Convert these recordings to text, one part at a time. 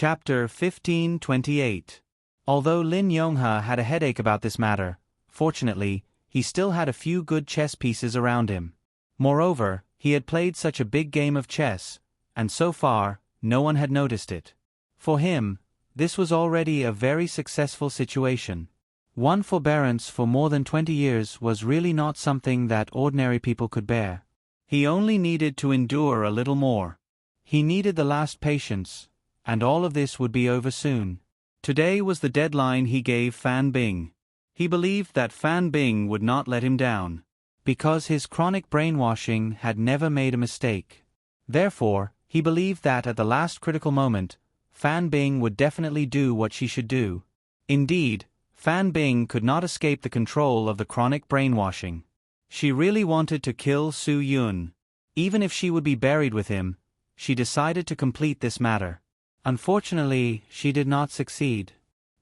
Chapter 1528. Although Lin Yonghe had a headache about this matter, fortunately, he still had a few good chess pieces around him. Moreover, he had played such a big game of chess, and so far, no one had noticed it. For him, this was already a very successful situation. One forbearance for more than 20 years was really not something that ordinary people could bear. He only needed to endure a little more. He needed the last patience, and all of this would be over soon. Today was the deadline he gave Fan Bing. He believed that Fan Bing would not let him down, because his chronic brainwashing had never made a mistake. Therefore, he believed that at the last critical moment, Fan Bing would definitely do what she should do. Indeed, Fan Bing could not escape the control of the chronic brainwashing. She really wanted to kill Su Yun. Even if she would be buried with him, she decided to complete this matter. Unfortunately, she did not succeed.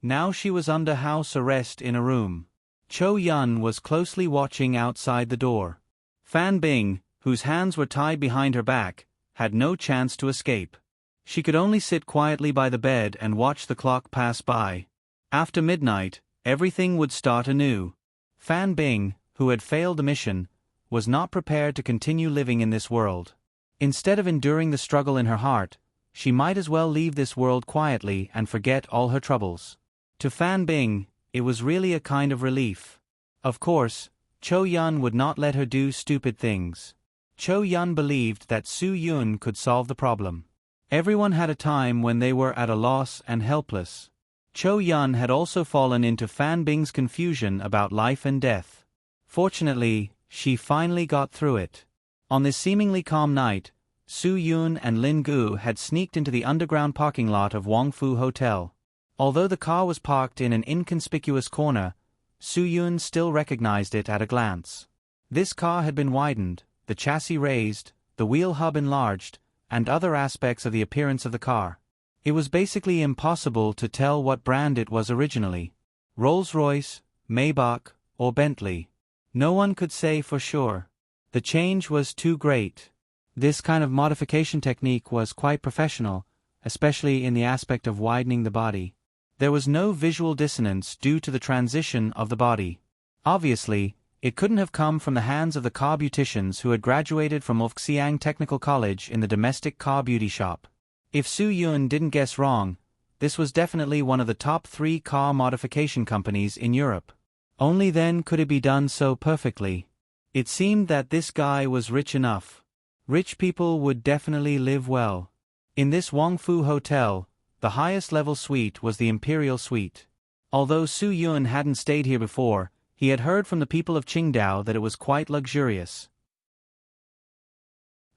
Now she was under house arrest in a room. Cho Yun was closely watching outside the door. Fan Bing, whose hands were tied behind her back, had no chance to escape. She could only sit quietly by the bed and watch the clock pass by. After midnight, everything would start anew. Fan Bing, who had failed the mission, was not prepared to continue living in this world. Instead of enduring the struggle in her heart, she might as well leave this world quietly and forget all her troubles. To Fan Bing, it was really a kind of relief. Of course, Cho Yun would not let her do stupid things. Cho Yun believed that Su Yun could solve the problem. Everyone had a time when they were at a loss and helpless. Cho Yun had also fallen into Fan Bing's confusion about life and death. Fortunately, she finally got through it. On this seemingly calm night, Su Yun and Lin Gu had sneaked into the underground parking lot of Wangfu Hotel. Although the car was parked in an inconspicuous corner, Su Yun still recognized it at a glance. This car had been widened, the chassis raised, the wheel hub enlarged, and other aspects of the appearance of the car. It was basically impossible to tell what brand it was originally: Rolls-Royce, Maybach, or Bentley. No one could say for sure. The change was too great. This kind of modification technique was quite professional, especially in the aspect of widening the body. There was no visual dissonance due to the transition of the body. Obviously, it couldn't have come from the hands of the car beauticians who had graduated from Xiang Technical College in the domestic car beauty shop. If Su Yun didn't guess wrong, this was definitely one of the top 3 car modification companies in Europe. Only then could it be done so perfectly. It seemed that this guy was rich enough. Rich people would definitely live well. In this Wangfu Hotel, the highest level suite was the Imperial Suite. Although Su Yun hadn't stayed here before, he had heard from the people of Qingdao that it was quite luxurious.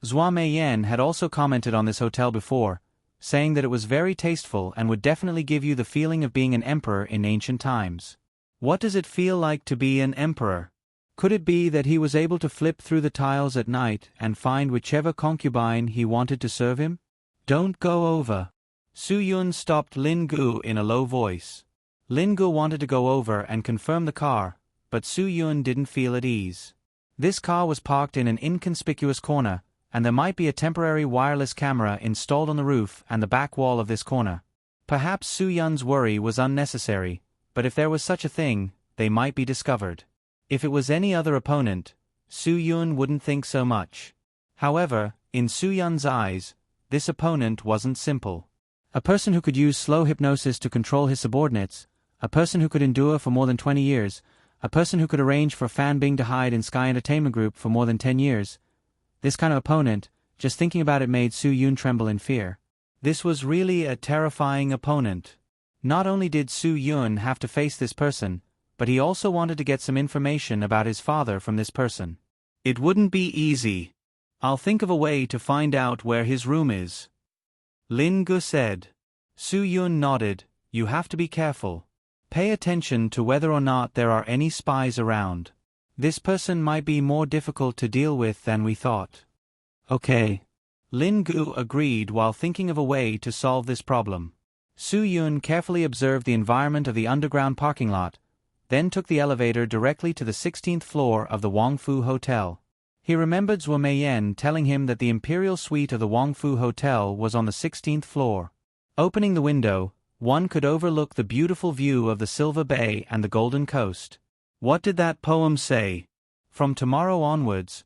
Zhua Meiyan had also commented on this hotel before, saying that it was very tasteful and would definitely give you the feeling of being an emperor in ancient times. What does it feel like to be an emperor? Could it be that he was able to flip through the tiles at night and find whichever concubine he wanted to serve him? Don't go over. Su Yun stopped Lin Gu in a low voice. Lin Gu wanted to go over and confirm the car, but Su Yun didn't feel at ease. This car was parked in an inconspicuous corner, and there might be a temporary wireless camera installed on the roof and the back wall of this corner. Perhaps Su Yun's worry was unnecessary, but if there was such a thing, they might be discovered. If it was any other opponent, Su Yun wouldn't think so much. However, in Su Yun's eyes, this opponent wasn't simple. A person who could use slow hypnosis to control his subordinates, a person who could endure for more than 20 years, a person who could arrange for Fan Bing to hide in Sky Entertainment Group for more than 10 years. This kind of opponent, just thinking about it made Su Yun tremble in fear. This was really a terrifying opponent. Not only did Su Yun have to face this person, but he also wanted to get some information about his father from this person. It wouldn't be easy. I'll think of a way to find out where his room is. Lin Gu said. Su Yun nodded. You have to be careful. Pay attention to whether or not there are any spies around. This person might be more difficult to deal with than we thought. Okay. Lin Gu agreed while thinking of a way to solve this problem. Su Yun carefully observed the environment of the underground parking lot, then took the elevator directly to the 16th floor of the Wangfu Hotel. He remembered Zhua Meiyan telling him that the Imperial Suite of the Wangfu Hotel was on the 16th floor. Opening the window, one could overlook the beautiful view of the Silver Bay and the Golden Coast. What did that poem say? From tomorrow onwards,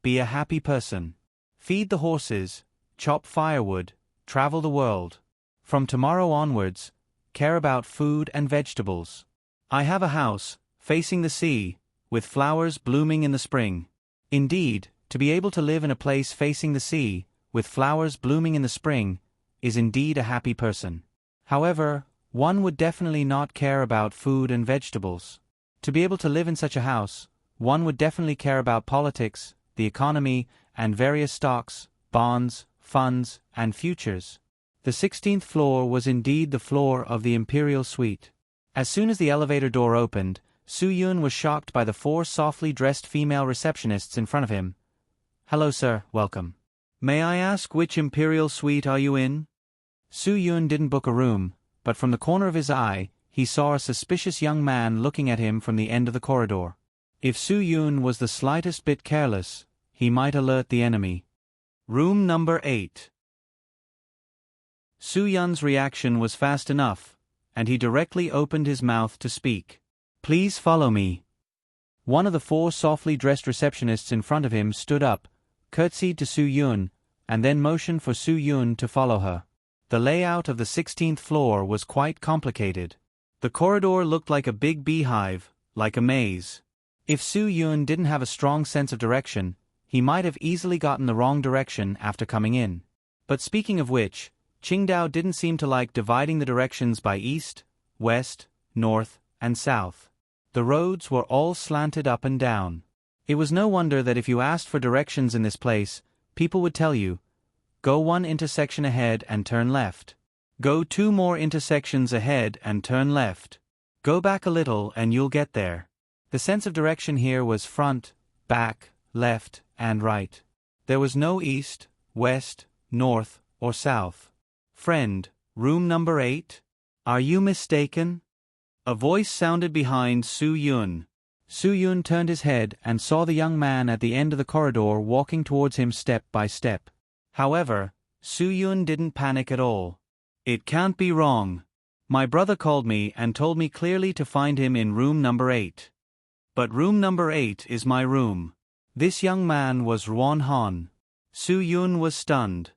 be a happy person. Feed the horses, chop firewood, travel the world. From tomorrow onwards, care about food and vegetables. I have a house, facing the sea, with flowers blooming in the spring. Indeed, to be able to live in a place facing the sea, with flowers blooming in the spring, is indeed a happy person. However, one would definitely not care about food and vegetables. To be able to live in such a house, one would definitely care about politics, the economy, and various stocks, bonds, funds, and futures. The 16th floor was indeed the floor of the Imperial Suite. As soon as the elevator door opened, Su-Yun was shocked by the 4 softly dressed female receptionists in front of him. "Hello, sir, welcome. May I ask which Imperial Suite are you in?" Su-Yun didn't book a room, but from the corner of his eye, he saw a suspicious young man looking at him from the end of the corridor. If Su-Yun was the slightest bit careless, he might alert the enemy. Room number 8. Su-Yun's reaction was fast enough, and he directly opened his mouth to speak. "Please follow me." One of the 4 softly dressed receptionists in front of him stood up, curtsied to Su-Yun, and then motioned for Su-Yun to follow her. The layout of the 16th floor was quite complicated. The corridor looked like a big beehive, like a maze. If Su-Yun didn't have a strong sense of direction, he might have easily gotten the wrong direction after coming in. But speaking of which, Qingdao didn't seem to like dividing the directions by east, west, north, and south. The roads were all slanted up and down. It was no wonder that if you asked for directions in this place, people would tell you, "Go 1 intersection ahead and turn left. Go 2 more intersections ahead and turn left. Go back a little and you'll get there." The sense of direction here was front, back, left, and right. There was no east, west, north, or south. "Friend, room number 8? Are you mistaken?" A voice sounded behind Su-Yun. Su-Yun turned his head and saw the young man at the end of the corridor walking towards him step by step. However, Su-Yun didn't panic at all. "It can't be wrong. My brother called me and told me clearly to find him in room number 8. But room number 8 is my room." This young man was Ruan Han. Su-Yun was stunned.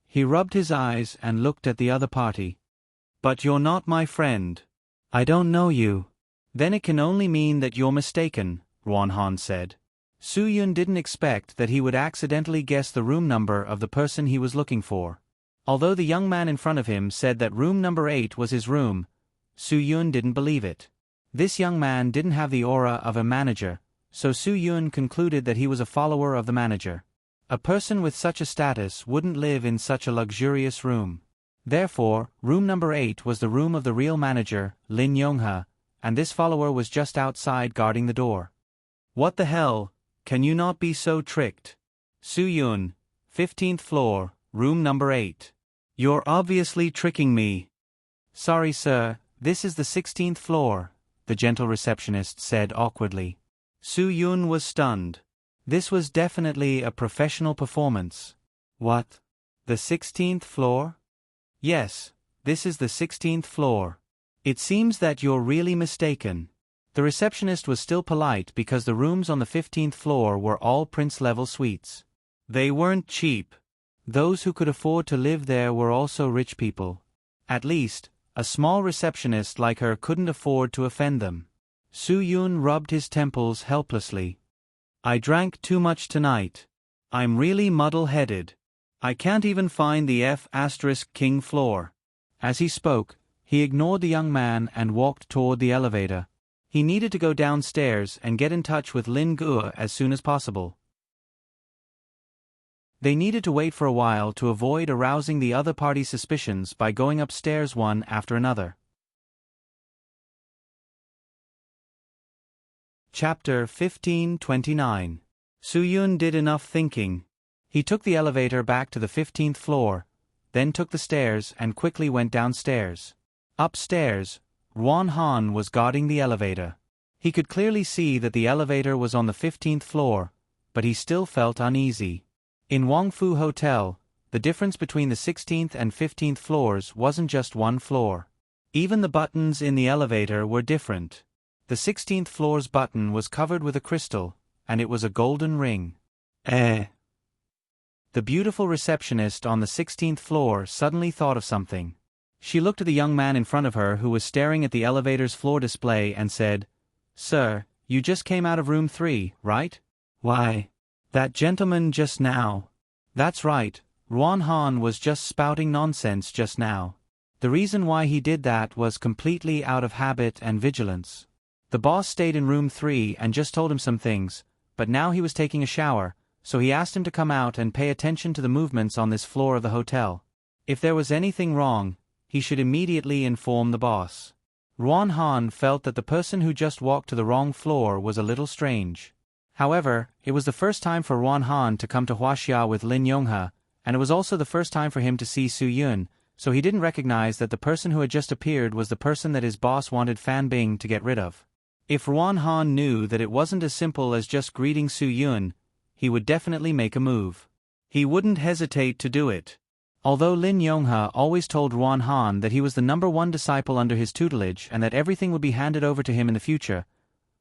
He rubbed his eyes and looked at the other party. "But you're not my friend. I don't know you." "Then it can only mean that you're mistaken," Ruan Han said. Su-Yun didn't expect that he would accidentally guess the room number of the person he was looking for. Although the young man in front of him said that room number 8 was his room, Su-Yun didn't believe it. This young man didn't have the aura of a manager, so Su-Yun concluded that he was a follower of the manager. A person with such a status wouldn't live in such a luxurious room. Therefore, room number 8 was the room of the real manager, Lin Yonghe, and this follower was just outside guarding the door. "What the hell, can you not be so tricked? Su-Yun, 15th floor, room number 8. You're obviously tricking me." "Sorry sir, this is the 16th floor," the gentle receptionist said awkwardly. Su-Yun was stunned. This was definitely a professional performance. "What? The 16th floor?" "Yes, this is the 16th floor. It seems that you're really mistaken." The receptionist was still polite because the rooms on the 15th floor were all prince-level suites. They weren't cheap. Those who could afford to live there were also rich people. At least, a small receptionist like her couldn't afford to offend them. Su-Yun rubbed his temples helplessly. "I drank too much tonight. I'm really muddle-headed. I can't even find the F***king floor." As he spoke, he ignored the young man and walked toward the elevator. He needed to go downstairs and get in touch with Lin Ge as soon as possible. They needed to wait for a while to avoid arousing the other party's suspicions by going upstairs one after another. Chapter 1529. Su-Yun did enough thinking. He took the elevator back to the 15th floor, then took the stairs and quickly went downstairs. Upstairs, Ruan Han was guarding the elevator. He could clearly see that the elevator was on the 15th floor, but he still felt uneasy. In Wangfu Hotel, the the difference between the 16th and 15th floors wasn't just one floor. Even the buttons in the elevator were different. The 16th floor's button was covered with a crystal, and it was a golden ring. The beautiful receptionist on the 16th floor suddenly thought of something. She looked at the young man in front of her who was staring at the elevator's floor display and said, "Sir, you just came out of room 3, right?" "Why, that gentleman just now." "That's right, Ruan Han was just spouting nonsense just now. The reason why he did that was completely out of habit and vigilance. The boss stayed in room 3 and just told him some things, but now he was taking a shower, so he asked him to come out and pay attention to the movements on this floor of the hotel. If there was anything wrong, he should immediately inform the boss." Ruan Han felt that the person who just walked to the wrong floor was a little strange. However, it was the first time for Ruan Han to come to Huaxia with Lin Yonghe, and it was also the first time for him to see Su Yun, so he didn't recognize that the person who had just appeared was the person that his boss wanted Fan Bing to get rid of. If Ruan Han knew that it wasn't as simple as just greeting Su Yun, he would definitely make a move. He wouldn't hesitate to do it. Although Lin Yonghe always told Ruan Han that he was the #1 disciple under his tutelage and that everything would be handed over to him in the future,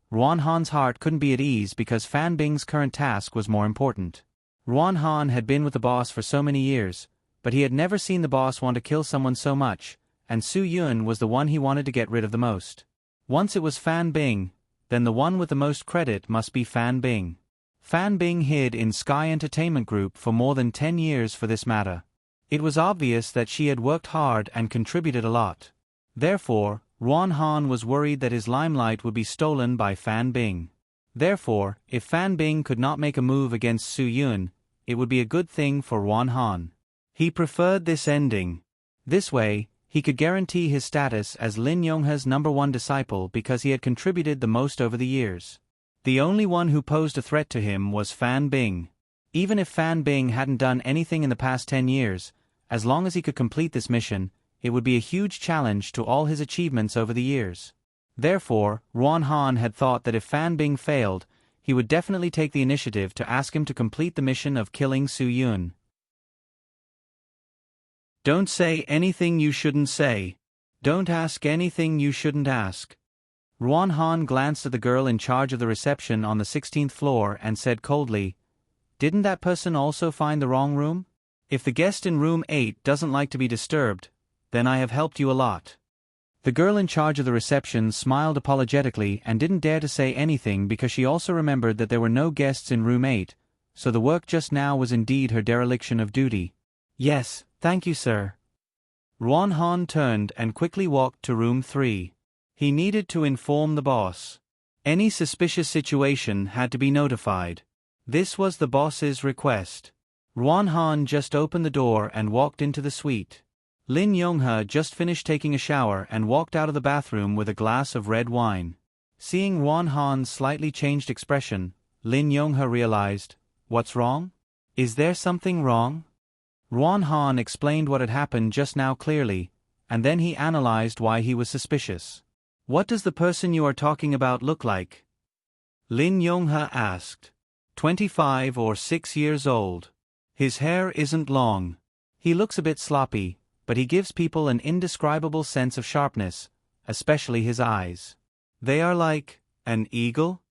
Ruan Han's heart couldn't be at ease because Fan Bing's current task was more important. Ruan Han had been with the boss for so many years, but he had never seen the boss want to kill someone so much, and Su Yun was the one he wanted to get rid of the most. Once it was Fan Bing, then the one with the most credit must be Fan Bing. Fan Bing hid in Sky Entertainment Group for more than 10 years for this matter. It was obvious that she had worked hard and contributed a lot. Therefore, Ruan Han was worried that his limelight would be stolen by Fan Bing. Therefore, if Fan Bing could not make a move against Su Yun, it would be a good thing for Ruan Han. He preferred this ending. This way, he could guarantee his status as Lin Yonghe's #1 disciple because he had contributed the most over the years. The only one who posed a threat to him was Fan Bing. Even if Fan Bing hadn't done anything in the past 10 years, as long as he could complete this mission, it would be a huge challenge to all his achievements over the years. Therefore, Ruan Han had thought that if Fan Bing failed, he would definitely take the initiative to ask him to complete the mission of killing Su Yun. Don't say anything you shouldn't say. Don't ask anything you shouldn't ask. Ruan Han glanced at the girl in charge of the reception on the 16th floor and said coldly, "Didn't that person also find the wrong room? If the guest in room 8 doesn't like to be disturbed, then I have helped you a lot." The girl in charge of the reception smiled apologetically and didn't dare to say anything because she also remembered that there were no guests in room 8, so the work just now was indeed her dereliction of duty. "Yes, thank you, sir." Ruan Han turned and quickly walked to room 3. He needed to inform the boss. Any suspicious situation had to be notified. This was the boss's request. Ruan Han just opened the door and walked into the suite. Lin Yonghe just finished taking a shower and walked out of the bathroom with a glass of red wine. Seeing Ruan Han's slightly changed expression, Lin Yonghe realized, "What's wrong? Is there something wrong?" Ruan Han explained what had happened just now clearly, and then he analyzed why he was suspicious. "What does the person you are talking about look like?" Lin Yonghe asked. 25 or 6 years old. His hair isn't long. He looks a bit sloppy, but he gives people an indescribable sense of sharpness, especially his eyes. They are like an eagle?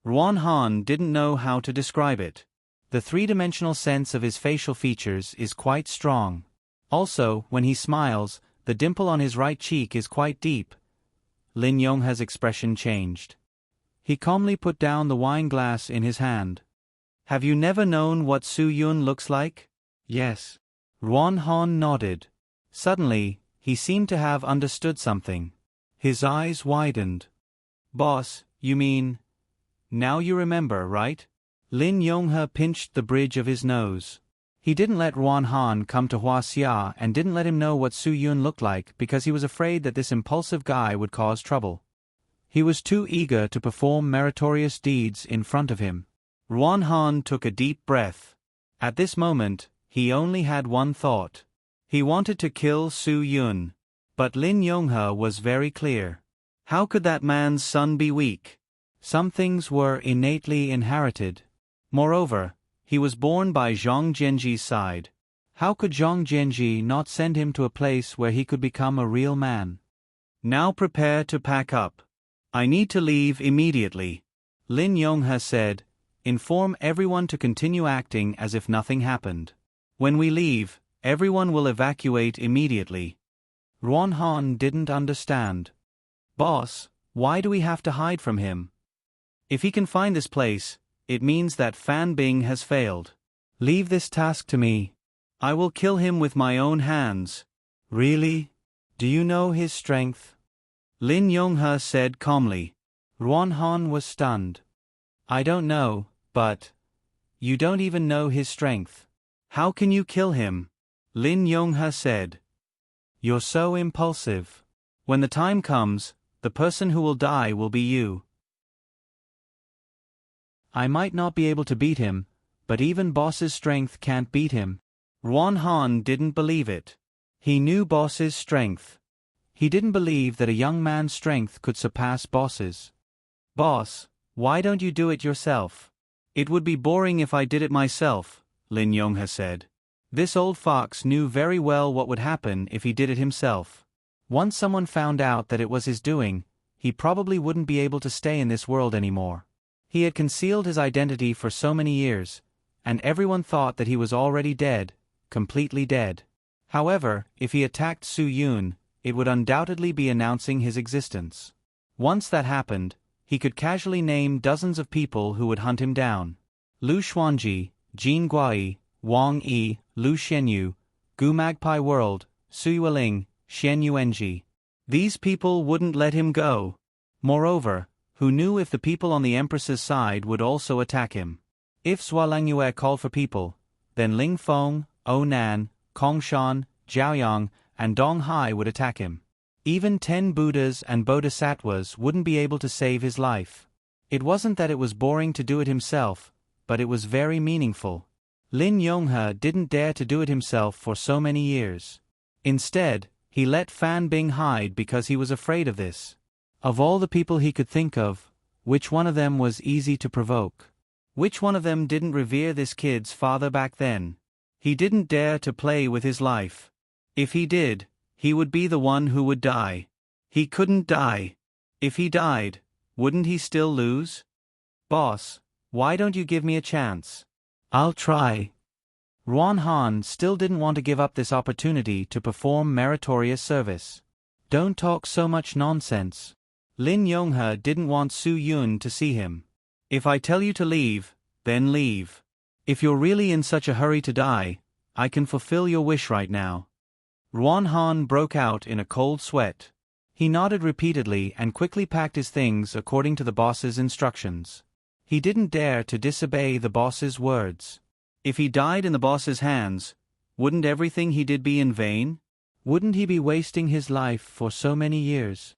Ruan Han didn't know how to describe it. The three-dimensional sense of his facial features is quite strong. Also, when he smiles, the dimple on his right cheek is quite deep. Lin Yonghe's expression changed. He calmly put down the wine glass in his hand. "Have you never known what Su Yun looks like?" "Yes." Ruan Han nodded. Suddenly, he seemed to have understood something. His eyes widened. "Boss, you mean... now you remember, right?" Lin Yonghe pinched the bridge of his nose. He didn't let Ruan Han come to Huaxia and didn't let him know what Su Yun looked like because he was afraid that this impulsive guy would cause trouble. He was too eager to perform meritorious deeds in front of him. Ruan Han took a deep breath. At this moment, he only had one thought. He wanted to kill Su Yun. But Lin Yonghe was very clear. How could that man's son be weak? Some things were innately inherited. Moreover, he was born by Zhang Jianji's side. How could Zhang Jianji not send him to a place where he could become a real man? Now prepare to pack up. I need to leave immediately. Lin Yonghe said, inform everyone to continue acting as if nothing happened. When we leave, everyone will evacuate immediately. Ruan Han didn't understand. Boss, why do we have to hide from him? If he can find this place, it means that Fan Bing has failed. Leave this task to me. I will kill him with my own hands. Really? Do you know his strength? Lin Yonghe said calmly. Ruan Han was stunned. I don't know, but... You don't even know his strength. How can you kill him? Lin Yonghe said. You're so impulsive. When the time comes, the person who will die will be you. I might not be able to beat him, but even Boss's strength can't beat him. Ruan Han didn't believe it. He knew Boss's strength. He didn't believe that a young man's strength could surpass Boss's. Boss, why don't you do it yourself? It would be boring if I did it myself, Lin Yonghe said. This old fox knew very well what would happen if he did it himself. Once someone found out that it was his doing, he probably wouldn't be able to stay in this world anymore. He had concealed his identity for so many years, and everyone thought that he was already dead, completely dead. However, if he attacked Su Yun, it would undoubtedly be announcing his existence. Once that happened, he could casually name dozens of people who would hunt him down. Lu Xuanji, Jin Guai, Wang Yi, Lu Xianyu, Gu Magpie World, Su Yueling, Xian Yuanji. These people wouldn't let him go. Moreover, who knew if the people on the Empress's side would also attack him? If Zhua Langyue called for people, then Ling Feng, O Nan, Kongshan, Zhaoyang, and Dong Hai would attack him. Even 10 Buddhas and Bodhisattvas wouldn't be able to save his life. It wasn't that it was boring to do it himself, but it was very meaningful. Lin Yonghe didn't dare to do it himself for so many years. Instead, he let Fan Bing hide because he was afraid of this. Of all the people he could think of, which one of them was easy to provoke? Which one of them didn't revere this kid's father back then? He didn't dare to play with his life. If he did, he would be the one who would die. He couldn't die. If he died, wouldn't he still lose? Boss, why don't you give me a chance? I'll try. Ruan Han still didn't want to give up this opportunity to perform meritorious service. Don't talk so much nonsense. Lin Yonghe didn't want Su Yun to see him. If I tell you to leave, then leave. If you're really in such a hurry to die, I can fulfill your wish right now. Ruan Han broke out in a cold sweat. He nodded repeatedly and quickly packed his things according to the boss's instructions. He didn't dare to disobey the boss's words. If he died in the boss's hands, wouldn't everything he did be in vain? Wouldn't he be wasting his life for so many years?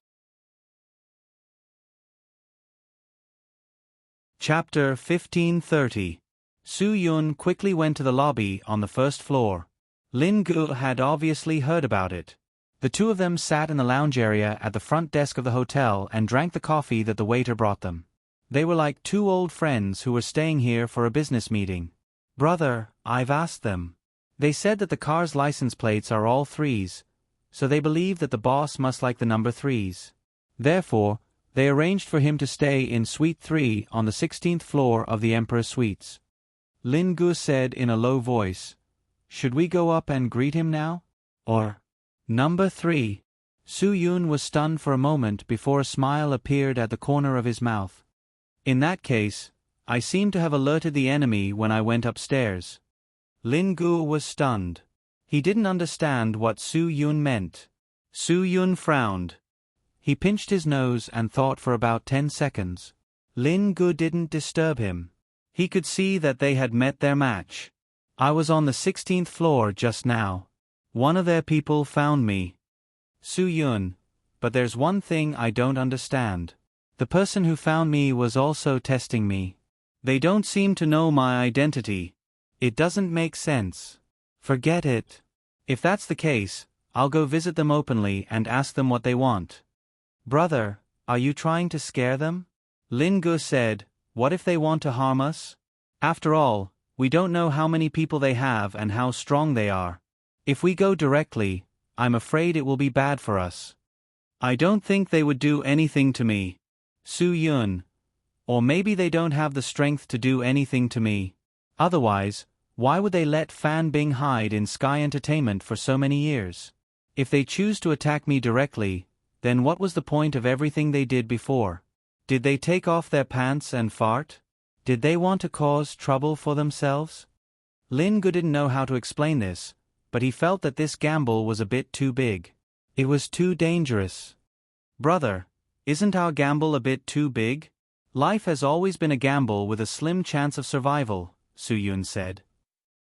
Chapter 1530. Su Yun quickly went to the lobby on the first floor. Lin Gu had obviously heard about it. The two of them sat in the lounge area at the front desk of the hotel and drank the coffee that the waiter brought them. They were like two old friends who were staying here for a business meeting. Brother, I've asked them. They said that the car's license plates are all 3s, so they believe that the boss must like the number 3s. Therefore, they arranged for him to stay in Suite 3 on the 16th floor of the Emperor's Suites. Lin Gu said in a low voice, "Should we go up and greet him now? Or number 3? Su Yun was stunned for a moment before a smile appeared at the corner of his mouth. In that case, I seem to have alerted the enemy when I went upstairs. Lin Gu was stunned. He didn't understand what Su Yun meant. Su Yun frowned. He pinched his nose and thought for about 10 seconds. Lin Gu didn't disturb him. He could see that they had met their match. I was on the 16th floor just now. One of their people found me. Su Yun, but there's one thing I don't understand. The person who found me was also testing me. They don't seem to know my identity. It doesn't make sense. Forget it. If that's the case, I'll go visit them openly and ask them what they want. Brother, are you trying to scare them? Lin Gu said, what if they want to harm us? After all, We don't know how many people they have and how strong they are. If we go directly, I'm afraid it will be bad for us. I don't think they would do anything to me. Su Yun. Or maybe they don't have the strength to do anything to me. Otherwise, why would they let Fan Bing hide in Sky Entertainment for so many years? If they choose to attack me directly, then what was the point of everything they did before? Did they take off their pants and fart? Did they want to cause trouble for themselves? Lin Gu didn't know how to explain this, but he felt that this gamble was a bit too big. It was too dangerous. Brother, isn't our gamble a bit too big? Life has always been a gamble with a slim chance of survival, Su Yun said.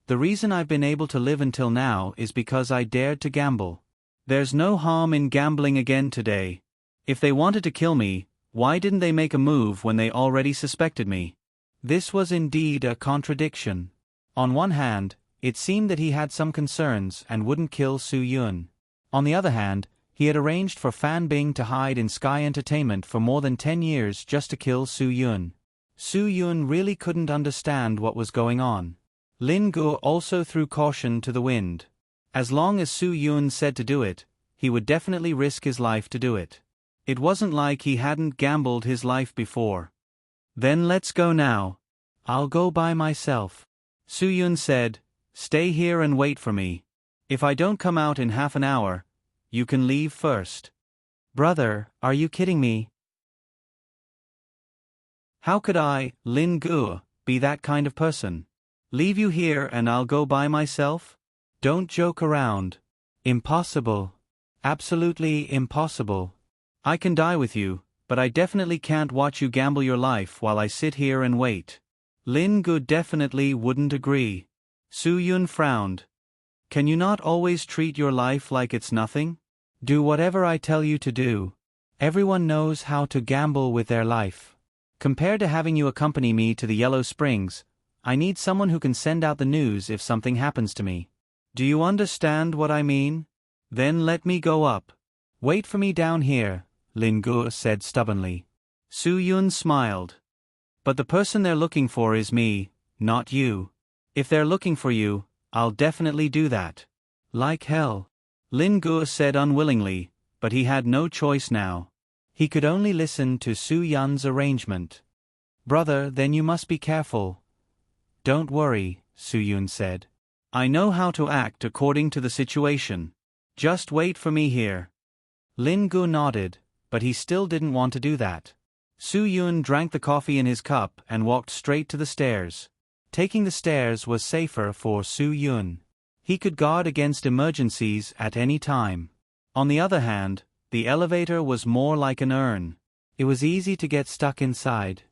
The reason I've been able to live until now is because I dared to gamble. There's no harm in gambling again today. If they wanted to kill me, why didn't they make a move when they already suspected me? This was indeed a contradiction. On one hand, it seemed that he had some concerns and wouldn't kill Su Yun. On the other hand, he had arranged for Fan Bing to hide in Sky Entertainment for more than 10 years just to kill Su Yun. Su Yun really couldn't understand what was going on. Lin Gu also threw caution to the wind. As long as Su Yun said to do it, he would definitely risk his life to do it. It wasn't like he hadn't gambled his life before. Then let's go now. I'll go by myself. Su Yun said, stay here and wait for me. If I don't come out in half an hour, you can leave first. Brother, are you kidding me? How could I, Lin Gu, be that kind of person? Leave you here and I'll go by myself? Don't joke around. Impossible. Absolutely impossible. I can die with you, but I definitely can't watch you gamble your life while I sit here and wait. Lin Gu definitely wouldn't agree. Su Yun frowned. Can you not always treat your life like it's nothing? Do whatever I tell you to do. Everyone knows how to gamble with their life. Compared to having you accompany me to the Yellow Springs, I need someone who can send out the news if something happens to me. Do you understand what I mean? Then let me go up. Wait for me down here, Lin Gu said stubbornly. Su Yun smiled. But the person they're looking for is me, not you. If they're looking for you, I'll definitely do that. Like hell. Lin Gu said unwillingly, but he had no choice now. He could only listen to Su Yun's arrangement. Brother, then you must be careful. Don't worry, Su Yun said. I know how to act according to the situation. Just wait for me here. Lin Gu nodded, but he still didn't want to do that. Su Yun drank the coffee in his cup and walked straight to the stairs. Taking the stairs was safer for Su Yun. He could guard against emergencies at any time. On the other hand, the elevator was more like an urn. It was easy to get stuck inside.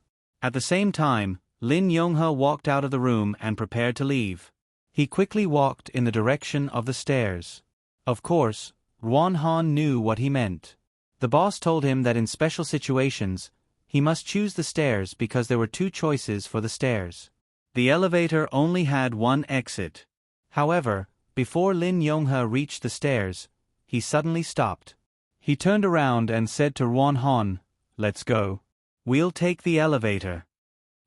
At the same time, Lin Yonghe walked out of the room and prepared to leave. He quickly walked in the direction of the stairs. Of course, Ruan Han knew what he meant. The boss told him that in special situations, he must choose the stairs because there were two choices for the stairs. The elevator only had one exit. However, before Lin Yonghe reached the stairs, he suddenly stopped. He turned around and said to Ruan Han, "Let's go. We'll take the elevator."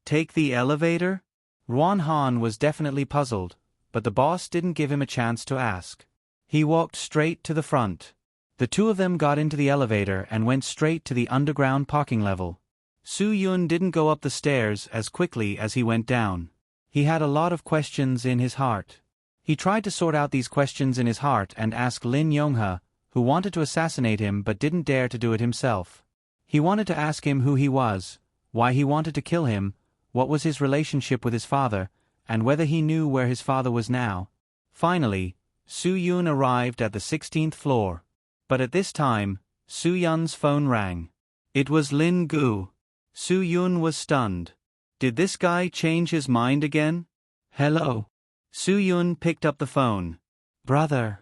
Take the elevator? Ruan Han was definitely puzzled, but the boss didn't give him a chance to ask. He walked straight to the front. The two of them got into the elevator and went straight to the underground parking level. Su Yun didn't go up the stairs as quickly as he went down. He had a lot of questions in his heart. He tried to sort out these questions in his heart and ask Lin Yonghe, who wanted to assassinate him but didn't dare to do it himself. He wanted to ask him who he was, why he wanted to kill him, what was his relationship with his father, and whether he knew where his father was now. Finally, Su Yun arrived at the 16th floor. But at this time, Su Yun's phone rang. It was Lin Gu. Su Yun was stunned. Did this guy change his mind again? Hello. Su Yun picked up the phone. Brother.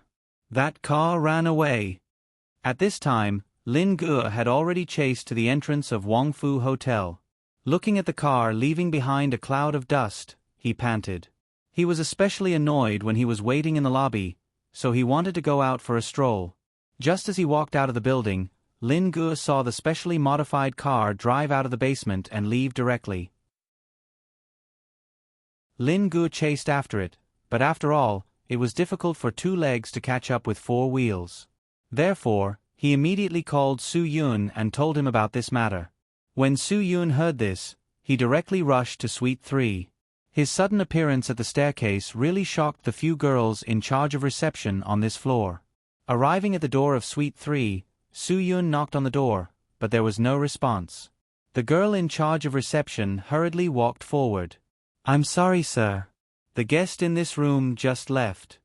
That car ran away. At this time, Lin Gu had already chased to the entrance of Wangfu Hotel. Looking at the car leaving behind a cloud of dust, he panted. He was especially annoyed when he was waiting in the lobby, so he wanted to go out for a stroll. Just as he walked out of the building, Lin Gu saw the specially modified car drive out of the basement and leave directly. Lin Gu chased after it, but after all, it was difficult for 2 legs to catch up with 4 wheels. Therefore, he immediately called Su Yun and told him about this matter. When Su Yun heard this, he directly rushed to Suite 3. His sudden appearance at the staircase really shocked the few girls in charge of reception on this floor. Arriving at the door of Suite 3, Su Yun knocked on the door, but there was no response. The girl in charge of reception hurriedly walked forward. "I'm sorry, sir. The guest in this room just left."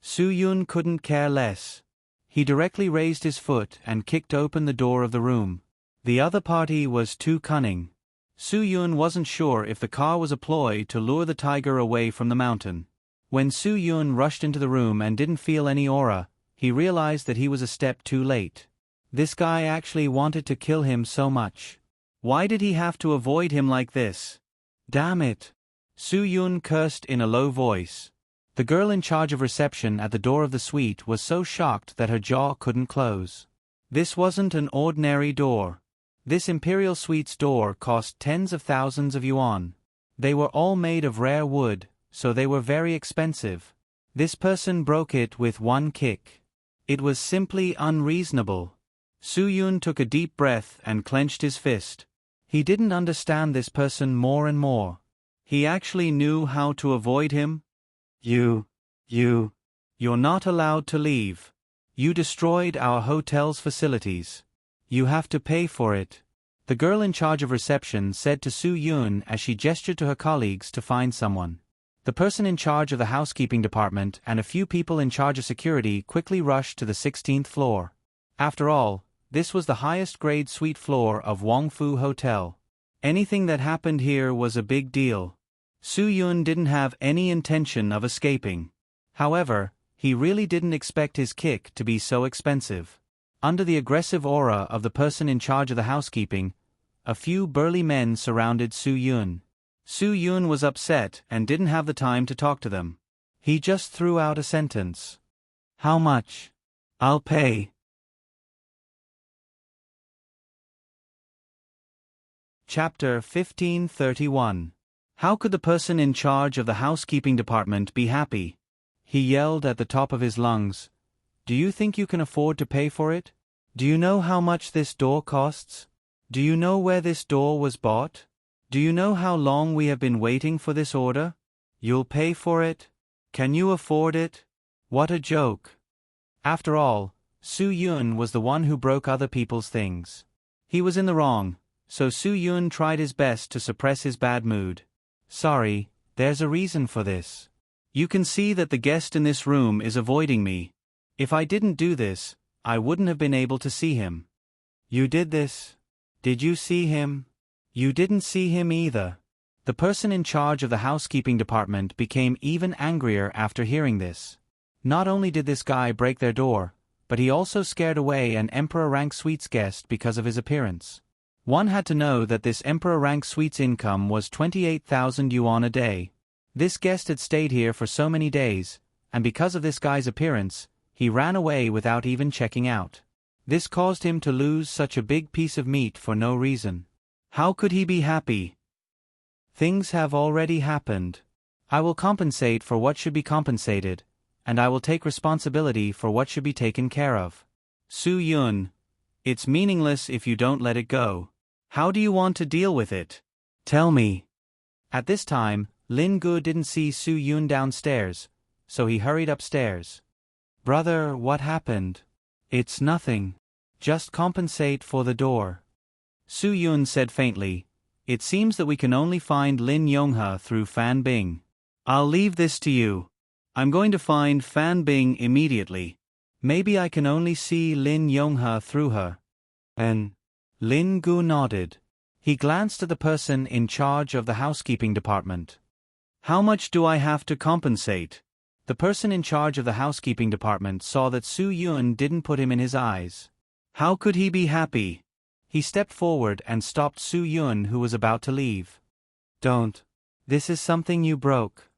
Su Yun couldn't care less. He directly raised his foot and kicked open the door of the room. The other party was too cunning. Su Yun wasn't sure if the car was a ploy to lure the tiger away from the mountain. When Su Yun rushed into the room and didn't feel any aura, he realized that he was a step too late. This guy actually wanted to kill him so much. Why did he have to avoid him like this? Damn it! Su Yun cursed in a low voice. The girl in charge of reception at the door of the suite was so shocked that her jaw couldn't close. This wasn't an ordinary door. This Imperial Suite's door cost tens of thousands of yuan. They were all made of rare wood, so they were very expensive. This person broke it with one kick. It was simply unreasonable. Su Yun took a deep breath and clenched his fist. He didn't understand this person more and more. He actually knew how to avoid him. You're not allowed to leave. You destroyed our hotel's facilities. You have to pay for it. The girl in charge of reception said to Su Yun as she gestured to her colleagues to find someone. The person in charge of the housekeeping department and a few people in charge of security quickly rushed to the 16th floor. After all, this was the highest grade suite floor of Wangfu Hotel. Anything that happened here was a big deal. Su Yun didn't have any intention of escaping. However, he really didn't expect his kick to be so expensive. Under the aggressive aura of the person in charge of the housekeeping, a few burly men surrounded Su Yun. Su Yun was upset and didn't have the time to talk to them. He just threw out a sentence. "How much? I'll pay." Chapter 1531. How could the person in charge of the housekeeping department be happy? He yelled at the top of his lungs. "Do you think you can afford to pay for it? Do you know how much this door costs? Do you know where this door was bought? Do you know how long we have been waiting for this order? You'll pay for it? Can you afford it? What a joke." After all, Su Yun was the one who broke other people's things. He was in the wrong, so Su Yun tried his best to suppress his bad mood. "Sorry, there's a reason for this. You can see that the guest in this room is avoiding me. If I didn't do this, I wouldn't have been able to see him." "You did this? Did you see him?" "You didn't see him either." The person in charge of the housekeeping department became even angrier after hearing this. Not only did this guy break their door, but he also scared away an Emperor Rank Suites guest because of his appearance. One had to know that this Emperor Rank Suites income was 28,000 yuan a day. This guest had stayed here for so many days, and because of this guy's appearance, he ran away without even checking out. This caused him to lose such a big piece of meat for no reason. How could he be happy? Things have already happened. I will compensate for what should be compensated, and I will take responsibility for what should be taken care of. Su Yun, it's meaningless if you don't let it go. How do you want to deal with it? Tell me. At this time, Lin Gu didn't see Su Yun downstairs, so he hurried upstairs. "Brother, what happened?" "It's nothing. Just compensate for the door." Su Yun said faintly, "It seems that we can only find Lin Yonghe through Fan Bing. I'll leave this to you. I'm going to find Fan Bing immediately. Maybe I can only see Lin Yonghe through her." And Lin Gu nodded. He glanced at the person in charge of the housekeeping department. "How much do I have to compensate?" The person in charge of the housekeeping department saw that Su Yun didn't put him in his eyes. How could he be happy? He stepped forward and stopped Su Yun, who was about to leave. "Don't. This is something you broke.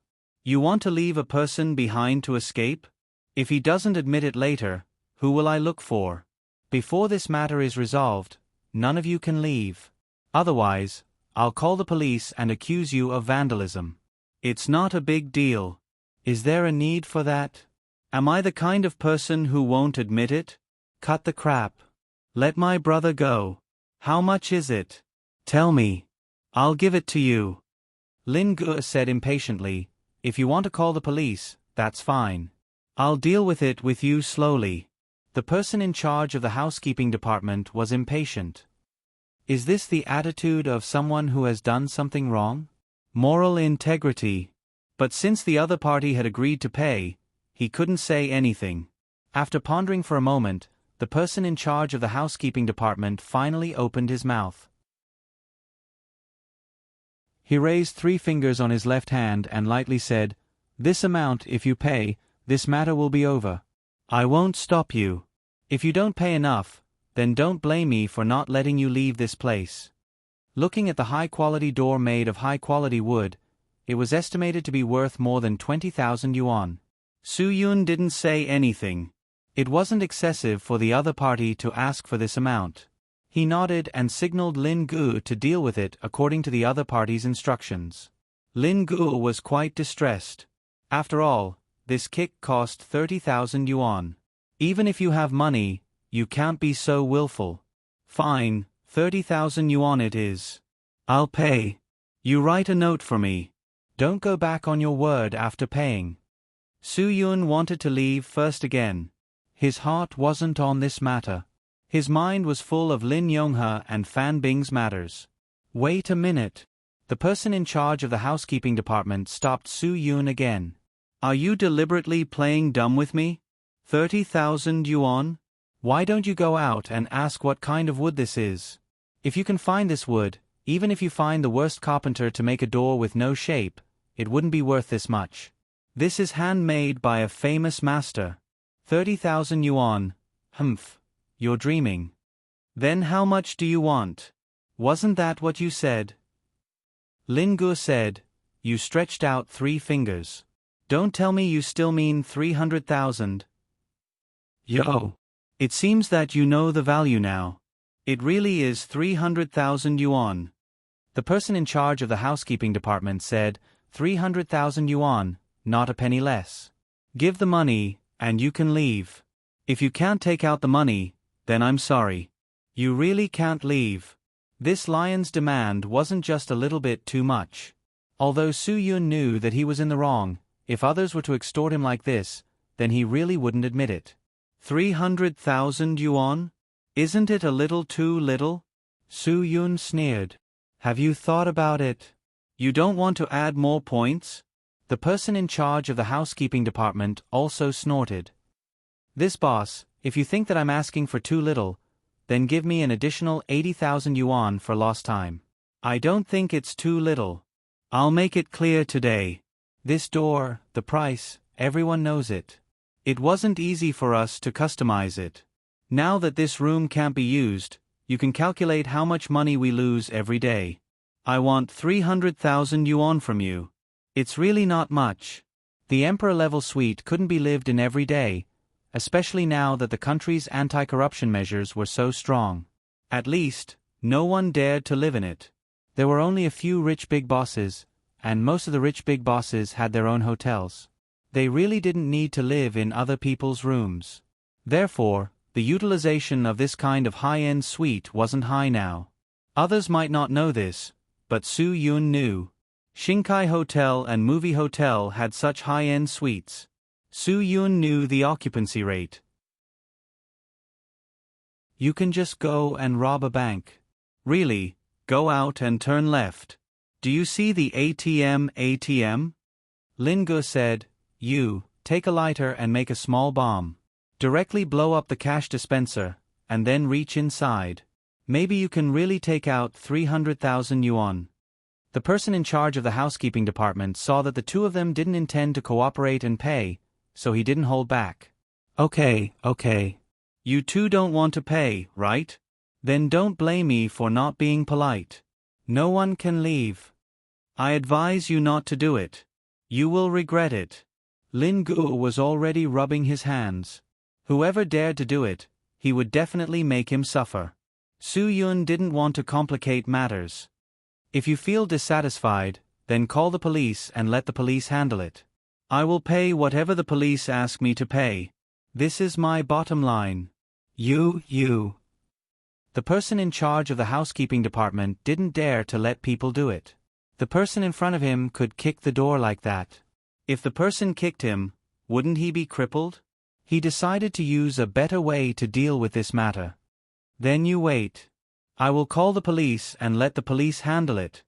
You want to leave a person behind to escape? If he doesn't admit it later, who will I look for? Before this matter is resolved, none of you can leave. Otherwise, I'll call the police and accuse you of vandalism." It's not a big deal. Is there a need for that? Am I the kind of person who won't admit it? Cut the crap. Let my brother go. How much is it? Tell me. I'll give it to you. Lin Gu said impatiently, if you want to call the police, that's fine. I'll deal with it with you slowly. The person in charge of the housekeeping department was impatient. Is this the attitude of someone who has done something wrong? Moral integrity. But since the other party had agreed to pay, he couldn't say anything. After pondering for a moment, the person in charge of the housekeeping department finally opened his mouth. He raised 3 fingers on his left hand and lightly said, "This amount, if you pay, this matter will be over. I won't stop you. If you don't pay enough, then don't blame me for not letting you leave this place." Looking at the high-quality door made of high-quality wood, it was estimated to be worth more than 20,000 yuan. Su Yun didn't say anything. It wasn't excessive for the other party to ask for this amount. He nodded and signaled Lin Gu to deal with it according to the other party's instructions. Lin Gu was quite distressed. After all, this kick cost 30,000 yuan. Even if you have money, you can't be so willful. Fine, 30,000 yuan it is. I'll pay. You write a note for me. Don't go back on your word after paying. Su Yun wanted to leave first again. His heart wasn't on this matter. His mind was full of Lin Yonghe and Fan Bing's matters. Wait a minute. The person in charge of the housekeeping department stopped Su Yun again. Are you deliberately playing dumb with me? 30,000 yuan? Why don't you go out and ask what kind of wood this is? If you can find this wood, even if you find the worst carpenter to make a door with no shape, it wouldn't be worth this much. This is handmade by a famous master. 30,000 yuan. Humph. You're dreaming. Then how much do you want? Wasn't that what you said? Lin Gu said. You stretched out 3 fingers. Don't tell me you still mean 300,000. Yo. It seems that you know the value now. It really is 300,000 yuan. The person in charge of the housekeeping department said, 300,000 yuan, not a penny less. Give the money, and you can leave. If you can't take out the money, then I'm sorry. You really can't leave. This lion's demand wasn't just a little bit too much. Although Su Yun knew that he was in the wrong, if others were to extort him like this, then he really wouldn't admit it. 300,000 yuan? Isn't it a little too little? Su Yun sneered. Have you thought about it? You don't want to add more points? The person in charge of the housekeeping department also snorted. This boss, if you think that I'm asking for too little, then give me an additional 80,000 yuan for lost time. I don't think it's too little. I'll make it clear today. This door, the price, everyone knows it. It wasn't easy for us to customize it. Now that this room can't be used, you can calculate how much money we lose every day. I want 300,000 yuan from you. It's really not much. The emperor-level suite couldn't be lived in every day, especially now that the country's anti-corruption measures were so strong. At least, no one dared to live in it. There were only a few rich big bosses, and most of the rich big bosses had their own hotels. They really didn't need to live in other people's rooms. Therefore, the utilization of this kind of high-end suite wasn't high now. Others might not know this, but Su Yun knew. Shinkai Hotel and Movie Hotel had such high-end suites. Su Yun knew the occupancy rate. You can just go and rob a bank. Really, go out and turn left. Do you see the ATM? Lin Gu said, you, take a lighter and make a small bomb. Directly blow up the cash dispenser, and then reach inside. Maybe you can really take out 300,000 yuan. The person in charge of the housekeeping department saw that the two of them didn't intend to cooperate and pay, so he didn't hold back. Okay. You two don't want to pay, right? Then don't blame me for not being polite. No one can leave. I advise you not to do it. You will regret it. Lin Gu was already rubbing his hands. Whoever dared to do it, he would definitely make him suffer. Su Yun didn't want to complicate matters. If you feel dissatisfied, then call the police and let the police handle it. I will pay whatever the police ask me to pay. This is my bottom line. You. The person in charge of the housekeeping department didn't dare to let people do it. The person in front of him could kick the door like that. If the person kicked him, wouldn't he be crippled? He decided to use a better way to deal with this matter. Then you wait. I will call the police and let the police handle it.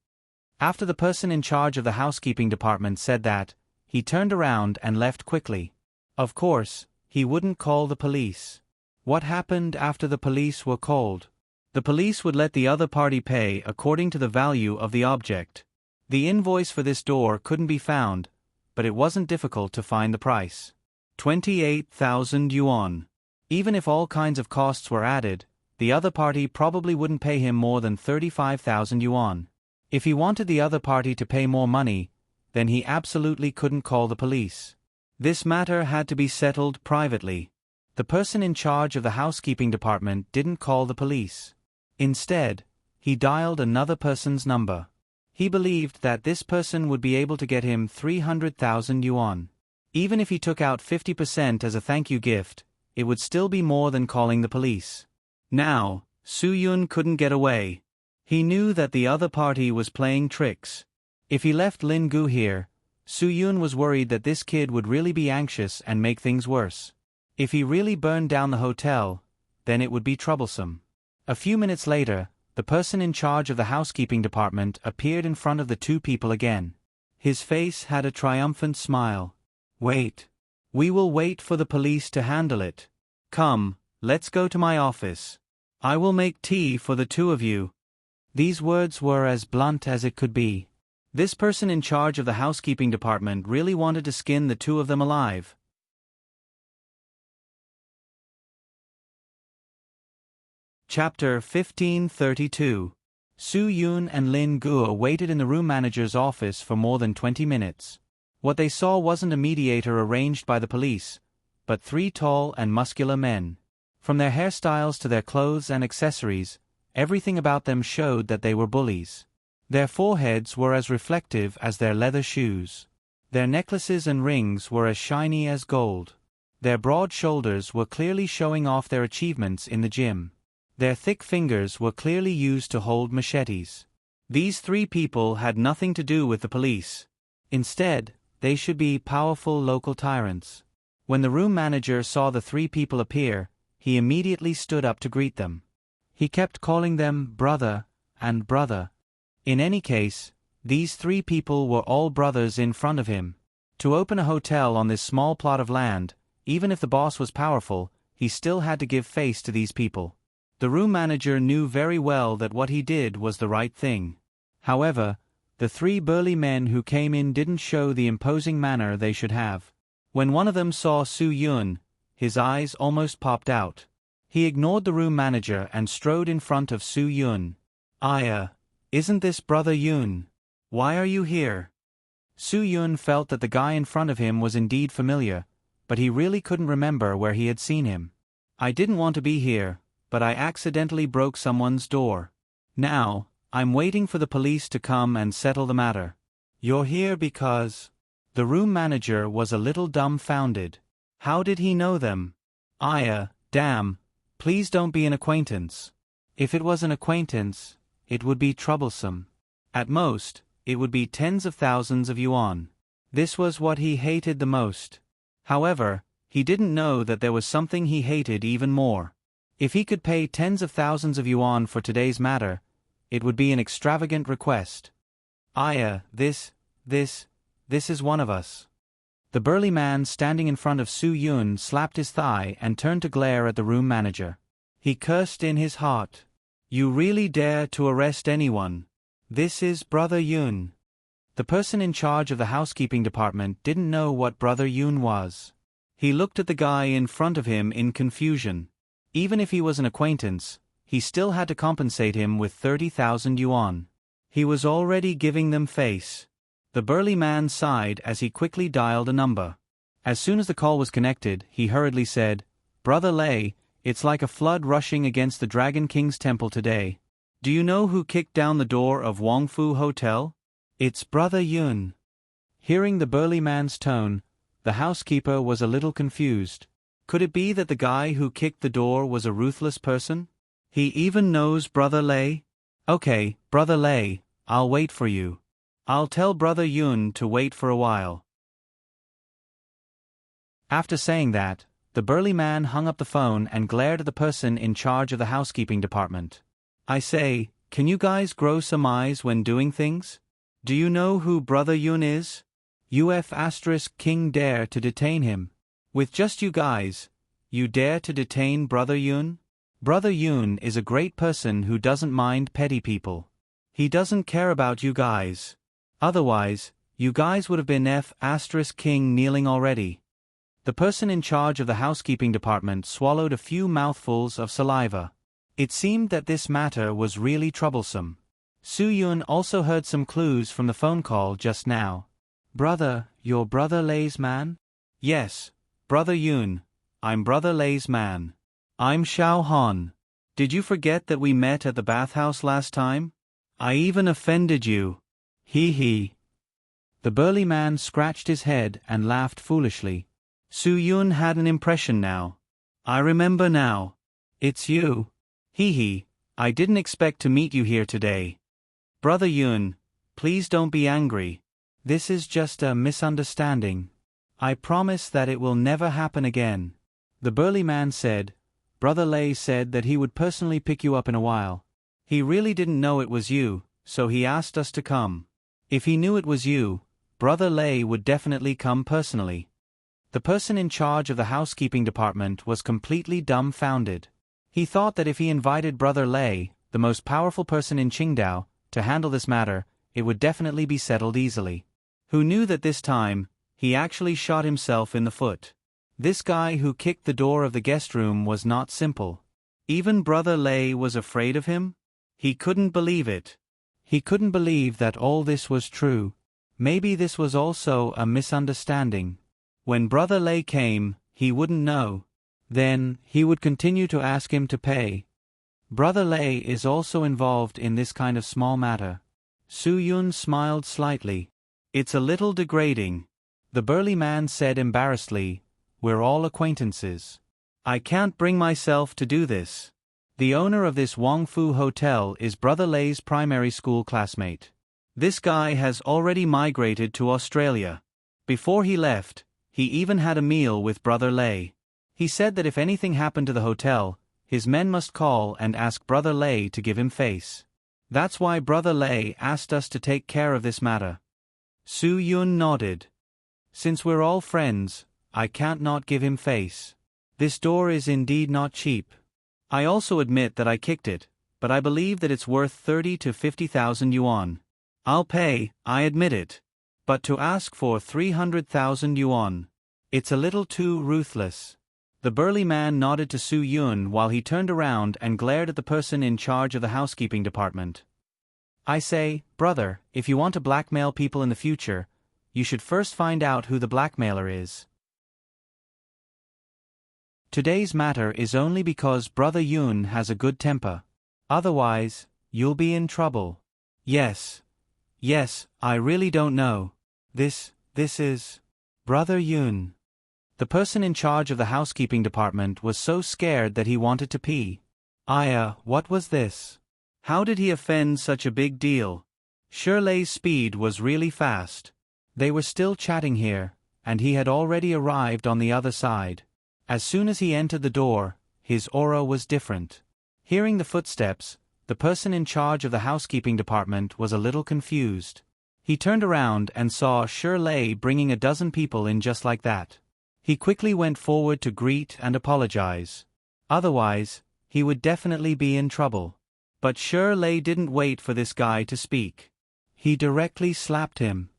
After the person in charge of the housekeeping department said that, he turned around and left quickly. Of course, he wouldn't call the police. What happened after the police were called? The police would let the other party pay according to the value of the object. The invoice for this door couldn't be found, but it wasn't difficult to find the price. 28,000 yuan. Even if all kinds of costs were added, the other party probably wouldn't pay him more than 35,000 yuan. If he wanted the other party to pay more money, then he absolutely couldn't call the police. This matter had to be settled privately. The person in charge of the housekeeping department didn't call the police. Instead, he dialed another person's number. He believed that this person would be able to get him 300,000 yuan. Even if he took out 50% as a thank you gift, it would still be more than calling the police. Now, Su Yun couldn't get away. He knew that the other party was playing tricks. If he left Lin Gu here, Su Yun was worried that this kid would really be anxious and make things worse. If he really burned down the hotel, then it would be troublesome. A few minutes later, the person in charge of the housekeeping department appeared in front of the two people again. His face had a triumphant smile. Wait. We will wait for the police to handle it. Come, let's go to my office. I will make tea for the two of you. These words were as blunt as it could be. This person in charge of the housekeeping department really wanted to skin the two of them alive. Chapter 1532. Su Yun and Lin Guo waited in the room manager's office for more than 20 minutes. What they saw wasn't a mediator arranged by the police, but three tall and muscular men. From their hairstyles to their clothes and accessories, everything about them showed that they were bullies. Their foreheads were as reflective as their leather shoes. Their necklaces and rings were as shiny as gold. Their broad shoulders were clearly showing off their achievements in the gym. Their thick fingers were clearly used to hold machetes. These three people had nothing to do with the police. Instead, they should be powerful local tyrants. When the room manager saw the three people appear, he immediately stood up to greet them. He kept calling them brother and brother. In any case, these three people were all brothers in front of him. To open a hotel on this small plot of land, even if the boss was powerful, he still had to give face to these people. The room manager knew very well that what he did was the right thing. However, the three burly men who came in didn't show the imposing manner they should have. When one of them saw Su Yun, his eyes almost popped out. He ignored the room manager and strode in front of Su Yun. Isn't this Brother Yun? Why are you here? Su Yun felt that the guy in front of him was indeed familiar, but he really couldn't remember where he had seen him. I didn't want to be here, but I accidentally broke someone's door. Now, I'm waiting for the police to come and settle the matter. You're here because... The room manager was a little dumbfounded. How did he know them? Damn. Please don't be an acquaintance. If it was an acquaintance, it would be troublesome. At most, it would be tens of thousands of yuan. This was what he hated the most. However, he didn't know that there was something he hated even more. If he could pay tens of thousands of yuan for today's matter, it would be an extravagant request. This is one of us. The burly man standing in front of Su Yun slapped his thigh and turned to glare at the room manager. He cursed in his heart. You really dare to arrest anyone? This is Brother Yun. The person in charge of the housekeeping department didn't know what Brother Yun was. He looked at the guy in front of him in confusion. Even if he was an acquaintance, he still had to compensate him with 30,000 yuan. He was already giving them face. The burly man sighed as he quickly dialed a number. As soon as the call was connected, he hurriedly said, Brother Lei, it's like a flood rushing against the Dragon King's temple today. Do you know who kicked down the door of Wangfu Hotel? It's Brother Yun. Hearing the burly man's tone, the housekeeper was a little confused. Could it be that the guy who kicked the door was a ruthless person? He even knows Brother Lei? Okay, Brother Lei, I'll wait for you. I'll tell Brother Yun to wait for a while. After saying that, the burly man hung up the phone and glared at the person in charge of the housekeeping department. I say, can you guys grow some eyes when doing things? Do you know who Brother Yun is? King dare to detain him. With just you guys, you dare to detain Brother Yun? Brother Yun is a great person who doesn't mind petty people. He doesn't care about you guys. Otherwise, you guys would have been King kneeling already. The person in charge of the housekeeping department swallowed a few mouthfuls of saliva. It seemed that this matter was really troublesome. Su Yun also heard some clues from the phone call just now. Brother, you're Brother Lei's man? Yes, Brother Yun, I'm Brother Lei's man. I'm Xiao Han. Did you forget that we met at the bathhouse last time? I even offended you. Hee hee. The burly man scratched his head and laughed foolishly. Su Yun had an impression now. I remember now. It's you. Hee hee, I didn't expect to meet you here today. Brother Yun, please don't be angry. This is just a misunderstanding. I promise that it will never happen again. The burly man said, Brother Lei said that he would personally pick you up in a while. He really didn't know it was you, so he asked us to come. If he knew it was you, Brother Lei would definitely come personally. The person in charge of the housekeeping department was completely dumbfounded. He thought that if he invited Brother Lei, the most powerful person in Qingdao, to handle this matter, it would definitely be settled easily. Who knew that this time, he actually shot himself in the foot. This guy who kicked the door of the guest room was not simple. Even Brother Lei was afraid of him? He couldn't believe it. He couldn't believe that all this was true. Maybe this was also a misunderstanding. When Brother Lei came, he wouldn't know. Then, he would continue to ask him to pay. Brother Lei is also involved in this kind of small matter. Su Yun smiled slightly. It's a little degrading. The burly man said embarrassedly, We're all acquaintances. I can't bring myself to do this. The owner of this Wangfu Hotel is Brother Lei's primary school classmate. This guy has already migrated to Australia. Before he left, he even had a meal with Brother Lei. He said that if anything happened to the hotel, his men must call and ask Brother Lei to give him face. That's why Brother Lei asked us to take care of this matter. Su Yun nodded. Since we're all friends, I can't not give him face. This door is indeed not cheap. I also admit that I kicked it, but I believe that it's worth 30 to 50,000 yuan. I'll pay, I admit it. But to ask for 300,000 yuan, it's a little too ruthless. The burly man nodded to Su Yun while he turned around and glared at the person in charge of the housekeeping department. I say, brother, if you want to blackmail people in the future, you should first find out who the blackmailer is. Today's matter is only because Brother Yun has a good temper. Otherwise, you'll be in trouble. Yes, I really don't know. This is Brother Yun. The person in charge of the housekeeping department was so scared that he wanted to pee. What was this? How did he offend such a big deal? Shirley's speed was really fast. They were still chatting here, and he had already arrived on the other side. As soon as he entered the door, his aura was different. Hearing the footsteps, the person in charge of the housekeeping department was a little confused. He turned around and saw Shirley bringing a dozen people in just like that. He quickly went forward to greet and apologize. Otherwise, he would definitely be in trouble. But Shirley didn't wait for this guy to speak. He directly slapped him.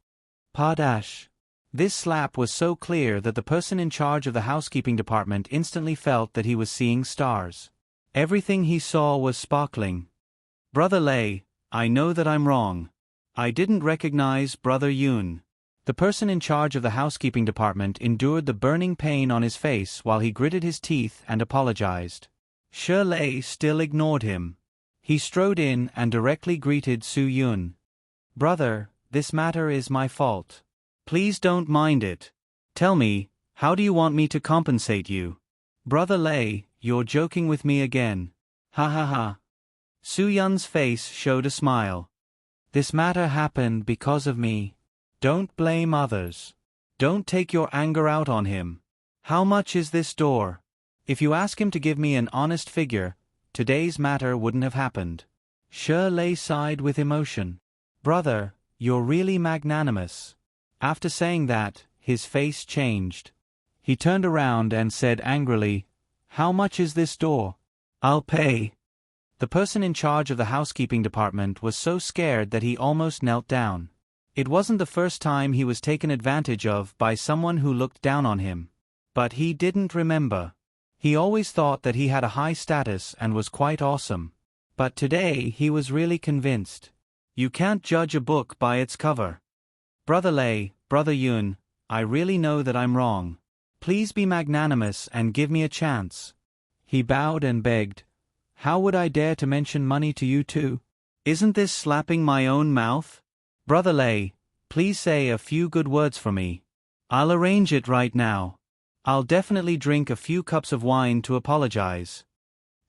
Padash. This slap was so clear that the person in charge of the housekeeping department instantly felt that he was seeing stars. Everything he saw was sparkling. Brother Lei, I know that I'm wrong. I didn't recognize Brother Yun. The person in charge of the housekeeping department endured the burning pain on his face while he gritted his teeth and apologized. Shirley still ignored him. He strode in and directly greeted Su Yun. Brother, this matter is my fault. Please don't mind it. Tell me, how do you want me to compensate you? Brother Lei, you're joking with me again. Ha ha ha. Su Yun's face showed a smile. This matter happened because of me. Don't blame others. Don't take your anger out on him. How much is this door? If you ask him to give me an honest figure, today's matter wouldn't have happened. Shi Lei sighed with emotion. Brother, you're really magnanimous. After saying that, his face changed. He turned around and said angrily, How much is this door? I'll pay. The person in charge of the housekeeping department was so scared that he almost knelt down. It wasn't the first time he was taken advantage of by someone who looked down on him. But he didn't remember. He always thought that he had a high status and was quite awesome. But today he was really convinced. You can't judge a book by its cover. Brother Lei, Brother Yun, I really know that I'm wrong. Please be magnanimous and give me a chance. He bowed and begged. How would I dare to mention money to you too? Isn't this slapping my own mouth? Brother Lei, please say a few good words for me. I'll arrange it right now. I'll definitely drink a few cups of wine to apologize.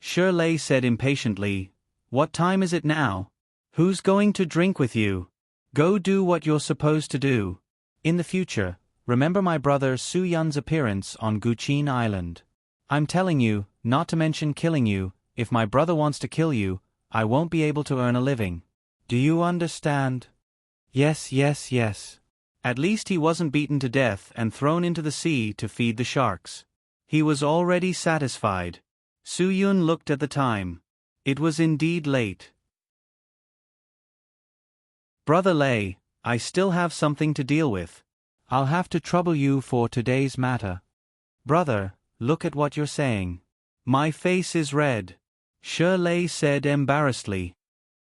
Shi Lei said impatiently, What time is it now? Who's going to drink with you? Go do what you're supposed to do. In the future, remember my brother Su Yun's appearance on Guqin Island. I'm telling you, not to mention killing you. If my brother wants to kill you, I won't be able to earn a living. Do you understand? Yes, yes, yes. At least he wasn't beaten to death and thrown into the sea to feed the sharks. He was already satisfied. Su Yun looked at the time. It was indeed late. Brother Lei, I still have something to deal with. I'll have to trouble you for today's matter. Brother, look at what you're saying. My face is red. Shi Lei said embarrassedly.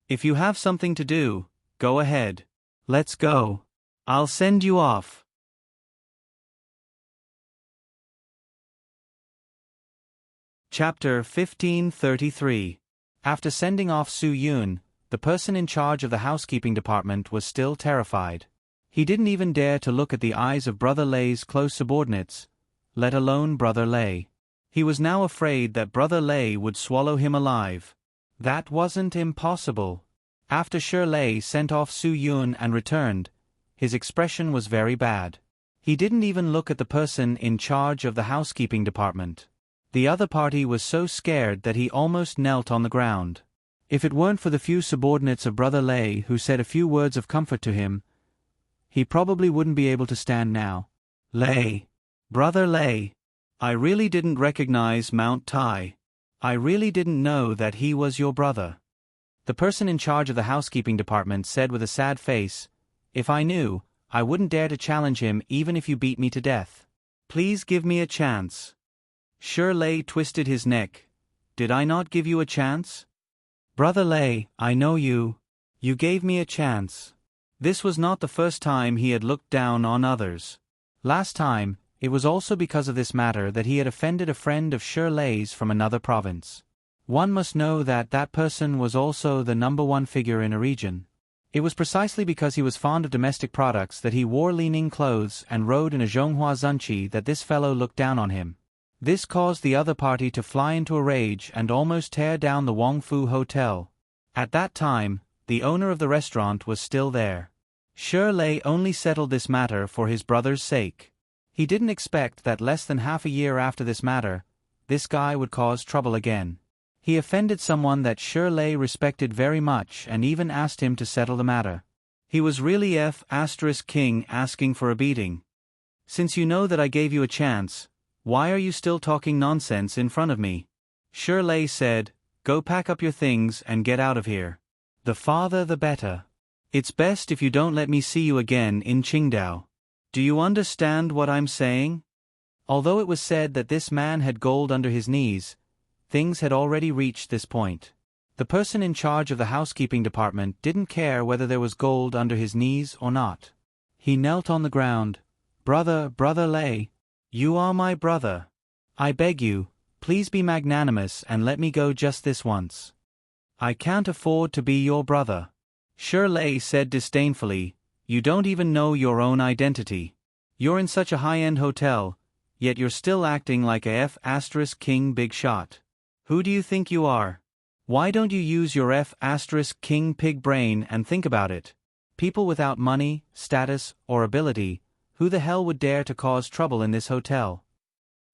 If you have something to do, go ahead. Let's go. I'll send you off. Chapter 1533. After sending off Su Yun, the person in charge of the housekeeping department was still terrified. He didn't even dare to look at the eyes of Brother Lei's close subordinates, let alone Brother Lei. He was now afraid that Brother Lei would swallow him alive. That wasn't impossible. After Shi Lei sent off Su Yun and returned, his expression was very bad. He didn't even look at the person in charge of the housekeeping department. The other party was so scared that he almost knelt on the ground. If it weren't for the few subordinates of Brother Lei who said a few words of comfort to him, he probably wouldn't be able to stand now. Lei. Brother Lei. I really didn't recognize Mount Tai. I really didn't know that he was your brother. The person in charge of the housekeeping department said with a sad face, If I knew, I wouldn't dare to challenge him even if you beat me to death. Please give me a chance. Shi Lei twisted his neck. Did I not give you a chance? Brother Lei, I know you. You gave me a chance. This was not the first time he had looked down on others. Last time, it was also because of this matter that he had offended a friend of Shi Lei's from another province. One must know that that person was also the #1 figure in a region. It was precisely because he was fond of domestic products that he wore leaning clothes and rode in a Zhonghua Zunqi that this fellow looked down on him. This caused the other party to fly into a rage and almost tear down the Wangfu Hotel. At that time, the owner of the restaurant was still there. Shi Lei only settled this matter for his brother's sake. He didn't expect that less than half a year after this matter, this guy would cause trouble again. He offended someone that Shi Lei respected very much and even asked him to settle the matter. He was really King asking for a beating. Since you know that I gave you a chance, why are you still talking nonsense in front of me? Shi Lei said, Go pack up your things and get out of here. The farther the better. It's best if you don't let me see you again in Qingdao. Do you understand what I'm saying? Although it was said that this man had gold under his knees, things had already reached this point. The person in charge of the housekeeping department didn't care whether there was gold under his knees or not. He knelt on the ground. Brother Lei, you are my brother. I beg you, please be magnanimous and let me go just this once. I can't afford to be your brother. Shi Lei said disdainfully, you don't even know your own identity. You're in such a high-end hotel, yet you're still acting like a F***king big shot. Who do you think you are? Why don't you use your F***king pig brain and think about it? People without money, status, or ability, who the hell would dare to cause trouble in this hotel?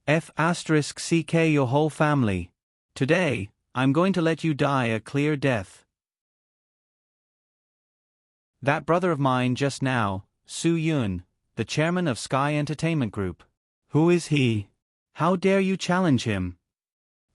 F***ck your whole family. Today, I'm going to let you die a clear death. That brother of mine just now, Soo Yun, the chairman of Sky Entertainment Group. Who is he? How dare you challenge him?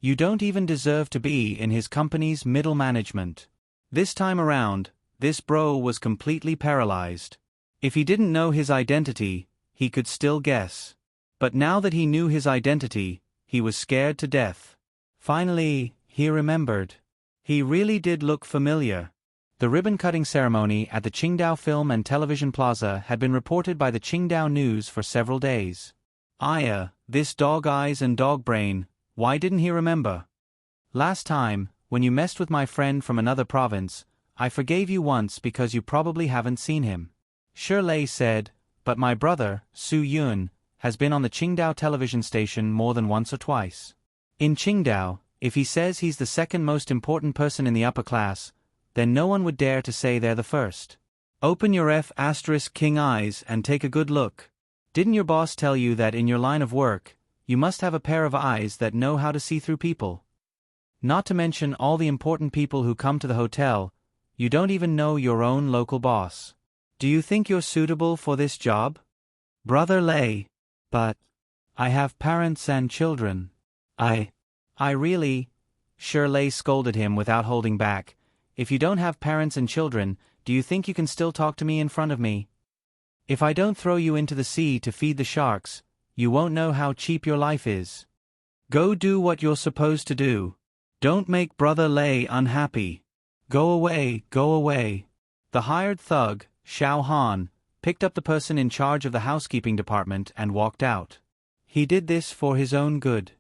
You don't even deserve to be in his company's middle management. This time around, this bro was completely paralyzed. If he didn't know his identity, he could still guess. But now that he knew his identity, he was scared to death. Finally, he remembered. He really did look familiar. The ribbon-cutting ceremony at the Qingdao Film and Television Plaza had been reported by the Qingdao News for several days. This dog eyes and dog brain, why didn't he remember? Last time, when you messed with my friend from another province, I forgave you once because you probably haven't seen him. Shirley said, but my brother, Soo Yun, has been on the Qingdao television station more than once or twice. In Qingdao, if he says he's the second most important person in the upper class, then no one would dare to say they're the first. Open your F***king eyes and take a good look. Didn't your boss tell you that in your line of work, you must have a pair of eyes that know how to see through people? Not to mention all the important people who come to the hotel, you don't even know your own local boss. Do you think you're suitable for this job? Brother Lei. But I have parents and children. I really, Shirley scolded him without holding back. If you don't have parents and children, do you think you can still talk to me in front of me? If I don't throw you into the sea to feed the sharks, you won't know how cheap your life is. Go do what you're supposed to do. Don't make Brother Lei unhappy. Go away, go away. The hired thug, Xiao Han, picked up the person in charge of the housekeeping department and walked out. He did this for his own good.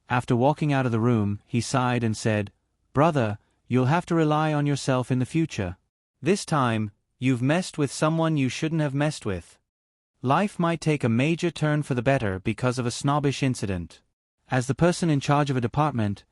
After walking out of the room, he sighed and said, Brother, you'll have to rely on yourself in the future. This time, you've messed with someone you shouldn't have messed with. Life might take a major turn for the better because of a snobbish incident. As the person in charge of a department,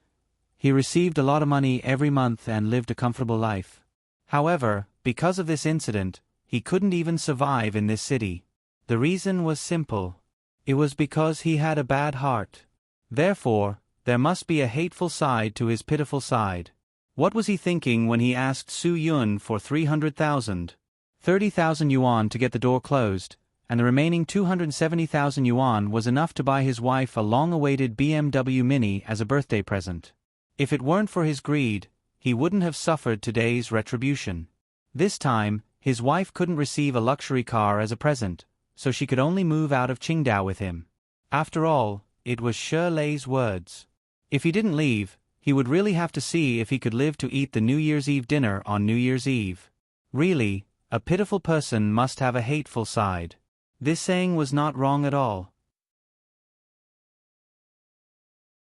he received a lot of money every month and lived a comfortable life. However, because of this incident, he couldn't even survive in this city. The reason was simple. It was because he had a bad heart. Therefore, there must be a hateful side to his pitiful side. What was he thinking when he asked Soo Yun for 300,000, 30,000 yuan to get the door closed, and the remaining 270,000 yuan was enough to buy his wife a long-awaited BMW Mini as a birthday present? If it weren't for his greed, he wouldn't have suffered today's retribution. This time, his wife couldn't receive a luxury car as a present, so she could only move out of Qingdao with him. After all, it was Shirley's words. If he didn't leave, he would really have to see if he could live to eat the New Year's Eve dinner on New Year's Eve. Really, a pitiful person must have a hateful side. This saying was not wrong at all.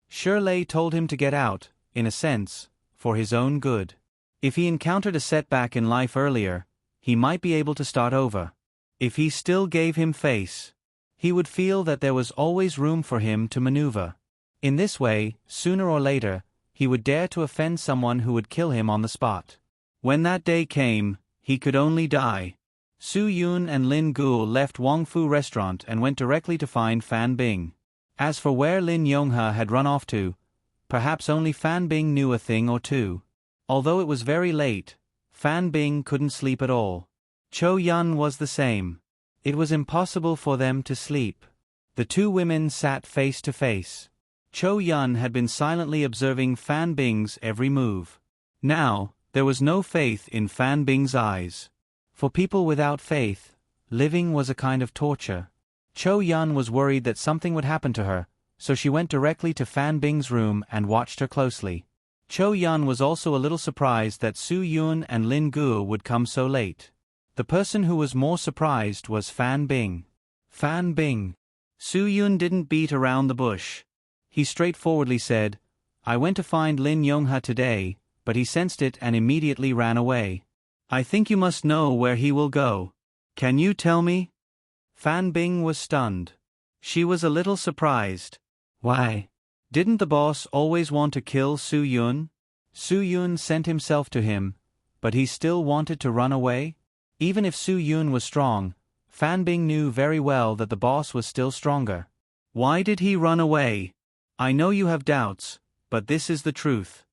Shirley told him to get out, in a sense, for his own good. If he encountered a setback in life earlier, he might be able to start over. If he still gave him face, he would feel that there was always room for him to maneuver. In this way, sooner or later, he would dare to offend someone who would kill him on the spot. When that day came, he could only die. Soo Yun and Lin Guo left Wong Fu restaurant and went directly to find Fan Bing. As for where Lin Yonghe had run off to, perhaps only Fan Bing knew a thing or two. Although it was very late, Fan Bing couldn't sleep at all. Cho Yun was the same. It was impossible for them to sleep. The two women sat face to face. Cho Yun had been silently observing Fan Bing's every move. Now, there was no faith in Fan Bing's eyes. For people without faith, living was a kind of torture. Cho Yun was worried that something would happen to her, so she went directly to Fan Bing's room and watched her closely. Cho Yun was also a little surprised that Soo Yun and Lin Guo would come so late. The person who was more surprised was Fan Bing. Fan Bing. Soo Yun didn't beat around the bush. He straightforwardly said, I went to find Lin Yonghe today, but he sensed it and immediately ran away. I think you must know where he will go. Can you tell me? Fan Bing was stunned. She was a little surprised. Why? Didn't the boss always want to kill Su Yun? Su Yun sent himself to him, but he still wanted to run away? Even if Su Yun was strong, Fan Bing knew very well that the boss was still stronger. Why did he run away? I know you have doubts, but this is the truth.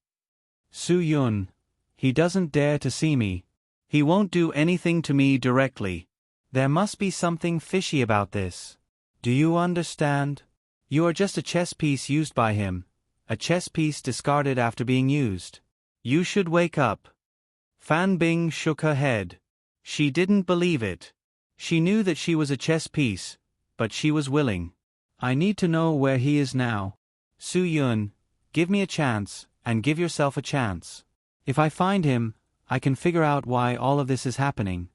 Su Yun. He doesn't dare to see me. He won't do anything to me directly. There must be something fishy about this. Do you understand? You are just a chess piece used by him, a chess piece discarded after being used. You should wake up. Fan Bing shook her head. She didn't believe it. She knew that she was a chess piece, but she was willing. I need to know where he is now. Su Yun, give me a chance, and give yourself a chance. If I find him, I can figure out why all of this is happening.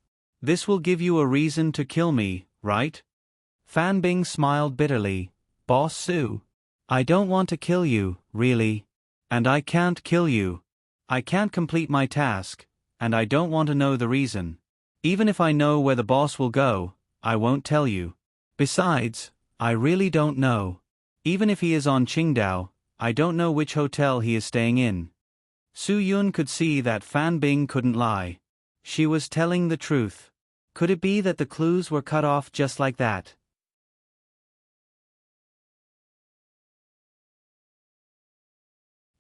This will give you a reason to kill me, right? Fan Bing smiled bitterly. Boss Su. I don't want to kill you, really. And I can't kill you. I can't complete my task, and I don't want to know the reason. Even if I know where the boss will go, I won't tell you. Besides, I really don't know. Even if he is on Qingdao, I don't know which hotel he is staying in. Su Yun could see that Fan Bing couldn't lie. She was telling the truth. Could it be that the clues were cut off just like that?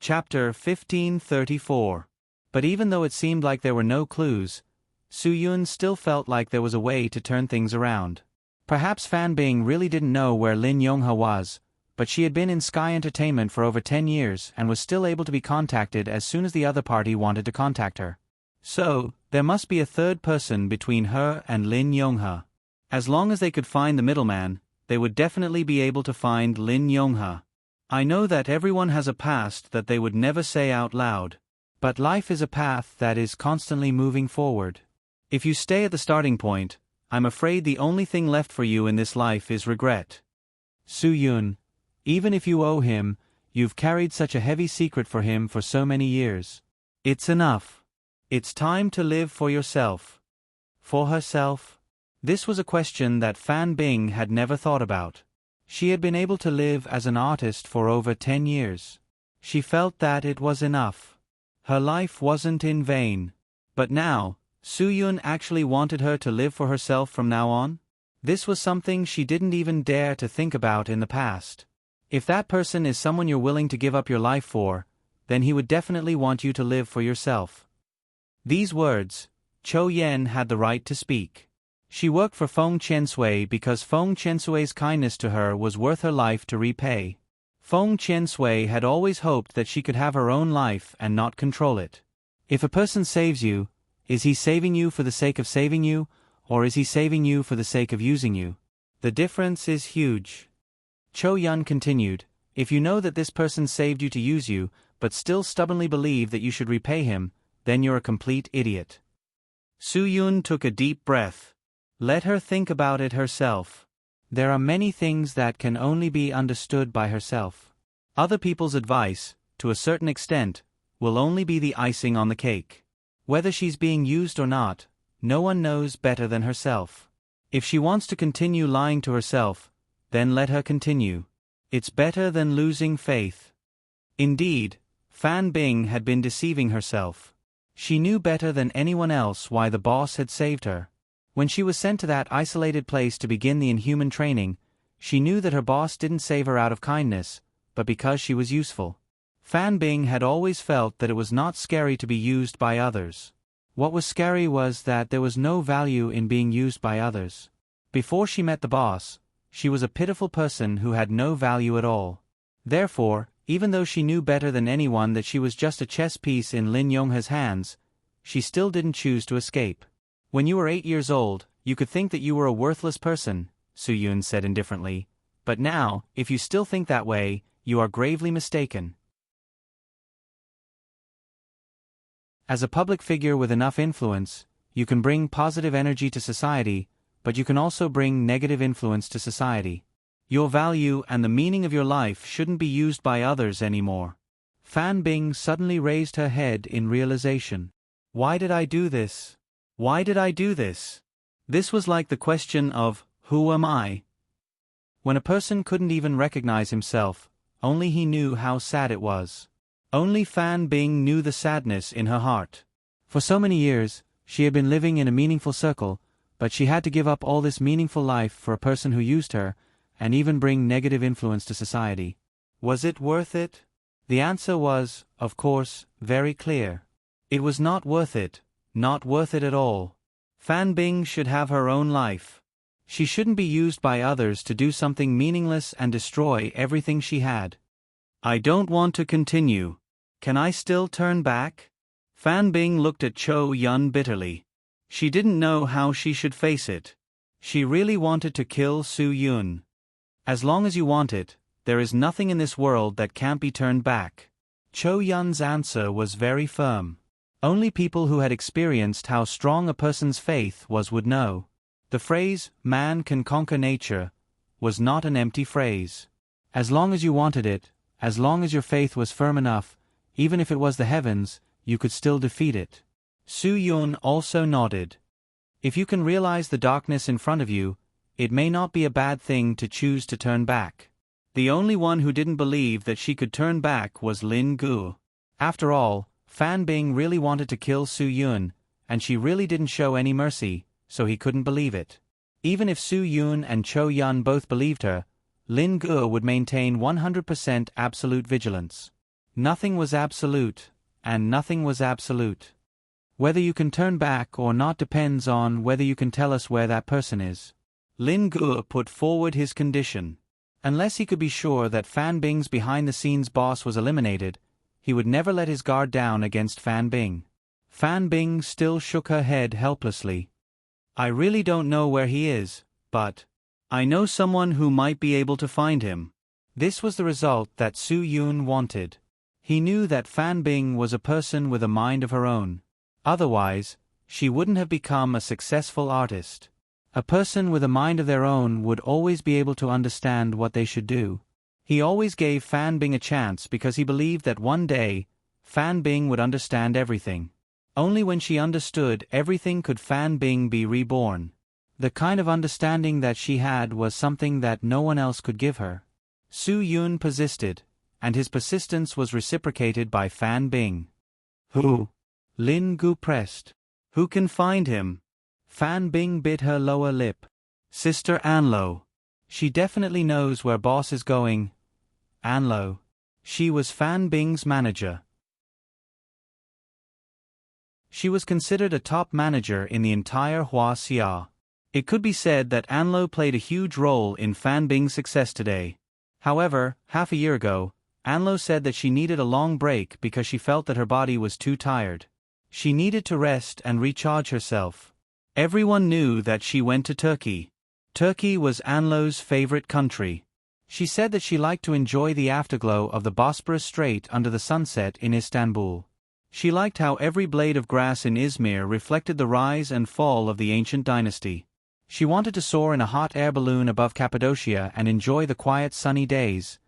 Chapter 1534. But even though it seemed like there were no clues, Su Yun still felt like there was a way to turn things around. Perhaps Fan Bing really didn't know where Lin Yonghe was, but she had been in Sky Entertainment for over 10 years and was still able to be contacted as soon as the other party wanted to contact her. So, there must be a third person between her and Lin Yonghe. As long as they could find the middleman, they would definitely be able to find Lin Yonghe. I know that everyone has a past that they would never say out loud. But life is a path that is constantly moving forward. If you stay at the starting point, I'm afraid the only thing left for you in this life is regret. Su Yun, even if you owe him, you've carried such a heavy secret for him for so many years. It's enough. It's time to live for yourself. For herself? This was a question that Fan Bing had never thought about. She had been able to live as an artist for over 10 years. She felt that it was enough. Her life wasn't in vain. But now, Su Yun actually wanted her to live for herself from now on? This was something she didn't even dare to think about in the past. If that person is someone you're willing to give up your life for, then he would definitely want you to live for yourself. These words, Chou Yen had the right to speak. She worked for Feng Qiansui because Feng Qiansui's kindness to her was worth her life to repay. Feng Qiansui had always hoped that she could have her own life and not control it. If a person saves you, is he saving you for the sake of saving you, or is he saving you for the sake of using you? The difference is huge. Chou Yun continued, if you know that this person saved you to use you, but still stubbornly believe that you should repay him, then you're a complete idiot. Su Yun took a deep breath. Let her think about it herself. There are many things that can only be understood by herself. Other people's advice, to a certain extent, will only be the icing on the cake. Whether she's being used or not, no one knows better than herself. If she wants to continue lying to herself, then let her continue. It's better than losing faith. Indeed, Fan Bing had been deceiving herself. She knew better than anyone else why the boss had saved her. When she was sent to that isolated place to begin the inhuman training, she knew that her boss didn't save her out of kindness, but because she was useful. Fan Bing had always felt that it was not scary to be used by others. What was scary was that there was no value in being used by others. Before she met the boss, she was a pitiful person who had no value at all. Therefore, even though she knew better than anyone that she was just a chess piece in Lin Yonghe's hands, she still didn't choose to escape. When you were 8 years old, you could think that you were a worthless person, Su Yun said indifferently. But now, if you still think that way, you are gravely mistaken. As a public figure with enough influence, you can bring positive energy to society, but you can also bring negative influence to society. Your value and the meaning of your life shouldn't be used by others anymore. Fan Bing suddenly raised her head in realization. Why did I do this? Why did I do this? This was like the question of, who am I? When a person couldn't even recognize himself, only he knew how sad it was. Only Fan Bing knew the sadness in her heart. For so many years, she had been living in a meaningful circle, but she had to give up all this meaningful life for a person who used her, and even bring negative influence to society. Was it worth it? The answer was, of course, very clear. It was not worth it at all. Fan Bing should have her own life. She shouldn't be used by others to do something meaningless and destroy everything she had. I don't want to continue. Can I still turn back? Fan Bing looked at Cho Yun bitterly. She didn't know how she should face it. She really wanted to kill Su Yun. As long as you want it, there is nothing in this world that can't be turned back. Cho Yun's answer was very firm. Only people who had experienced how strong a person's faith was would know. The phrase, man can conquer nature, was not an empty phrase. As long as you wanted it, as long as your faith was firm enough, even if it was the heavens, you could still defeat it. Su Yun also nodded. If you can realize the darkness in front of you, it may not be a bad thing to choose to turn back. The only one who didn't believe that she could turn back was Lin Gu. After all, Fan Bing really wanted to kill Su Yun, and she really didn't show any mercy, so he couldn't believe it. Even if Su Yun and Cho Yun both believed her, Lin Gu would maintain 100% absolute vigilance. Nothing was absolute, and nothing was absolute. Whether you can turn back or not depends on whether you can tell us where that person is. Lin Gu put forward his condition. Unless he could be sure that Fan Bing's behind-the-scenes boss was eliminated, he would never let his guard down against Fan Bing. Fan Bing still shook her head helplessly. I really don't know where he is, but I know someone who might be able to find him. This was the result that Su Yun wanted. He knew that Fan Bing was a person with a mind of her own. Otherwise, she wouldn't have become a successful artist. A person with a mind of their own would always be able to understand what they should do. He always gave Fan Bing a chance because he believed that one day, Fan Bing would understand everything. Only when she understood everything could Fan Bing be reborn. The kind of understanding that she had was something that no one else could give her. Su Yun persisted, and his persistence was reciprocated by Fan Bing. Who? Lin Gu pressed. Who can find him? Fan Bing bit her lower lip. Sister Anlo. She definitely knows where boss is going. Anlo. She was Fan Bing's manager. She was considered a top manager in the entire Huaxia. It could be said that Anlo played a huge role in Fan Bing's success today. However, half a year ago, Anlo said that she needed a long break because she felt that her body was too tired. She needed to rest and recharge herself. Everyone knew that she went to Turkey. Turkey was Anlo's favorite country. She said that she liked to enjoy the afterglow of the Bosporus Strait under the sunset in Istanbul. She liked how every blade of grass in Izmir reflected the rise and fall of the ancient dynasty. She wanted to soar in a hot air balloon above Cappadocia and enjoy the quiet sunny days.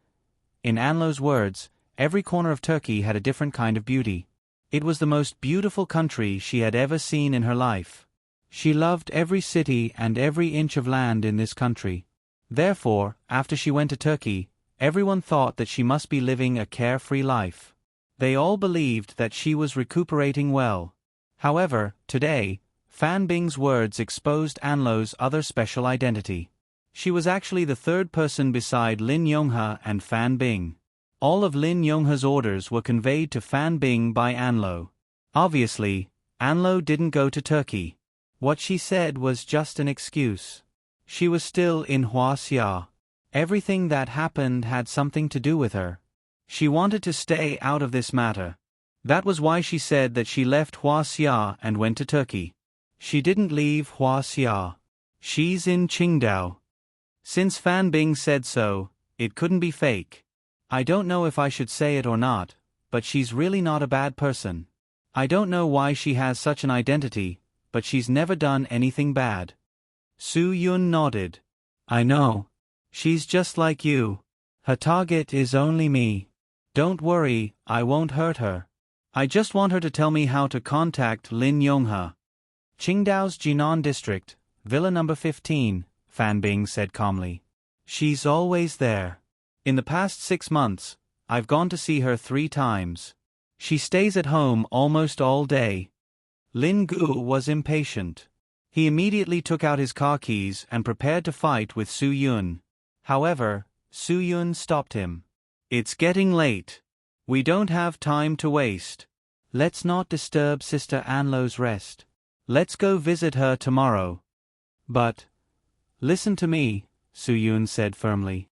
In Anlo's words, every corner of Turkey had a different kind of beauty. It was the most beautiful country she had ever seen in her life. She loved every city and every inch of land in this country. Therefore, after she went to Turkey, everyone thought that she must be living a carefree life. They all believed that she was recuperating well. However, today, Fan Bing's words exposed Anlo's other special identity. She was actually the third person beside Lin Yonghe and Fan Bing. All of Lin Yonghe's orders were conveyed to Fan Bing by Anlo. Obviously, Anlo didn't go to Turkey. What she said was just an excuse. She was still in Huaxia. Everything that happened had something to do with her. She wanted to stay out of this matter. That was why she said that she left Huaxia and went to Turkey. She didn't leave Huaxia. She's in Qingdao. Since Fan Bing said so, it couldn't be fake. I don't know if I should say it or not, but she's really not a bad person. I don't know why she has such an identity, but she's never done anything bad. Su Yun nodded. I know. She's just like you. Her target is only me. Don't worry, I won't hurt her. I just want her to tell me how to contact Lin Yonghe. Qingdao's Jinan district, Villa number 15, Fan Bing said calmly. She's always there. In the past 6 months, I've gone to see her 3 times. She stays at home almost all day. Lin Gu was impatient. He immediately took out his car keys and prepared to fight with Su Yun. However, Su Yun stopped him. It's getting late. We don't have time to waste. Let's not disturb Sister Anlo's rest. Let's go visit her tomorrow. But, listen to me, Su Yun said firmly.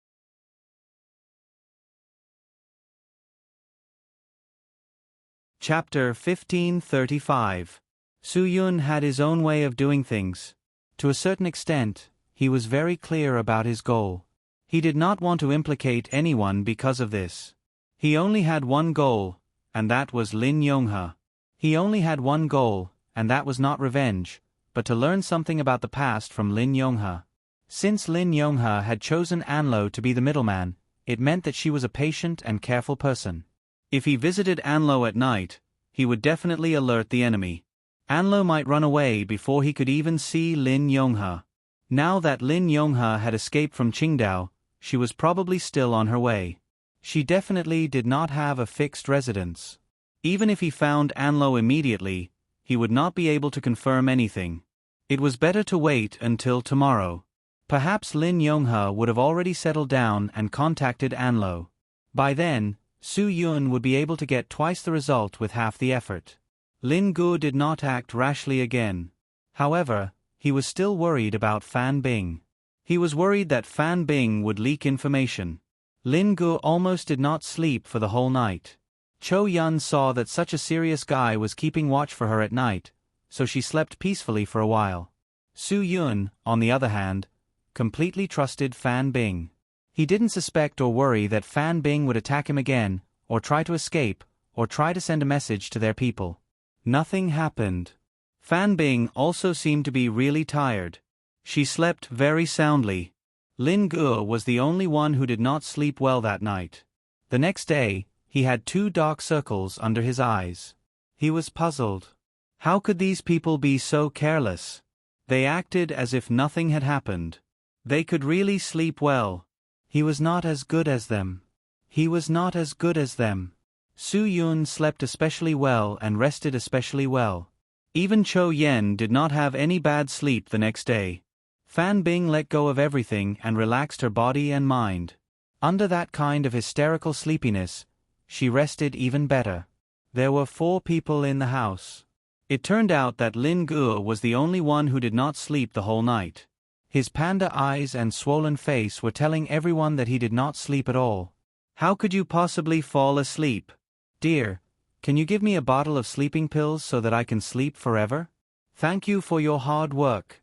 Chapter 1535. Su Yun had his own way of doing things. To a certain extent, he was very clear about his goal. He did not want to implicate anyone because of this. He only had one goal, and that was Lin Yonghe. He only had one goal, and that was not revenge, but to learn something about the past from Lin Yonghe. Since Lin Yonghe had chosen Anlo to be the middleman, it meant that she was a patient and careful person. If he visited Anlo at night, he would definitely alert the enemy. Anlo might run away before he could even see Lin Yonghe. Now that Lin Yonghe had escaped from Qingdao, she was probably still on her way. She definitely did not have a fixed residence. Even if he found Anlo immediately, he would not be able to confirm anything. It was better to wait until tomorrow. Perhaps Lin Yonghe would have already settled down and contacted Anlo. By then, Su Yun would be able to get twice the result with half the effort. Lin Gu did not act rashly again. However, he was still worried about Fan Bing. He was worried that Fan Bing would leak information. Lin Gu almost did not sleep for the whole night. Cho Yun saw that such a serious guy was keeping watch for her at night, so she slept peacefully for a while. Su Yun, on the other hand, completely trusted Fan Bing. He didn't suspect or worry that Fan Bing would attack him again, or try to escape, or try to send a message to their people. Nothing happened. Fan Bing also seemed to be really tired. She slept very soundly. Lin Gu was the only one who did not sleep well that night. The next day, he had 2 dark circles under his eyes. He was puzzled. How could these people be so careless? They acted as if nothing had happened. They could really sleep well. He was not as good as them. He was not as good as them. Su Yun slept especially well and rested especially well. Even Cho Yen did not have any bad sleep the next day. Fan Bing let go of everything and relaxed her body and mind. Under that kind of hysterical sleepiness, she rested even better. There were 4 people in the house. It turned out that Lin Gu was the only one who did not sleep the whole night. His panda eyes and swollen face were telling everyone that he did not sleep at all. How could you possibly fall asleep? Dear, can you give me a bottle of sleeping pills so that I can sleep forever? Thank you for your hard work.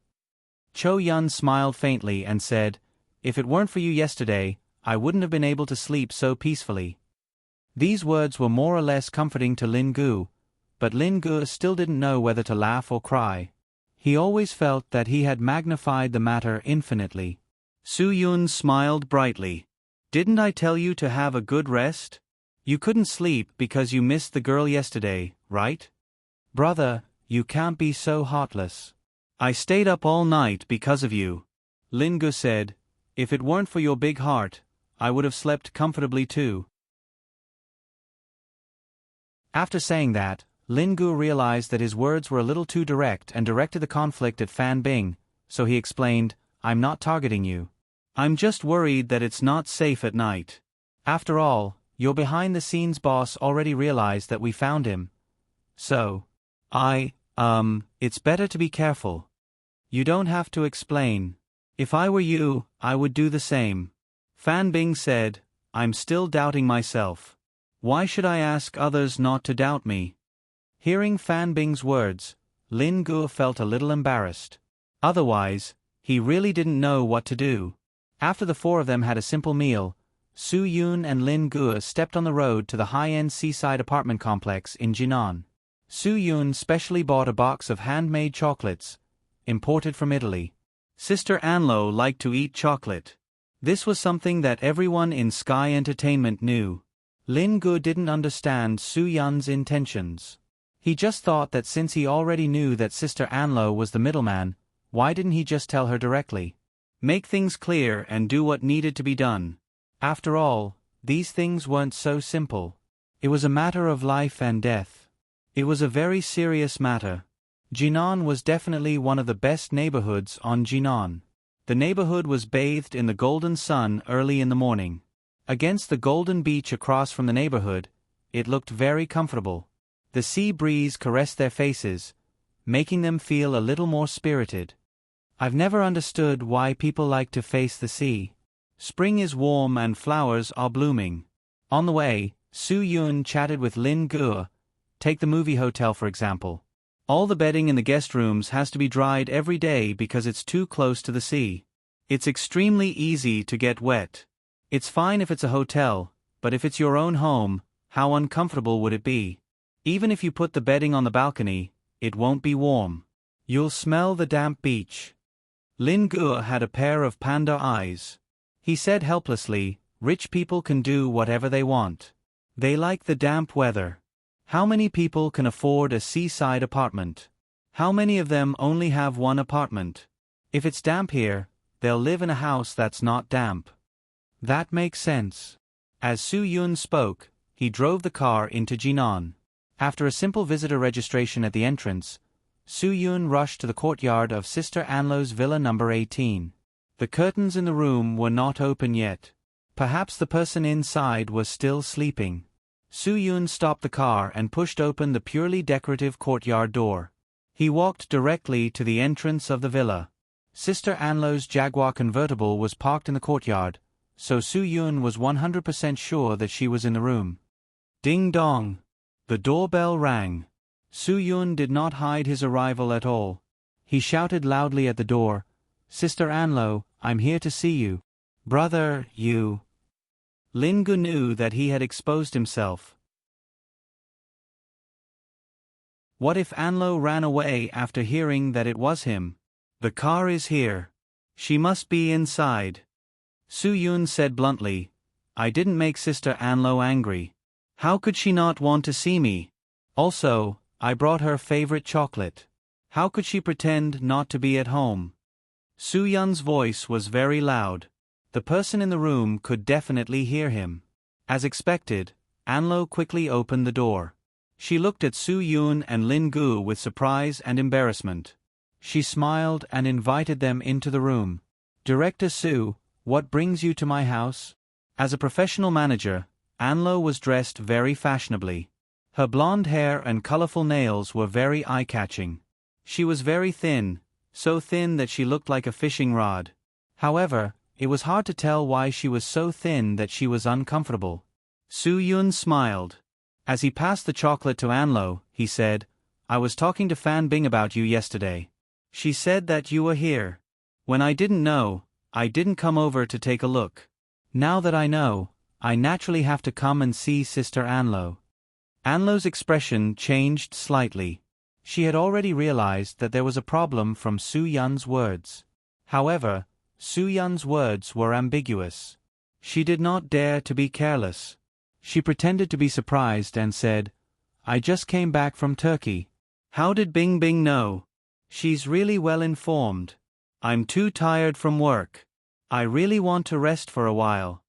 Cho Yun smiled faintly and said, If it weren't for you yesterday, I wouldn't have been able to sleep so peacefully. These words were more or less comforting to Lin Gu, but Lin Gu still didn't know whether to laugh or cry. He always felt that he had magnified the matter infinitely. Su Yun smiled brightly. Didn't I tell you to have a good rest? You couldn't sleep because you missed the girl yesterday, right? Brother, you can't be so heartless. I stayed up all night because of you. Lin Gu said, If it weren't for your big heart, I would have slept comfortably too. After saying that, Lin Gu realized that his words were a little too direct and directed the conflict at Fan Bing, so he explained, I'm not targeting you. I'm just worried that it's not safe at night. After all, your behind-the-scenes boss already realized that we found him. So, it's better to be careful. You don't have to explain. If I were you, I would do the same. Fan Bing said, I'm still doubting myself. Why should I ask others not to doubt me? Hearing Fan Bing's words, Lin Gu felt a little embarrassed. Otherwise, he really didn't know what to do. After the 4 of them had a simple meal, Su Yun and Lin Gu stepped on the road to the high-end seaside apartment complex in Jinan. Su Yun specially bought a box of handmade chocolates, imported from Italy. Sister Anlo liked to eat chocolate. This was something that everyone in Sky Entertainment knew. Lin Gu didn't understand Su Yun's intentions. He just thought that since he already knew that Sister Anlo was the middleman, Why didn't he just tell her directly? Make things clear and do what needed to be done. After all, these things weren't so simple. It was a matter of life and death. It was a very serious matter. Jinan was definitely one of the best neighborhoods on Jinan. The neighborhood was bathed in the golden sun early in the morning. Against the golden beach across from the neighborhood, it looked very comfortable. The sea breeze caressed their faces, making them feel a little more spirited. I've never understood why people like to face the sea. Spring is warm and flowers are blooming. On the way, Su Yun chatted with Lin Ge. Take the movie hotel for example. All the bedding in the guest rooms has to be dried every day because it's too close to the sea. It's extremely easy to get wet. It's fine if it's a hotel, but if it's your own home, how uncomfortable would it be? Even if you put the bedding on the balcony, it won't be warm. You'll smell the damp beach. Lin Ge had a pair of panda eyes. He said helplessly, rich people can do whatever they want. They like the damp weather. How many people can afford a seaside apartment? How many of them only have one apartment? If it's damp here, they'll live in a house that's not damp. That makes sense. As Su Yun spoke, he drove the car into Jinan. After a simple visitor registration at the entrance, Su Yun rushed to the courtyard of Sister Anlo's villa number 18. The curtains in the room were not open yet. Perhaps the person inside was still sleeping. Su Yun stopped the car and pushed open the purely decorative courtyard door. He walked directly to the entrance of the villa. Sister Anlo's Jaguar convertible was parked in the courtyard, so Su Yun was 100% sure that she was in the room. Ding dong! The doorbell rang. Su Yun did not hide his arrival at all. He shouted loudly at the door, "Sister Anlo, I'm here to see you." "Brother, you..." Lin Ge knew that he had exposed himself. What if Anlo ran away after hearing that it was him? "The car is here. She must be inside." Su Yun said bluntly, "I didn't make Sister Anlo angry. How could she not want to see me? Also, I brought her favorite chocolate. How could she pretend not to be at home?" Su Yun's voice was very loud. The person in the room could definitely hear him. As expected, Anlo quickly opened the door. She looked at Su Yun and Lin Ge with surprise and embarrassment. She smiled and invited them into the room. "Director Su, what brings you to my house?" As a professional manager, Anlo was dressed very fashionably. Her blonde hair and colorful nails were very eye-catching. She was very thin, so thin that she looked like a fishing rod. However, it was hard to tell why she was so thin that she was uncomfortable. Su Yun smiled. As he passed the chocolate to Anlo, he said, "I was talking to Fan Bing about you yesterday. She said that you were here. When I didn't know, I didn't come over to take a look. Now that I know, I naturally have to come and see Sister Anlo." Anlo's expression changed slightly. She had already realized that there was a problem from Su Yun's words. However, Su Yun's words were ambiguous. She did not dare to be careless. She pretended to be surprised and said, "I just came back from Turkey." "How did Bing Bing know?" "She's really well informed." "I'm too tired from work. I really want to rest for a while."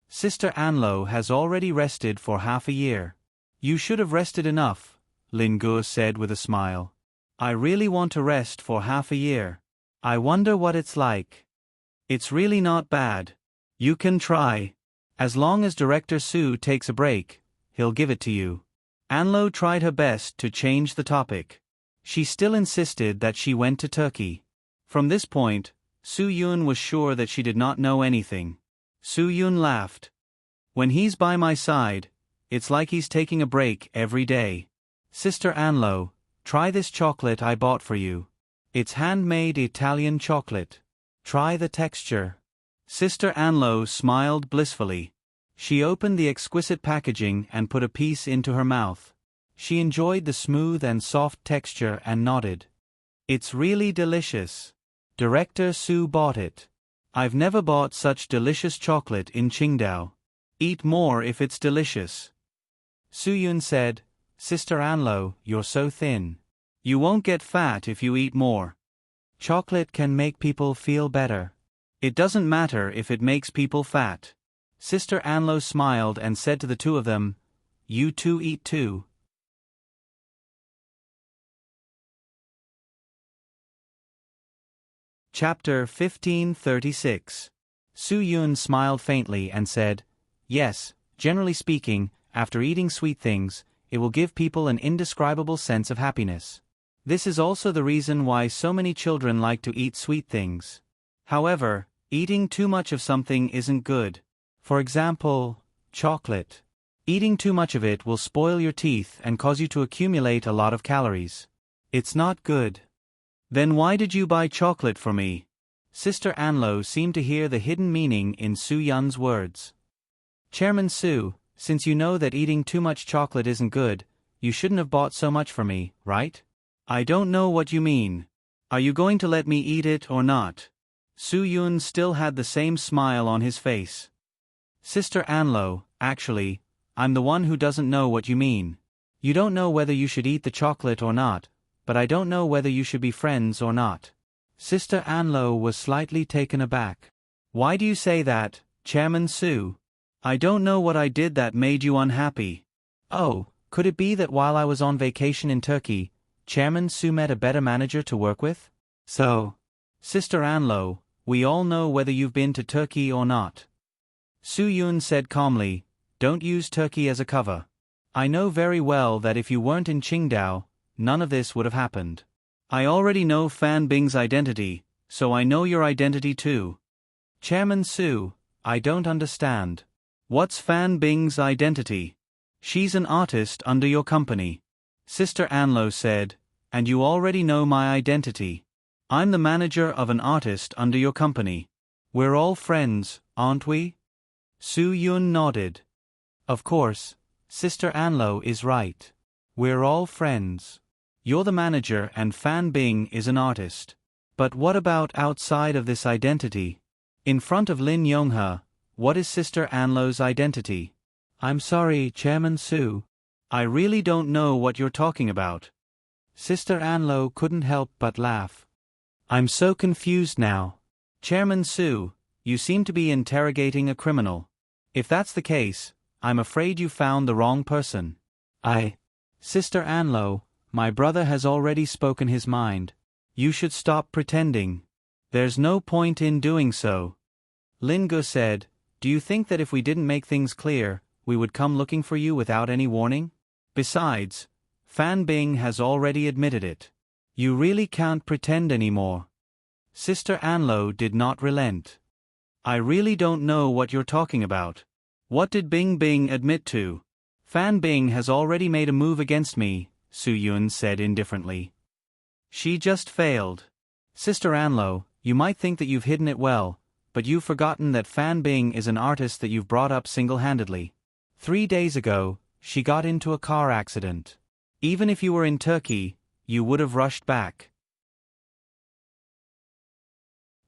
"Sister Anlo has already rested for half a year. You should have rested enough," Lin Ge said with a smile. "I really want to rest for half a year. I wonder what it's like." "It's really not bad. You can try. As long as Director Su takes a break, he'll give it to you." Anlo tried her best to change the topic. She still insisted that she went to Turkey. From this point, Su Yun was sure that she did not know anything. Su Yun laughed. "When he's by my side, it's like he's taking a break every day. Sister Anlo, try this chocolate I bought for you. It's handmade Italian chocolate. Try the texture." Sister Anlo smiled blissfully. She opened the exquisite packaging and put a piece into her mouth. She enjoyed the smooth and soft texture and nodded. "It's really delicious. Director Su bought it. I've never bought such delicious chocolate in Qingdao. Eat more if it's delicious." Su Yun said, "Sister Anlo, you're so thin. You won't get fat if you eat more." Chocolate can make people feel better. It doesn't matter if it makes people fat. Sister Anlo smiled and said to the two of them, "You two eat too." Chapter 1536. Su Yun smiled faintly and said, "Yes, generally speaking, after eating sweet things, it will give people an indescribable sense of happiness. This is also the reason why so many children like to eat sweet things. However, eating too much of something isn't good. For example, chocolate. Eating too much of it will spoil your teeth and cause you to accumulate a lot of calories. It's not good." "Then why did you buy chocolate for me?" Sister Anlo seemed to hear the hidden meaning in Su Yun's words. "Chairman Su, since you know that eating too much chocolate isn't good, you shouldn't have bought so much for me, right?" "I don't know what you mean. Are you going to let me eat it or not?" Su Yun still had the same smile on his face. "Sister Anlo, actually, I'm the one who doesn't know what you mean. You don't know whether you should eat the chocolate or not, but I don't know whether you should be friends or not." Sister Anlo was slightly taken aback. "Why do you say that, Chairman Su? I don't know what I did that made you unhappy." "Oh, could it be that while I was on vacation in Turkey, Chairman Su met a better manager to work with? So, Sister Anlo, we all know whether you've been to Turkey or not." Su Yun said calmly, "Don't use Turkey as a cover. I know very well that if you weren't in Qingdao, none of this would have happened. I already know Fan Bing's identity, so I know your identity too." "Chairman Su, I don't understand. What's Fan Bing's identity?" "She's an artist under your company," Sister Anlo said, "and you already know my identity. I'm the manager of an artist under your company. We're all friends, aren't we?" Su Yun nodded. "Of course, Sister Anlo is right. We're all friends. You're the manager and Fan Bing is an artist. But what about outside of this identity? In front of Lin Yonghe, what is Sister Anlo's identity?" "I'm sorry, Chairman Su. I really don't know what you're talking about." Sister Anlo couldn't help but laugh. "I'm so confused now. Chairman Su, you seem to be interrogating a criminal. If that's the case, I'm afraid you found the wrong person." Sister Anlo, my brother has already spoken his mind. You should stop pretending. There's no point in doing so." Lin Gu said, "Do you think that if we didn't make things clear, we would come looking for you without any warning? Besides, Fan Bing has already admitted it. You really can't pretend anymore." Sister Anlo did not relent. "I really don't know what you're talking about. What did Bing Bing admit to?" "Fan Bing has already made a move against me," Su Yun said indifferently. "She just failed. Sister Anlo, you might think that you've hidden it well, but you've forgotten that Fan Bing is an artist that you've brought up single-handedly. 3 days ago, she got into a car accident. Even if you were in Turkey, you would have rushed back.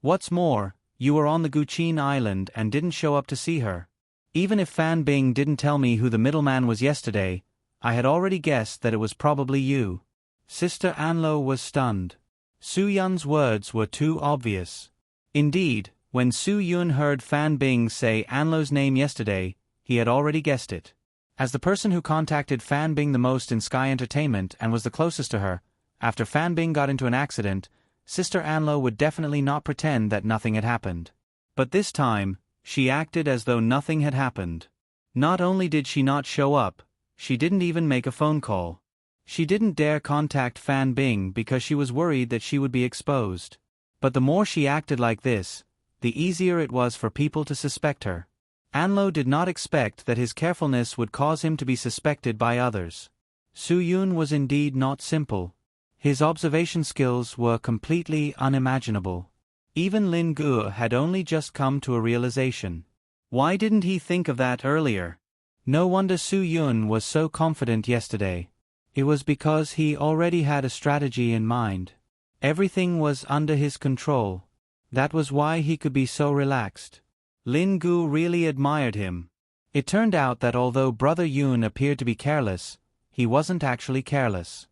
What's more, you were on the Guqin Island and didn't show up to see her. Even if Fan Bing didn't tell me who the middleman was yesterday, I had already guessed that it was probably you." Sister Anlo was stunned. Su Yun's words were too obvious. Indeed, when Su Yun heard Fan Bing say Anlo's name yesterday, he had already guessed it. As the person who contacted Fan Bing the most in Sky Entertainment and was the closest to her, after Fan Bing got into an accident, Sister Anlo would definitely not pretend that nothing had happened. But this time, she acted as though nothing had happened. Not only did she not show up, she didn't even make a phone call. She didn't dare contact Fan Bing because she was worried that she would be exposed. But the more she acted like this, the easier it was for people to suspect her. Anlo did not expect that his carefulness would cause him to be suspected by others. Su Yun was indeed not simple. His observation skills were completely unimaginable. Even Lin Gu had only just come to a realization. Why didn't he think of that earlier? No wonder Su Yun was so confident yesterday. It was because he already had a strategy in mind. Everything was under his control. That was why he could be so relaxed. Lin Gu really admired him. It turned out that although Brother Yun appeared to be careless, he wasn't actually careless.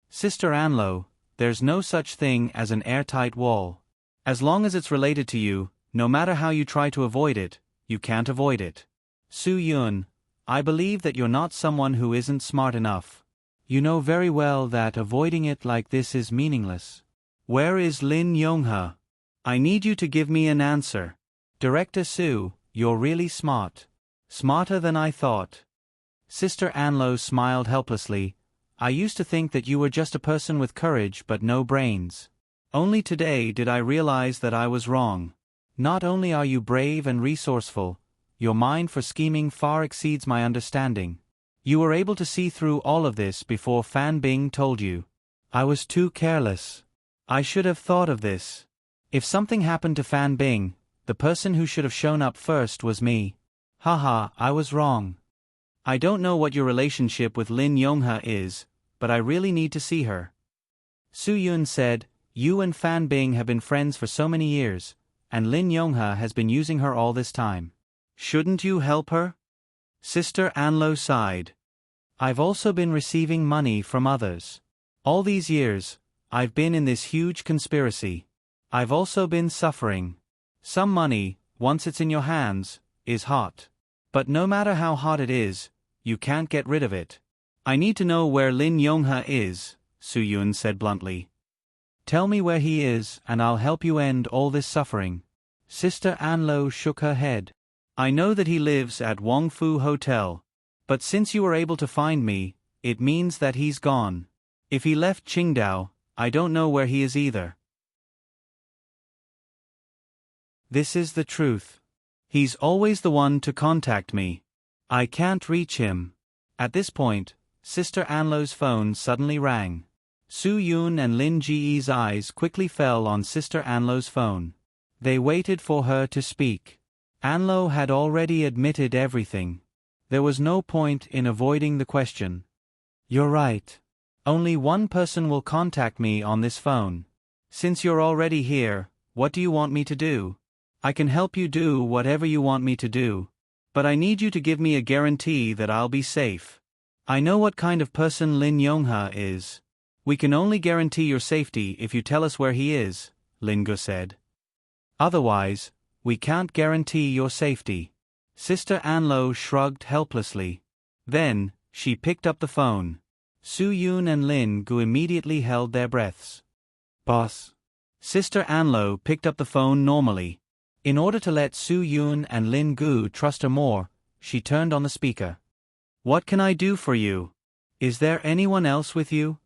"Sister Anlo, there's no such thing as an airtight wall. As long as it's related to you, no matter how you try to avoid it, you can't avoid it. Su-Yun, I believe that you're not someone who isn't smart enough. You know very well that avoiding it like this is meaningless. Where is Lin Yonghe? I need you to give me an answer. Director Su, you're really smart. Smarter than I thought. Sister Anlo smiled helplessly. I used to think that you were just a person with courage but no brains. Only today did I realize that I was wrong. Not only are you brave and resourceful, your mind for scheming far exceeds my understanding. You were able to see through all of this before Fan Bing told you. I was too careless. I should have thought of this. If something happened to Fan Bing, the person who should have shown up first was me. Haha, I was wrong. I don't know what your relationship with Lin Yonghe is, but I really need to see her. Su-Yun said, you and Fan Bing have been friends for so many years, and Lin Yonghe has been using her all this time. Shouldn't you help her? Sister Anlo sighed. I've also been receiving money from others. All these years, I've been in this huge conspiracy. I've also been suffering. Some money, once it's in your hands, is hot. But no matter how hot it is, you can't get rid of it. I need to know where Lin Yonghe is, Su-Yun said bluntly. Tell me where he is and I'll help you end all this suffering. Sister Anlo shook her head. I know that he lives at Wongfu Hotel. But since you were able to find me, it means that he's gone. If he left Qingdao, I don't know where he is either. This is the truth. He's always the one to contact me. I can't reach him. At this point, Sister Anlo's phone suddenly rang. Su-Yun and Lin Ji's eyes quickly fell on Sister Anlo's phone. They waited for her to speak. Anlo had already admitted everything. There was no point in avoiding the question. You're right. Only one person will contact me on this phone. Since you're already here, what do you want me to do? I can help you do whatever you want me to do. But I need you to give me a guarantee that I'll be safe. I know what kind of person Lin Yonghe is. We can only guarantee your safety if you tell us where he is, Lin Gu said. Otherwise, we can't guarantee your safety. Sister Anlo shrugged helplessly. Then, she picked up the phone. Su-Yun and Lin Gu immediately held their breaths. Boss. Sister Anlo picked up the phone normally. In order to let Su-Yun and Lin Gu trust her more, she turned on the speaker. What can I do for you? Is there anyone else with you?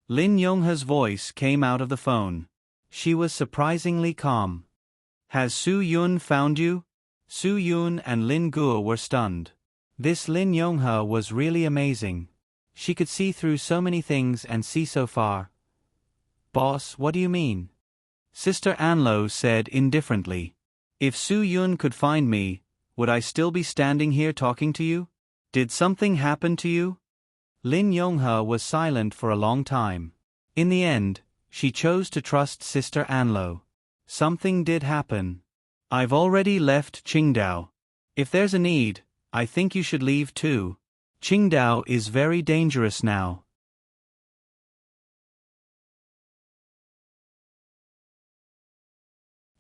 Lin Yonghe's voice came out of the phone. She was surprisingly calm. Has Su-Yun found you? Su-Yun and Lin Gu were stunned. This Lin Yonghe was really amazing. She could see through so many things and see so far. Boss, what do you mean? Sister Anlo said indifferently. If Su-Yun could find me, would I still be standing here talking to you? Did something happen to you? Lin Yonghe was silent for a long time. In the end, she chose to trust Sister Anlo. Something did happen. I've already left Qingdao. If there's a need, I think you should leave too. Qingdao is very dangerous now.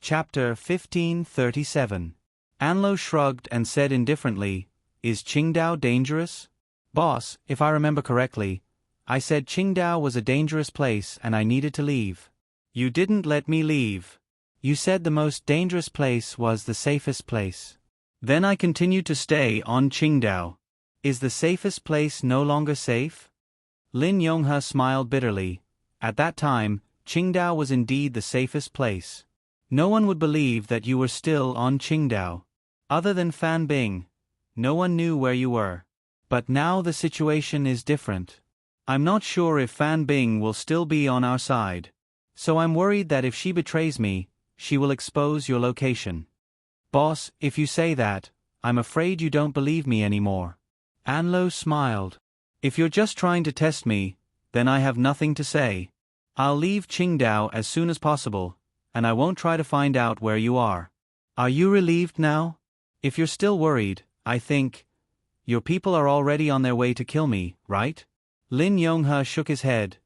Chapter 1537. Anlo shrugged and said indifferently, Is Qingdao dangerous? Boss, if I remember correctly, I said Qingdao was a dangerous place and I needed to leave. You didn't let me leave. You said the most dangerous place was the safest place. Then I continued to stay on Qingdao. Is the safest place no longer safe? Lin Yonghe smiled bitterly. At that time, Qingdao was indeed the safest place. No one would believe that you were still on Qingdao. Other than Fan Bing, no one knew where you were. But now the situation is different. I'm not sure if Fan Bing will still be on our side. So I'm worried that if she betrays me, she will expose your location. Boss, if you say that, I'm afraid you don't believe me anymore. Anlo smiled. If you're just trying to test me, then I have nothing to say. I'll leave Qingdao as soon as possible, and I won't try to find out where you are. Are you relieved now? If you're still worried, I think, your people are already on their way to kill me, right? Lin Yonghe shook his head.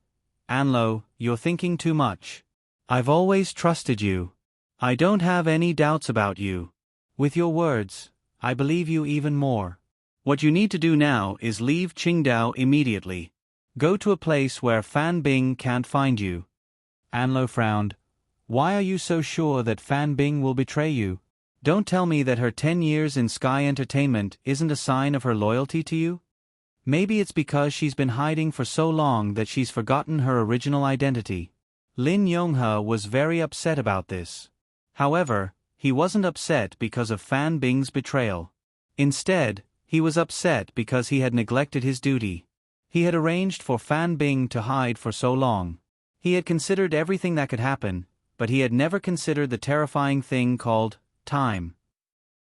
Anlo, you're thinking too much. I've always trusted you. I don't have any doubts about you. With your words, I believe you even more. What you need to do now is leave Qingdao immediately. Go to a place where Fan Bing can't find you. Anlo frowned. Why are you so sure that Fan Bing will betray you? Don't tell me that her 10 years in Sky Entertainment isn't a sign of her loyalty to you? Maybe it's because she's been hiding for so long that she's forgotten her original identity. Lin Yonghe was very upset about this. However, he wasn't upset because of Fan Bing's betrayal. Instead, he was upset because he had neglected his duty. He had arranged for Fan Bing to hide for so long. He had considered everything that could happen, but he had never considered the terrifying thing called time.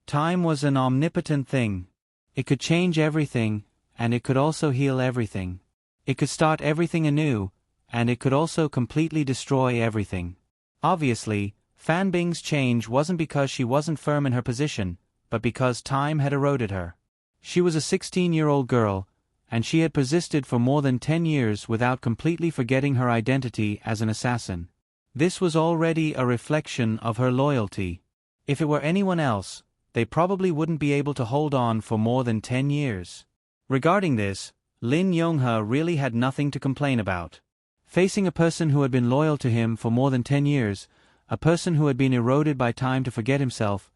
Time was an omnipotent thing. It could change everything, and it could also heal everything. It could start everything anew, and it could also completely destroy everything. Obviously, Fan Bing's change wasn't because she wasn't firm in her position, but because time had eroded her. She was a 16-year-old girl, and she had persisted for more than 10 years without completely forgetting her identity as an assassin. This was already a reflection of her loyalty. If it were anyone else, they probably wouldn't be able to hold on for more than 10 years. Regarding this, Lin Yonghe really had nothing to complain about. Facing a person who had been loyal to him for more than 10 years, a person who had been eroded by time to forget himself,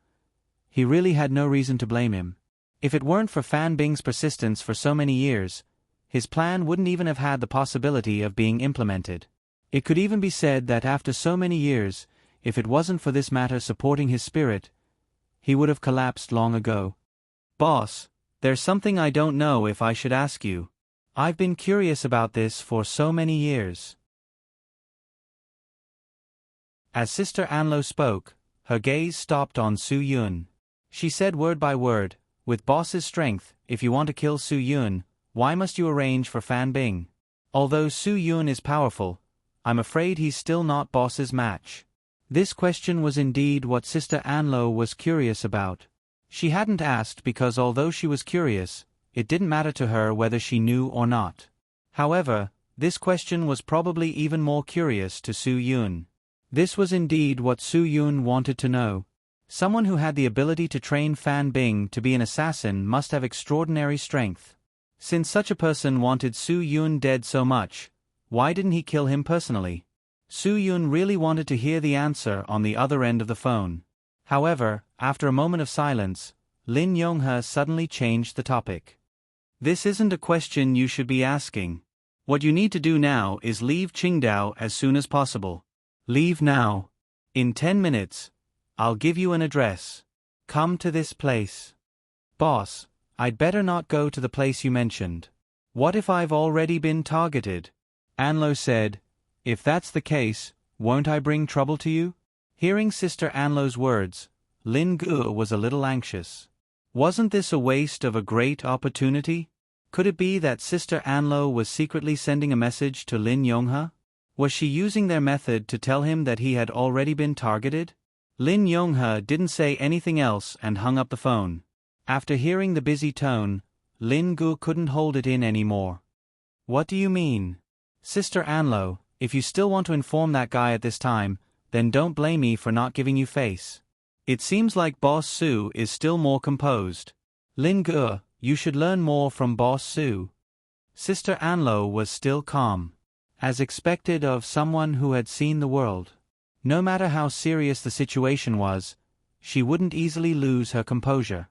he really had no reason to blame him. If it weren't for Fan Bing's persistence for so many years, his plan wouldn't even have had the possibility of being implemented. It could even be said that after so many years, if it wasn't for this matter supporting his spirit, he would have collapsed long ago. Boss, there's something I don't know if I should ask you. I've been curious about this for so many years. As Sister Anlo spoke, her gaze stopped on Su Yun. She said word by word, with Boss's strength, if you want to kill Su Yun, why must you arrange for Fan Bing? Although Su Yun is powerful, I'm afraid he's still not Boss's match. This question was indeed what Sister Anlo was curious about. She hadn't asked because although she was curious, it didn't matter to her whether she knew or not. However, this question was probably even more curious to Su Yun. This was indeed what Su Yun wanted to know. Someone who had the ability to train Fan Bing to be an assassin must have extraordinary strength. Since such a person wanted Su Yun dead so much, why didn't he kill him personally? Su Yun really wanted to hear the answer on the other end of the phone. However, after a moment of silence, Lin Yonghe suddenly changed the topic. This isn't a question you should be asking. What you need to do now is leave Qingdao as soon as possible. Leave now. In 10 minutes. I'll give you an address. Come to this place. Boss, I'd better not go to the place you mentioned. What if I've already been targeted? Anlo said, if that's the case, won't I bring trouble to you? Hearing Sister Anlo's words, Lin Gu was a little anxious. Wasn't this a waste of a great opportunity? Could it be that Sister Anlo was secretly sending a message to Lin Yonghe? Was she using their method to tell him that he had already been targeted? Lin Yonghe didn't say anything else and hung up the phone. After hearing the busy tone, Lin Gu couldn't hold it in anymore. What do you mean? Sister Anlo, if you still want to inform that guy at this time, then don't blame me for not giving you face. It seems like Boss Su is still more composed. Lin Gu, you should learn more from Boss Su. Sister Anlo was still calm. As expected of someone who had seen the world. No matter how serious the situation was, she wouldn't easily lose her composure.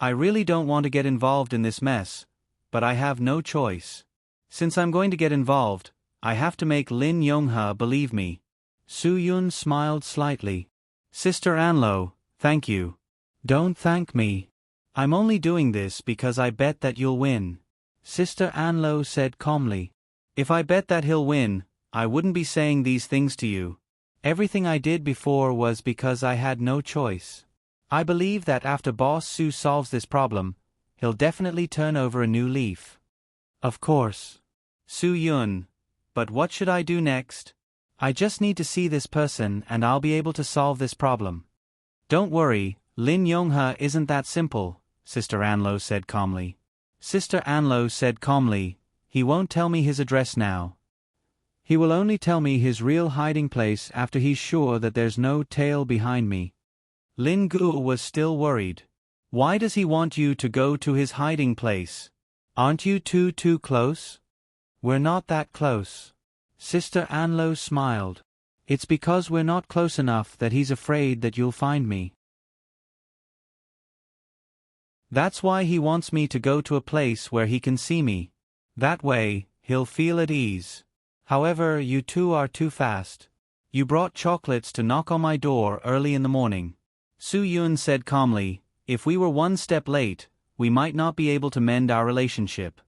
I really don't want to get involved in this mess, but I have no choice. Since I'm going to get involved, I have to make Lin Yonghe believe me. Su Yun smiled slightly. Sister Anlo, thank you. Don't thank me. I'm only doing this because I bet that you'll win. Sister Anlo said calmly. If I bet that he'll win, I wouldn't be saying these things to you. Everything I did before was because I had no choice. I believe that after Boss Su solves this problem, he'll definitely turn over a new leaf. Of course. Su Yun. But what should I do next? I just need to see this person and I'll be able to solve this problem. Don't worry, Lin Yonghe isn't that simple, Sister Anlo said calmly. Sister Anlo said calmly, he won't tell me his address now. He will only tell me his real hiding place after he's sure that there's no tail behind me. Lin Gu was still worried. Why does he want you to go to his hiding place? Aren't you too close? We're not that close. Sister Anlo smiled. It's because we're not close enough that he's afraid that you'll find me. That's why he wants me to go to a place where he can see me. That way, he'll feel at ease. However, you two are too fast. You brought chocolates to knock on my door early in the morning. Su Yun said calmly, if we were one step late, we might not be able to mend our relationship.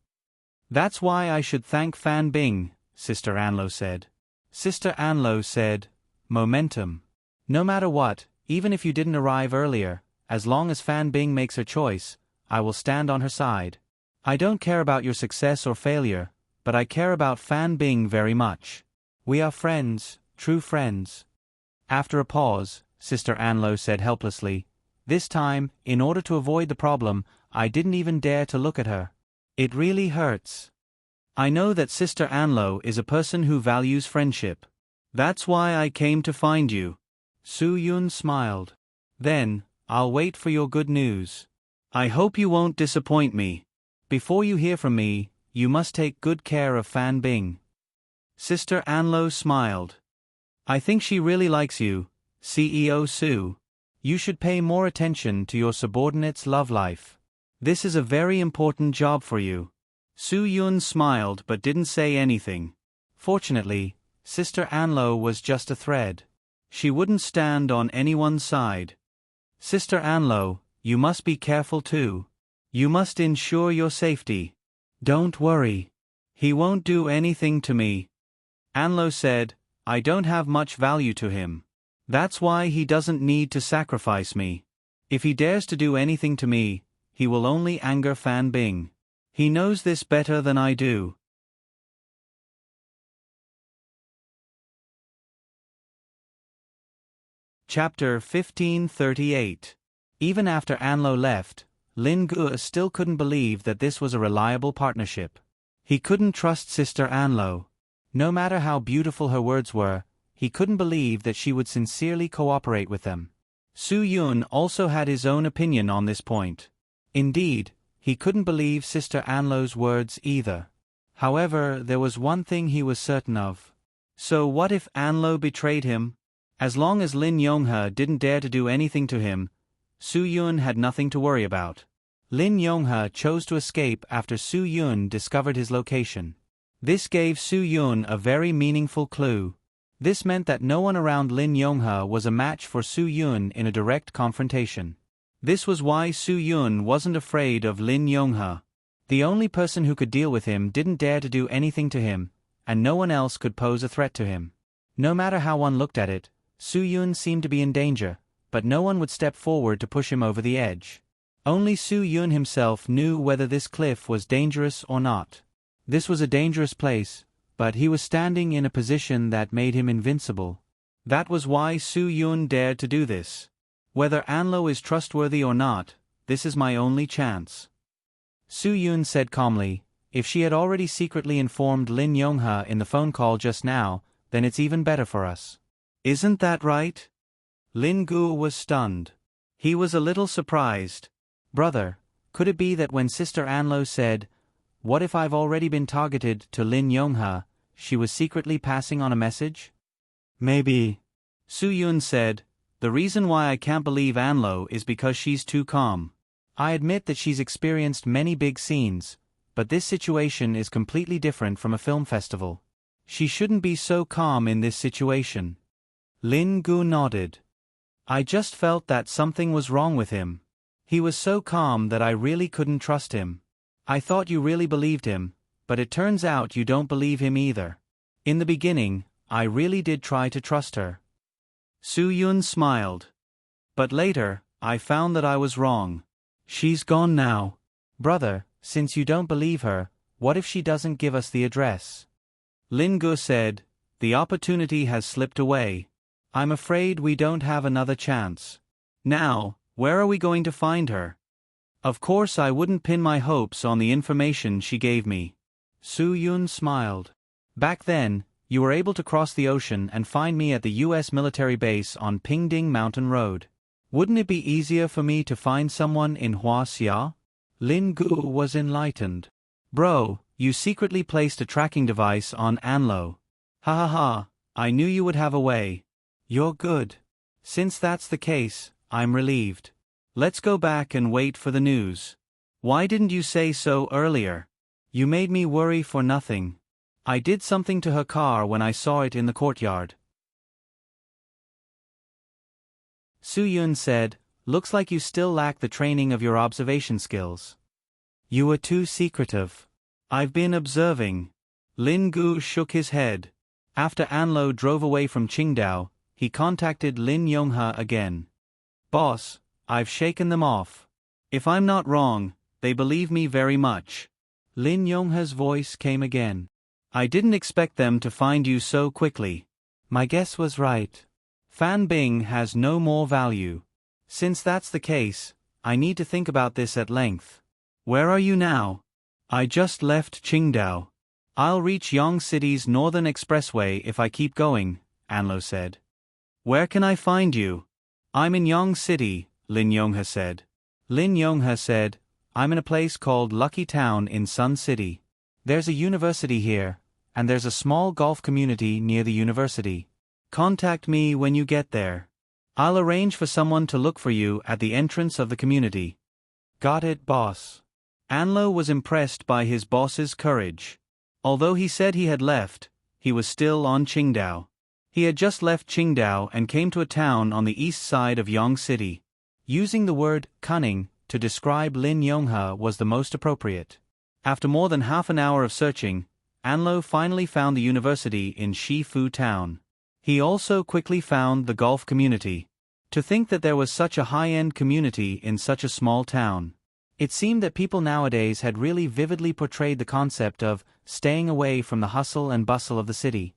That's why I should thank Fan Bing, Sister Anlo said. Sister Anlo said, momentum. No matter what, even if you didn't arrive earlier, as long as Fan Bing makes her choice, I will stand on her side. I don't care about your success or failure, but I care about Fan Bing very much. We are friends, true friends. After a pause, Sister Anlo said helplessly, this time, in order to avoid the problem, I didn't even dare to look at her. It really hurts. I know that Sister Anlo is a person who values friendship. That's why I came to find you. Su Yun smiled. Then, I'll wait for your good news. I hope you won't disappoint me. Before you hear from me, you must take good care of Fan Bing. Sister Anlo smiled. I think she really likes you, CEO Su. You should pay more attention to your subordinate's love life. This is a very important job for you. Su Yun smiled but didn't say anything. Fortunately, Sister Anlo was just a thread. She wouldn't stand on anyone's side. Sister Anlo, you must be careful too. You must ensure your safety. Don't worry. He won't do anything to me. Anlo said, I don't have much value to him. That's why he doesn't need to sacrifice me. If he dares to do anything to me, he will only anger Fan Bing. He knows this better than I do. Chapter 1538. Even after Anlo left, Lin Gu still couldn't believe that this was a reliable partnership. He couldn't trust Sister Anlo. No matter how beautiful her words were, he couldn't believe that she would sincerely cooperate with them. Su Yun also had his own opinion on this point. Indeed, he couldn't believe Sister Anlo's words either. However, there was one thing he was certain of. So what if Anlo betrayed him? As long as Lin Yonghe didn't dare to do anything to him, Su Yun had nothing to worry about. Lin Yonghe chose to escape after Su Yun discovered his location. This gave Su Yun a very meaningful clue. This meant that no one around Lin Yonghe was a match for Su Yun in a direct confrontation. This was why Su Yun wasn't afraid of Lin Yonghe. The only person who could deal with him didn't dare to do anything to him, and no one else could pose a threat to him. No matter how one looked at it, Su Yun seemed to be in danger, but no one would step forward to push him over the edge. Only Su Yun himself knew whether this cliff was dangerous or not. This was a dangerous place, but he was standing in a position that made him invincible. That was why Su Yun dared to do this. Whether Anlo is trustworthy or not, this is my only chance. Su Yun said calmly, if she had already secretly informed Lin Yonghe in the phone call just now, then it's even better for us. Isn't that right? Lin Gu was stunned. He was a little surprised. Brother, could it be that when Sister Anlo said, what if I've already been targeted to Lin Yonghe, she was secretly passing on a message? Maybe. Su Yun said, the reason why I can't believe Anlo is because she's too calm. I admit that she's experienced many big scenes, but this situation is completely different from a film festival. She shouldn't be so calm in this situation. Lin Gu nodded. I just felt that something was wrong with him. He was so calm that I really couldn't trust him. I thought you really believed him, but it turns out you don't believe him either. In the beginning, I really did try to trust her. Su Yun smiled. But later, I found that I was wrong. She's gone now. Brother, since you don't believe her, what if she doesn't give us the address? Lin Gu said, the opportunity has slipped away. I'm afraid we don't have another chance. Now, where are we going to find her? Of course I wouldn't pin my hopes on the information she gave me. Su Yun smiled. Back then, you were able to cross the ocean and find me at the US military base on Pingding Mountain Road. Wouldn't it be easier for me to find someone in Huaxia? Lin Gu was enlightened. Bro, you secretly placed a tracking device on Anlo. Ha ha ha, I knew you would have a way. You're good. Since that's the case, I'm relieved. Let's go back and wait for the news. Why didn't you say so earlier? You made me worry for nothing. I did something to her car when I saw it in the courtyard. Su Yun said, looks like you still lack the training of your observation skills. You were too secretive. I've been observing. Lin Gu shook his head. After Anlo drove away from Qingdao, he contacted Lin Yonghe again. Boss, I've shaken them off. If I'm not wrong, they believe me very much. Lin Yonghe's voice came again. I didn't expect them to find you so quickly. My guess was right. Fan Bing has no more value. Since that's the case, I need to think about this at length. Where are you now? I just left Qingdao. I'll reach Yong City's northern expressway if I keep going, Anlo said. Where can I find you? I'm in Yong City, Lin Yonghe said. Lin Yonghe said, I'm in a place called Lucky Town in Sun City. There's a university here, and there's a small golf community near the university. Contact me when you get there. I'll arrange for someone to look for you at the entrance of the community. Got it, boss. Anlo was impressed by his boss's courage. Although he said he had left, he was still on Qingdao. He had just left Qingdao and came to a town on the east side of Yong City. Using the word cunning to describe Lin Yonghe was the most appropriate. After more than half an hour of searching, Anlo finally found the university in Shifu Town. He also quickly found the golf community. To think that there was such a high-end community in such a small town. It seemed that people nowadays had really vividly portrayed the concept of staying away from the hustle and bustle of the city.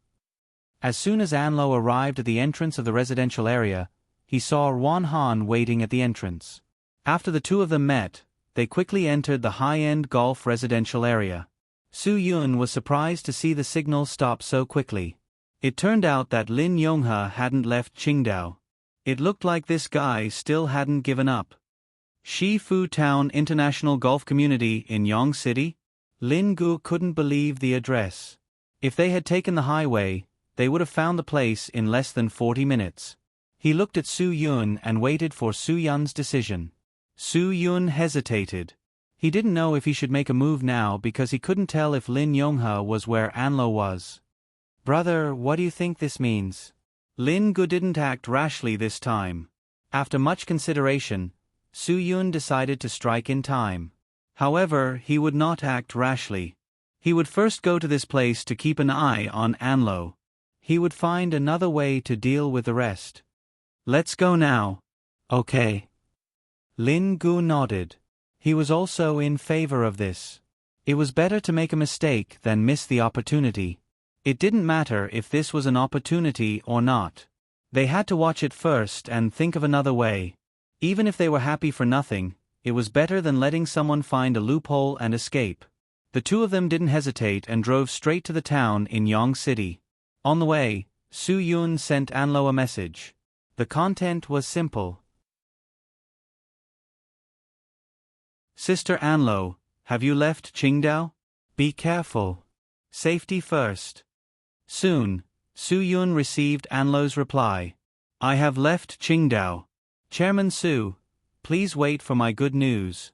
As soon as Anlo arrived at the entrance of the residential area, he saw Wan Han waiting at the entrance. After the two of them met, they quickly entered the high-end golf residential area. Su Yun was surprised to see the signal stop so quickly. It turned out that Lin Yonghe hadn't left Qingdao. It looked like this guy still hadn't given up. Shifu Town International Golf Community in Yong City? Lin Gu couldn't believe the address. If they had taken the highway, they would have found the place in less than 40 minutes. He looked at Su Yun and waited for Su Yun's decision. Su Yun hesitated. He didn't know if he should make a move now because he couldn't tell if Lin Yonghe was where Anlo was. Brother, what do you think this means? Lin Gu didn't act rashly this time. After much consideration, Su Yun decided to strike in time. However, he would not act rashly. He would first go to this place to keep an eye on Anlo. He would find another way to deal with the rest. Let's go now. Okay. Lin Gu nodded. He was also in favor of this. It was better to make a mistake than miss the opportunity. It didn't matter if this was an opportunity or not. They had to watch it first and think of another way. Even if they were happy for nothing, it was better than letting someone find a loophole and escape. The two of them didn't hesitate and drove straight to the town in Yong City. On the way, Su Yun sent Anlo a message. The content was simple. Sister Anlo, have you left Qingdao? Be careful. Safety first. Soon, Su Yun received Anlo's reply. I have left Qingdao. Chairman Su, please wait for my good news.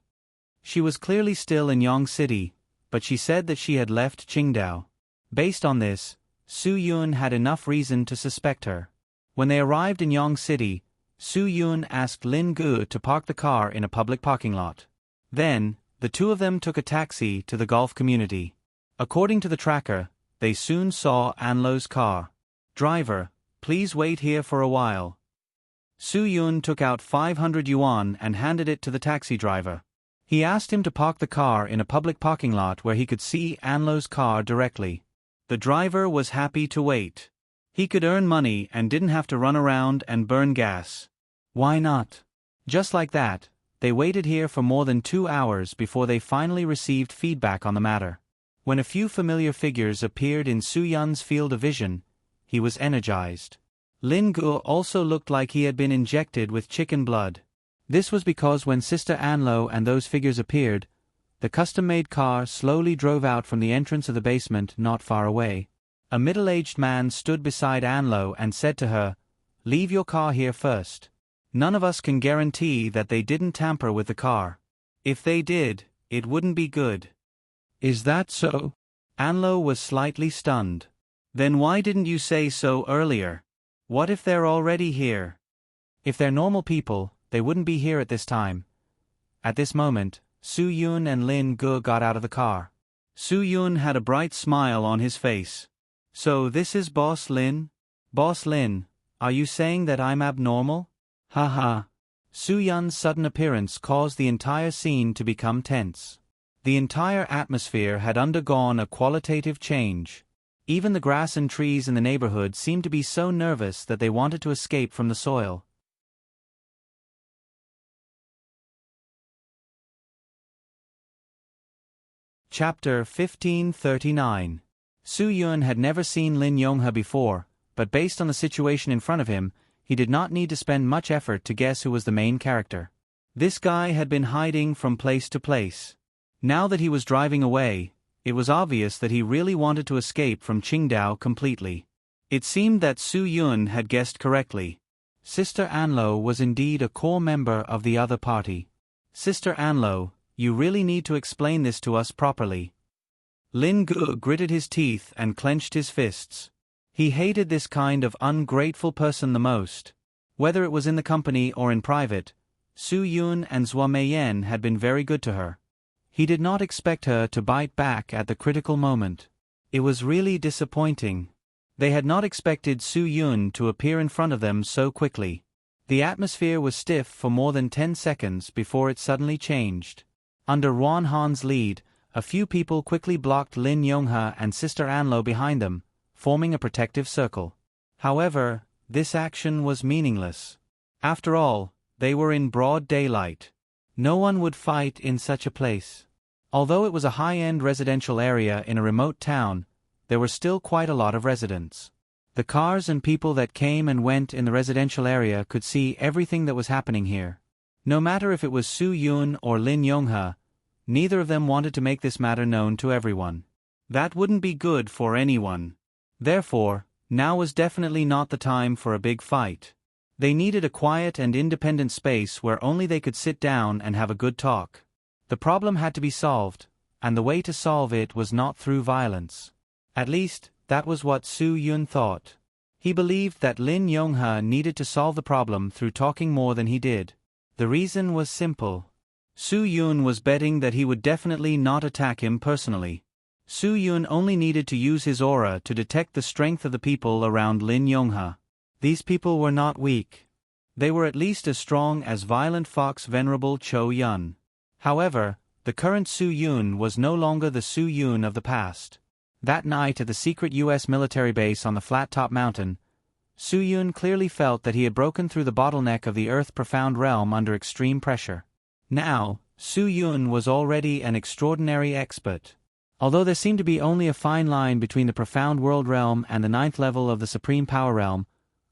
She was clearly still in Yong City, but she said that she had left Qingdao. Based on this, Su Yun had enough reason to suspect her. When they arrived in Yong City, Su Yun asked Lin Gu to park the car in a public parking lot. Then, the two of them took a taxi to the golf community. According to the tracker, they soon saw Anlo's car. Driver, please wait here for a while. Su Yun took out 500 yuan and handed it to the taxi driver. He asked him to park the car in a public parking lot where he could see Anlo's car directly. The driver was happy to wait. He could earn money and didn't have to run around and burn gas. Why not? Just like that, they waited here for more than 2 hours before they finally received feedback on the matter. When a few familiar figures appeared in Su Yun's field of vision, he was energized. Lin Gu also looked like he had been injected with chicken blood. This was because when Sister Anlo and those figures appeared, the custom-made car slowly drove out from the entrance of the basement not far away. A middle-aged man stood beside Anlo and said to her, "Leave your car here first. None of us can guarantee that they didn't tamper with the car. If they did, it wouldn't be good." "Is that so?" Anlo was slightly stunned. "Then why didn't you say so earlier? What if they're already here?" "If they're normal people, they wouldn't be here at this time." At this moment, Su Yun and Lin Gu got out of the car. Su Yun had a bright smile on his face. "So this is Boss Lin? Boss Lin, are you saying that I'm abnormal?" "Ha ha." Su Yun's sudden appearance caused the entire scene to become tense. The entire atmosphere had undergone a qualitative change. Even the grass and trees in the neighborhood seemed to be so nervous that they wanted to escape from the soil. Chapter 1539. Su Yun had never seen Lin Yonghe before, but based on the situation in front of him, he did not need to spend much effort to guess who was the main character. This guy had been hiding from place to place. Now that he was driving away, it was obvious that he really wanted to escape from Qingdao completely. It seemed that Su Yun had guessed correctly. Sister Anlo was indeed a core member of the other party. "Sister Anlo, you really need to explain this to us properly." Lin Gu gritted his teeth and clenched his fists. He hated this kind of ungrateful person the most. Whether it was in the company or in private, Su Yun and Zhua Meiyan had been very good to her. He did not expect her to bite back at the critical moment. It was really disappointing. They had not expected Su Yun to appear in front of them so quickly. The atmosphere was stiff for more than 10 seconds before it suddenly changed. Under Ruan Han's lead, a few people quickly blocked Lin Yonghe and Sister Anlo behind them, forming a protective circle. However, this action was meaningless. After all, they were in broad daylight. No one would fight in such a place. Although it was a high-end residential area in a remote town, there were still quite a lot of residents. The cars and people that came and went in the residential area could see everything that was happening here. No matter if it was Su Yun or Lin Yonghe, neither of them wanted to make this matter known to everyone. That wouldn't be good for anyone. Therefore, now was definitely not the time for a big fight. They needed a quiet and independent space where only they could sit down and have a good talk. The problem had to be solved, and the way to solve it was not through violence. At least, that was what Su Yun thought. He believed that Lin Yonghe needed to solve the problem through talking more than he did. The reason was simple. Su Yun was betting that he would definitely not attack him personally. Su Yun only needed to use his aura to detect the strength of the people around Lin Yonghe. These people were not weak. They were at least as strong as Violent Fox Venerable Cho Yun. However, the current Su Yun was no longer the Su Yun of the past. That night at the secret U.S. military base on the flat-top mountain, Su Yun clearly felt that he had broken through the bottleneck of the Earth-profound realm under extreme pressure. Now, Su Yun was already an extraordinary expert. Although there seemed to be only a fine line between the profound world realm and the 9th level of the supreme power realm,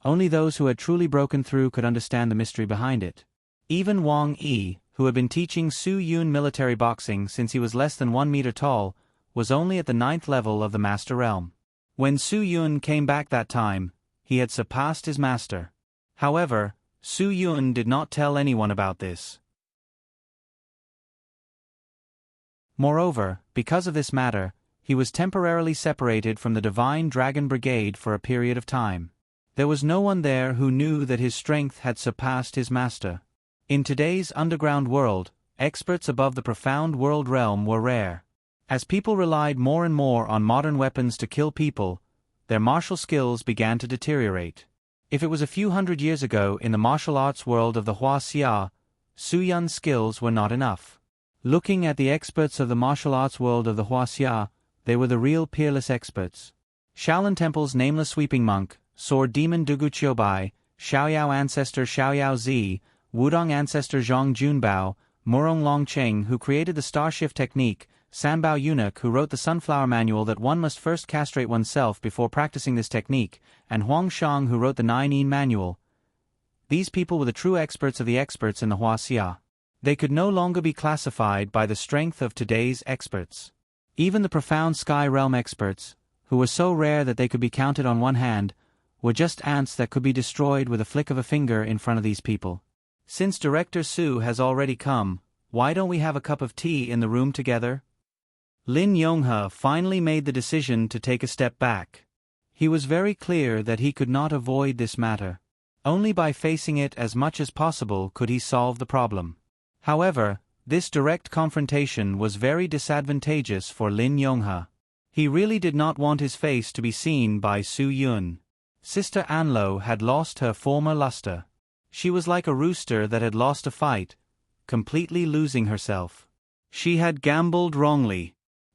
only those who had truly broken through could understand the mystery behind it. Even Wang Yi, who had been teaching Su Yun military boxing since he was less than 1 meter tall, was only at the 9th level of the master realm. When Su Yun came back that time, he had surpassed his master. However, Su Yun did not tell anyone about this. Moreover, because of this matter, he was temporarily separated from the Divine Dragon Brigade for a period of time. There was no one there who knew that his strength had surpassed his master. In today's underground world, experts above the profound world realm were rare. As people relied more and more on modern weapons to kill people, their martial skills began to deteriorate. If it was a few hundred years ago in the martial arts world of the Huaxia, Su Yun's skills were not enough. Looking at the experts of the martial arts world of the Huaxia, they were the real peerless experts. Shaolin Temple's nameless sweeping monk, sword demon Dugu Qiubai, Xiaoyao ancestor Xiaoyao Zi, Wudong ancestor Zhang Junbao, Murong Longcheng who created the star shift technique, Sanbao eunuch who wrote the sunflower manual that one must first castrate oneself before practicing this technique, and Huang Shang who wrote the 9 manual. These people were the true experts of the experts in the Huaxia. They could no longer be classified by the strength of today's experts. Even the profound sky realm experts, who were so rare that they could be counted on one hand, were just ants that could be destroyed with a flick of a finger in front of these people. Since Director Su has already come, why don't we have a cup of tea in the room together? Lin Yonghe finally made the decision to take a step back. He was very clear that he could not avoid this matter. Only by facing it as much as possible could he solve the problem. However, this direct confrontation was very disadvantageous for Lin Yonghe. He really did not want his face to be seen by Su Yun. Sister Anlo had lost her former luster. She was like a rooster that had lost a fight, completely losing herself. She had gambled wrongly.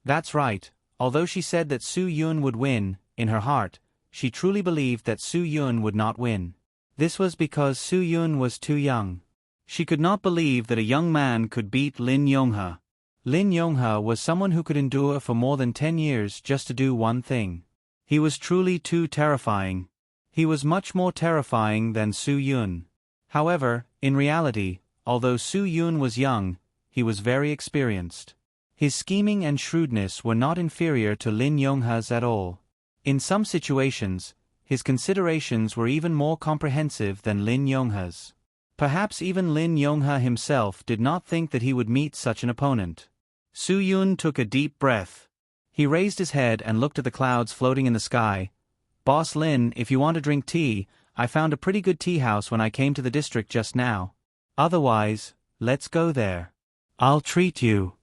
That's right, although she said that Su Yun would win, in her heart, she truly believed that Su Yun would not win. This was because Su Yun was too young. She could not believe that a young man could beat Lin Yonghe. Lin Yonghe was someone who could endure for more than 10 years just to do one thing. He was truly too terrifying. He was much more terrifying than Su Yun. However, in reality, although Su Yun was young, he was very experienced. His scheming and shrewdness were not inferior to Lin Yonghe's at all. In some situations, his considerations were even more comprehensive than Lin Yonghe's. Perhaps even Lin Yonghe himself did not think that he would meet such an opponent. Su Yun took a deep breath. He raised his head and looked at the clouds floating in the sky. Boss Lin, if you want to drink tea, I found a pretty good tea house when I came to the district just now. Otherwise, let's go there. I'll treat you.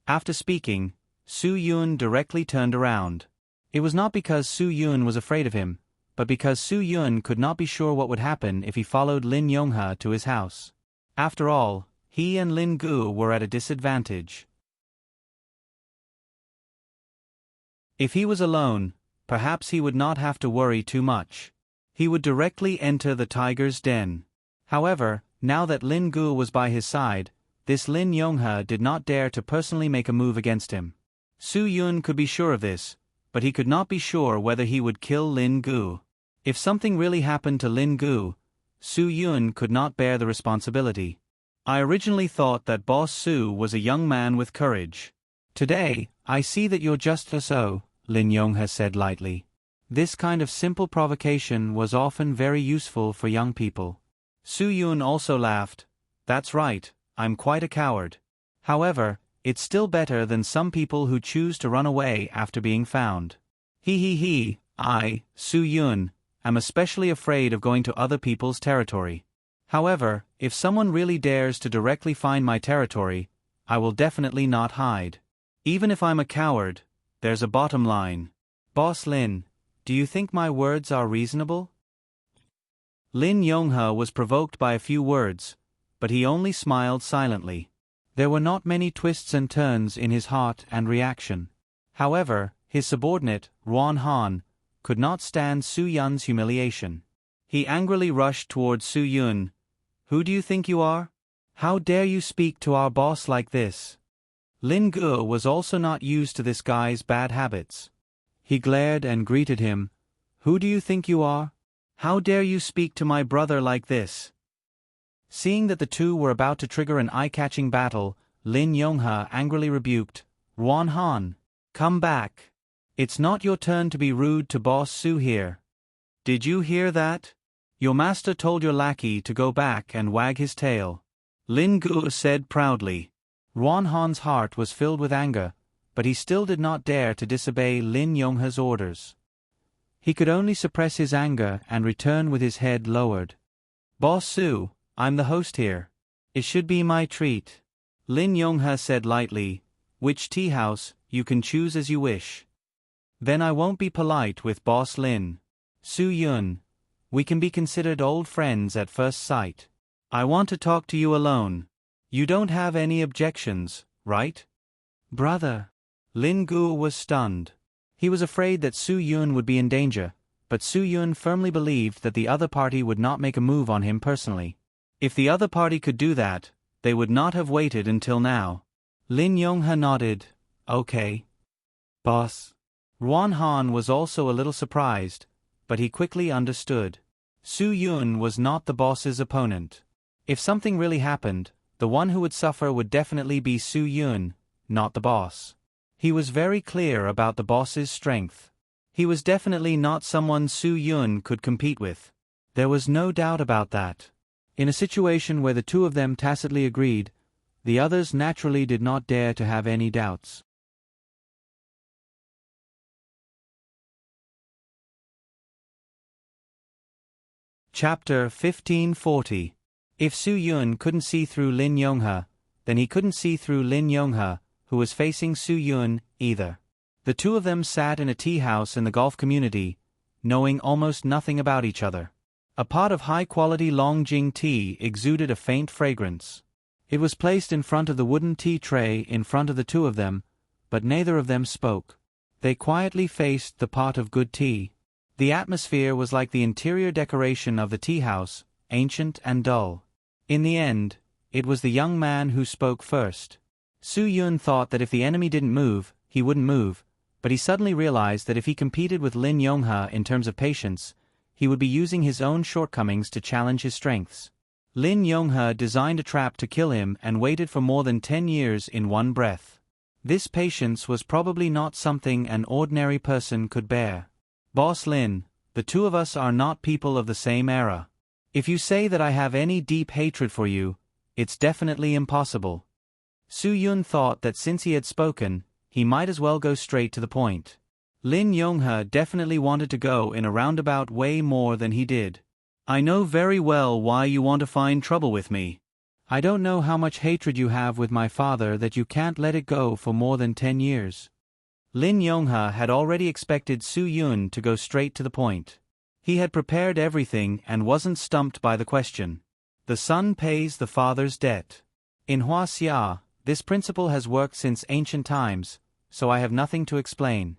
After speaking, Su Yun directly turned around. It was not because Su Yun was afraid of him, but because Su Yun could not be sure what would happen if he followed Lin Yonghe to his house. After all, he and Lin Gu were at a disadvantage. If he was alone, perhaps he would not have to worry too much. He would directly enter the tiger's den. However, now that Lin Gu was by his side, this Lin Yonghe did not dare to personally make a move against him. Su Yun could be sure of this, but he could not be sure whether he would kill Lin Gu. If something really happened to Lin Gu, Su Yun could not bear the responsibility. I originally thought that Boss Su was a young man with courage. Today, I see that you're just so, Lin Yonghe said lightly. This kind of simple provocation was often very useful for young people. Su Yun also laughed. That's right, I'm quite a coward. However, it's still better than some people who choose to run away after being found. I, Su Yun, am especially afraid of going to other people's territory. However, if someone really dares to directly find my territory, I will definitely not hide. Even if I'm a coward, there's a bottom line. Boss Lin, do you think my words are reasonable? Lin Yonghe was provoked by a few words, but he only smiled silently. There were not many twists and turns in his heart and reaction. However, his subordinate, Ruan Han, could not stand Su Yun's humiliation. He angrily rushed towards Su Yun. Who do you think you are? How dare you speak to our boss like this? Lin Gu was also not used to this guy's bad habits. He glared and greeted him. Who do you think you are? How dare you speak to my brother like this? Seeing that the two were about to trigger an eye-catching battle, Lin Yonghe angrily rebuked, Ruan Han, come back. It's not your turn to be rude to Boss Su here. Did you hear that? Your master told your lackey to go back and wag his tail. Lin Gu said proudly. Ruan Han's heart was filled with anger, but he still did not dare to disobey Lin Yonghe's orders. He could only suppress his anger and return with his head lowered. Boss Su, I'm the host here. It should be my treat. Lin Yonghe said lightly, which tea house, you can choose as you wish. Then I won't be polite with Boss Lin. Su Yun, we can be considered old friends at first sight. I want to talk to you alone. You don't have any objections, right? Brother. Lin Gu was stunned. He was afraid that Su Yun would be in danger, but Su Yun firmly believed that the other party would not make a move on him personally. If the other party could do that, they would not have waited until now. Lin Yonghe nodded. Okay. Boss. Ruan Han was also a little surprised, but he quickly understood. Su Yun was not the boss's opponent. If something really happened, the one who would suffer would definitely be Su Yun, not the boss. He was very clear about the boss's strength. He was definitely not someone Su Yun could compete with. There was no doubt about that. In a situation where the two of them tacitly agreed, the others naturally did not dare to have any doubts. Chapter 1540. If Su Yun couldn't see through Lin Yonghe, then he couldn't see through Lin Yonghe, who was facing Su Yun, either. The two of them sat in a tea house in the golf community, knowing almost nothing about each other. A pot of high-quality Longjing tea exuded a faint fragrance. It was placed in front of the wooden tea tray in front of the two of them, but neither of them spoke. They quietly faced the pot of good tea. The atmosphere was like the interior decoration of the tea house, ancient and dull. In the end, it was the young man who spoke first. Su Yun thought that if the enemy didn't move, he wouldn't move, but he suddenly realized that if he competed with Lin Yonghe in terms of patience, he would be using his own shortcomings to challenge his strengths. Lin Yonghe designed a trap to kill him and waited for more than 10 years in one breath. This patience was probably not something an ordinary person could bear. Boss Lin, the two of us are not people of the same era. If you say that I have any deep hatred for you, it's definitely impossible. Su Yun thought that since he had spoken, he might as well go straight to the point. Lin Yonghe definitely wanted to go in a roundabout way more than he did. I know very well why you want to find trouble with me. I don't know how much hatred you have with my father that you can't let it go for more than 10 years. Lin Yonghe had already expected Su Yun to go straight to the point. He had prepared everything and wasn't stumped by the question. The son pays the father's debt. In Huaxia, this principle has worked since ancient times, so I have nothing to explain.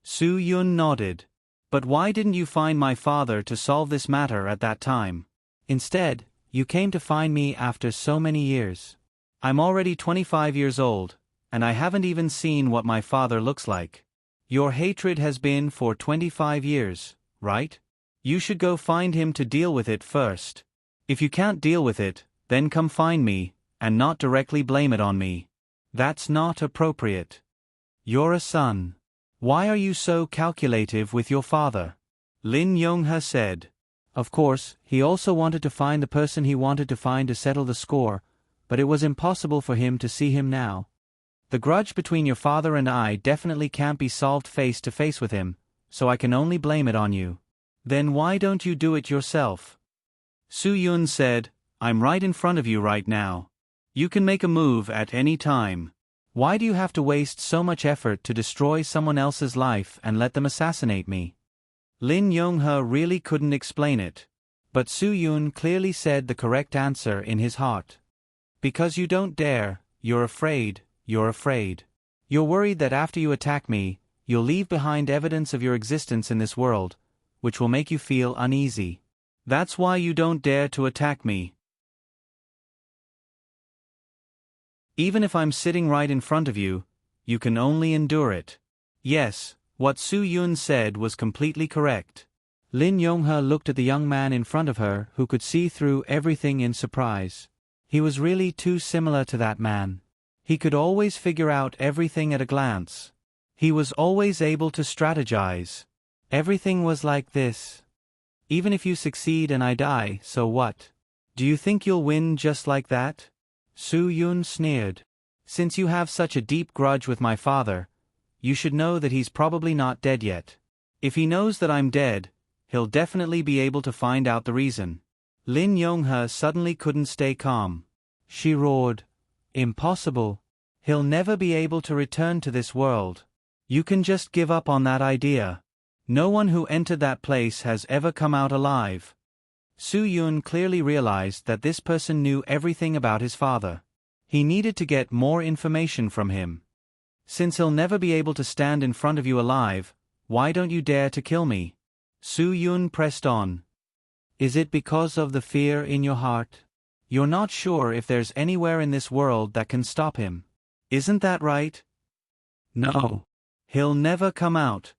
Su Yun nodded. But why didn't you find my father to solve this matter at that time? Instead, you came to find me after so many years. I'm already 25 years old, and I haven't even seen what my father looks like. Your hatred has been for 25 years, right? You should go find him to deal with it first. If you can't deal with it, then come find me, and not directly blame it on me. That's not appropriate. You're a son. Why are you so calculative with your father? Lin Yonghe said. Of course, he also wanted to find the person he wanted to find to settle the score, but it was impossible for him to see him now. The grudge between your father and I definitely can't be solved face to face with him, so I can only blame it on you. Then why don't you do it yourself? Su Yun said, I'm right in front of you right now. You can make a move at any time. Why do you have to waste so much effort to destroy someone else's life and let them assassinate me? Lin Yonghe really couldn't explain it. But Su Yun clearly said the correct answer in his heart. Because you don't dare, you're afraid, you're afraid. You're worried that after you attack me, you'll leave behind evidence of your existence in this world, which will make you feel uneasy. That's why you don't dare to attack me. Even if I'm sitting right in front of you, you can only endure it. Yes, what Su Yun said was completely correct. Lin Yonghe looked at the young man in front of her who could see through everything in surprise. He was really too similar to that man. He could always figure out everything at a glance. He was always able to strategize. Everything was like this. Even if you succeed and I die, so what? Do you think you'll win just like that? Su Yun sneered. Since you have such a deep grudge with my father, you should know that he's probably not dead yet. If he knows that I'm dead, he'll definitely be able to find out the reason. Lin Yonghe suddenly couldn't stay calm. She roared. Impossible. He'll never be able to return to this world. You can just give up on that idea. No one who entered that place has ever come out alive. Su Yun clearly realized that this person knew everything about his father. He needed to get more information from him. Since he'll never be able to stand in front of you alive, why don't you dare to kill me? Su Yun pressed on. Is it because of the fear in your heart? You're not sure if there's anywhere in this world that can stop him. Isn't that right? No. He'll never come out.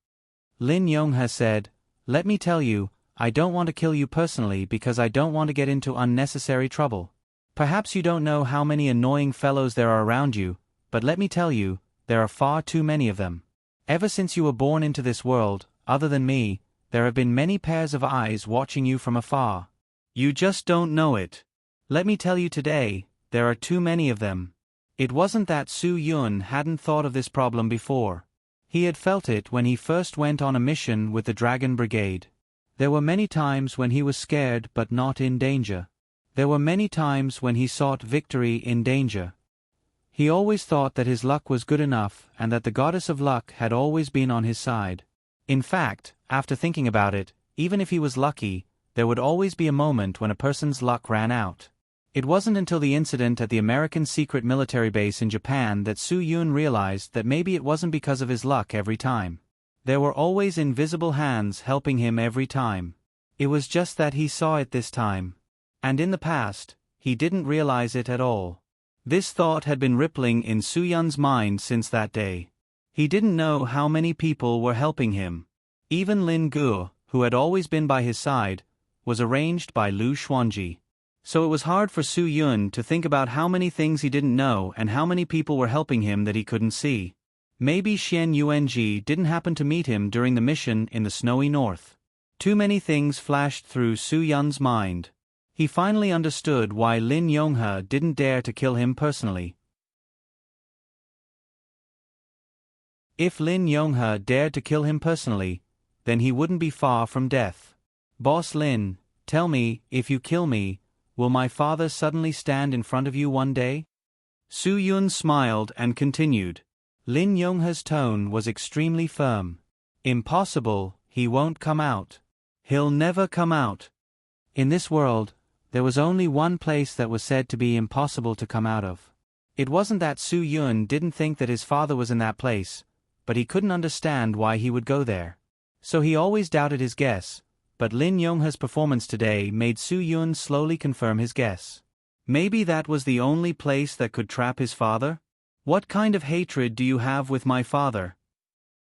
Lin Yonghe said, "Let me tell you, I don't want to kill you personally because I don't want to get into unnecessary trouble. Perhaps you don't know how many annoying fellows there are around you, but let me tell you, there are far too many of them. Ever since you were born into this world, other than me, there have been many pairs of eyes watching you from afar. You just don't know it. Let me tell you today, there are too many of them." It wasn't that Su Yun hadn't thought of this problem before. He had felt it when he first went on a mission with the Dragon Brigade. There were many times when he was scared but not in danger. There were many times when he sought victory in danger. He always thought that his luck was good enough and that the goddess of luck had always been on his side. In fact, after thinking about it, even if he was lucky, there would always be a moment when a person's luck ran out. It wasn't until the incident at the American secret military base in Japan that Su Yun realized that maybe it wasn't because of his luck every time. There were always invisible hands helping him every time. It was just that he saw it this time. And in the past, he didn't realize it at all. This thought had been rippling in Su Yun's mind since that day. He didn't know how many people were helping him. Even Lin Guo, who had always been by his side, was arranged by Lu Xuanji. So it was hard for Su Yun to think about how many things he didn't know and how many people were helping him that he couldn't see. Maybe Xian Yuanji didn't happen to meet him during the mission in the snowy north. Too many things flashed through Su Yun's mind. He finally understood why Lin Yonghe didn't dare to kill him personally. If Lin Yonghe dared to kill him personally, then he wouldn't be far from death. "Boss Lin, tell me, if you kill me, will my father suddenly stand in front of you one day?" Su Yun smiled and continued. Lin Yonghe's tone was extremely firm. "Impossible, he won't come out. He'll never come out." In this world, there was only one place that was said to be impossible to come out of. It wasn't that Su Yun didn't think that his father was in that place, but he couldn't understand why he would go there. So he always doubted his guess, but Lin Yonghe's performance today made Su Yun slowly confirm his guess. Maybe that was the only place that could trap his father? "What kind of hatred do you have with my father?"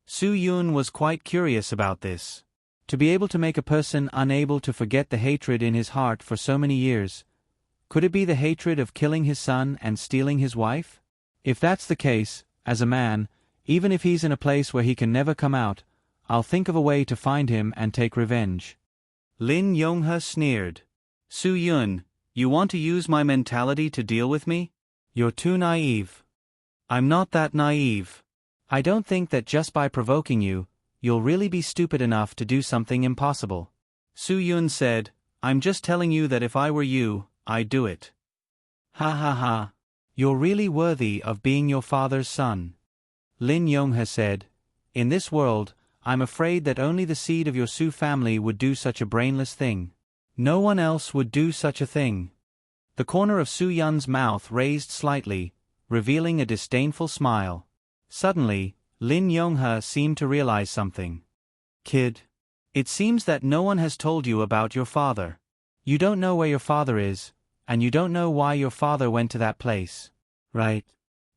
Su Yun was quite curious about this. To be able to make a person unable to forget the hatred in his heart for so many years, could it be the hatred of killing his son and stealing his wife? If that's the case, as a man, even if he's in a place where he can never come out, I'll think of a way to find him and take revenge. Lin Yonghe sneered. "Su Yun, you want to use my mentality to deal with me? You're too naive." "I'm not that naive. I don't think that just by provoking you, you'll really be stupid enough to do something impossible." Su Yun said, "I'm just telling you that if I were you, I'd do it." "Ha ha ha. You're really worthy of being your father's son." Lin Yonghe said, "In this world, I'm afraid that only the seed of your Su family would do such a brainless thing. No one else would do such a thing." The corner of Su Yun's mouth raised slightly, revealing a disdainful smile. Suddenly, Lin Yonghe seemed to realize something. "Kid, it seems that no one has told you about your father. You don't know where your father is, and you don't know why your father went to that place. Right?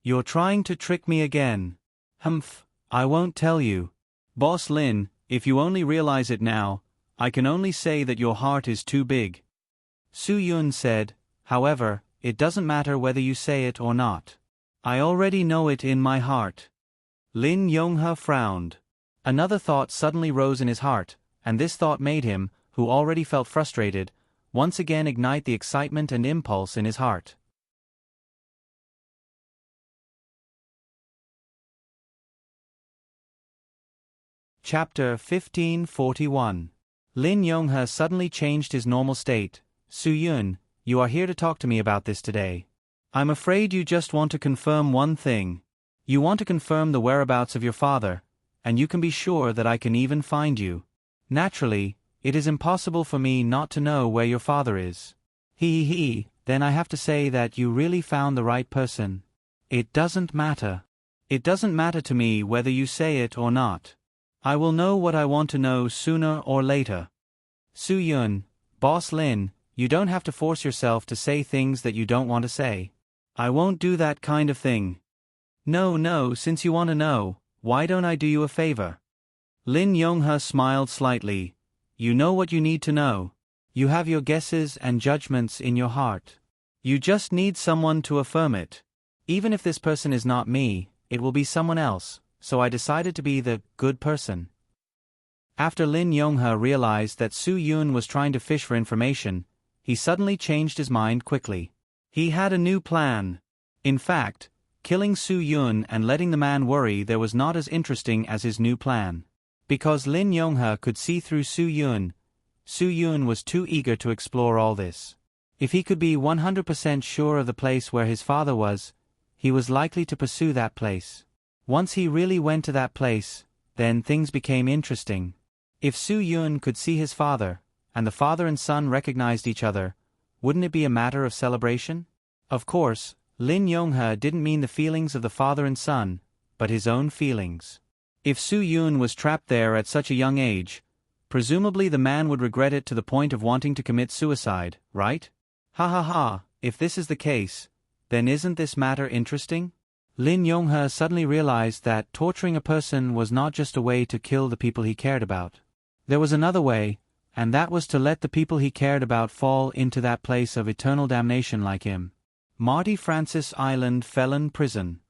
You're trying to trick me again." "Humph, I won't tell you. Boss Lin, if you only realize it now, I can only say that your heart is too big." Su Yun said, "However, it doesn't matter whether you say it or not. I already know it in my heart." Lin Yonghe frowned. Another thought suddenly rose in his heart, and this thought made him, who already felt frustrated, once again ignite the excitement and impulse in his heart. Chapter 1541. Lin Yonghe suddenly changed his normal state. "Su Yun, you are here to talk to me about this today. I'm afraid you just want to confirm one thing. You want to confirm the whereabouts of your father, and you can be sure that I can even find you. Naturally, it is impossible for me not to know where your father is." He, then I have to say that you really found the right person. "It doesn't matter. It doesn't matter to me whether you say it or not. I will know what I want to know sooner or later." Su Yun, "Boss Lin, you don't have to force yourself to say things that you don't want to say. I won't do that kind of thing." No, since you want to know, why don't I do you a favor? Lin Yonghe smiled slightly. You know what you need to know. You have your guesses and judgments in your heart. You just need someone to affirm it. Even if this person is not me, it will be someone else, so I decided to be the good person. After Lin Yonghe realized that Su Yun was trying to fish for information, he suddenly changed his mind quickly. He had a new plan. In fact, killing Su Yun and letting the man worry there was not as interesting as his new plan. Because Lin Yonghe could see through Su Yun was too eager to explore all this. If he could be 100% sure of the place where his father was, he was likely to pursue that place. Once he really went to that place, then things became interesting. If Su Yun could see his father, and the father and son recognized each other, wouldn't it be a matter of celebration? Of course, Lin Yonghe didn't mean the feelings of the father and son, but his own feelings. If Su Yun was trapped there at such a young age, presumably the man would regret it to the point of wanting to commit suicide, right? Ha ha ha, if this is the case, then isn't this matter interesting? Lin Yonghe suddenly realized that torturing a person was not just a way to kill the people he cared about. There was another way, and that was to let the people he cared about fall into that place of eternal damnation like him. Marty Francis Island Felon Prison.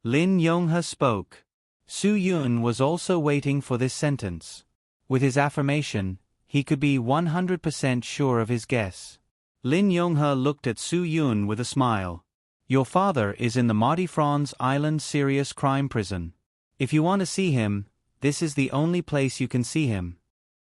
Lin Yonghe spoke. Su Yun was also waiting for this sentence. With his affirmation, he could be 100% sure of his guess. Lin Yonghe looked at Su Yun with a smile. Your father is in the Marty Franz Island Serious Crime Prison. If you want to see him, this is the only place you can see him.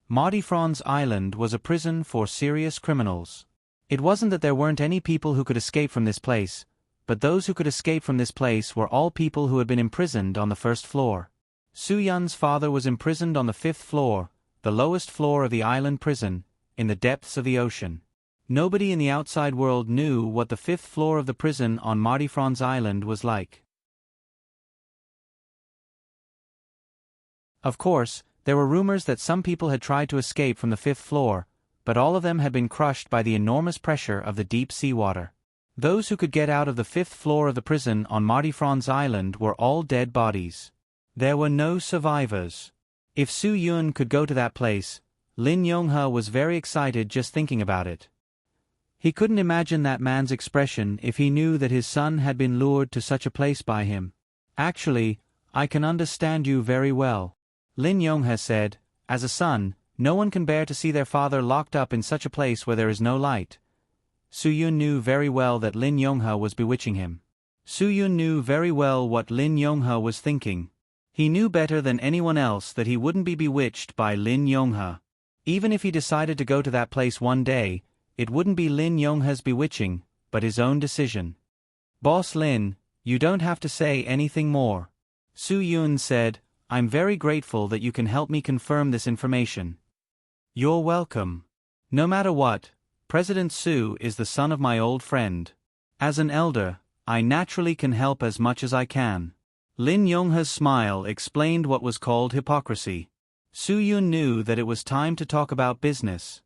Marty Franz Island was a prison for serious criminals. It wasn't that there weren't any people who could escape from this place, but those who could escape from this place were all people who had been imprisoned on the first floor. Su Yun's father was imprisoned on the 5th floor, the lowest floor of the island prison, in the depths of the ocean. Nobody in the outside world knew what the 5th floor of the prison on Marty Franz Island was like. Of course, there were rumors that some people had tried to escape from the 5th floor, but all of them had been crushed by the enormous pressure of the deep seawater. Those who could get out of the 5th floor of the prison on Marty Franz Island were all dead bodies. There were no survivors. If Su Yun could go to that place, Lin Yonghe was very excited just thinking about it. He couldn't imagine that man's expression if he knew that his son had been lured to such a place by him. Actually, I can understand you very well. Lin Yonghe said, as a son, no one can bear to see their father locked up in such a place where there is no light. Su Yun knew very well that Lin Yonghe was bewitching him. Su Yun knew very well what Lin Yonghe was thinking. He knew better than anyone else that he wouldn't be bewitched by Lin Yonghe. Even if he decided to go to that place one day, it wouldn't be Lin Yonghe's bewitching, but his own decision. Boss Lin, you don't have to say anything more. Su Yun said, I'm very grateful that you can help me confirm this information. You're welcome. No matter what, President Su is the son of my old friend. As an elder, I naturally can help as much as I can. Lin Yonghe's smile explained what was called hypocrisy. Su Yun knew that it was time to talk about business.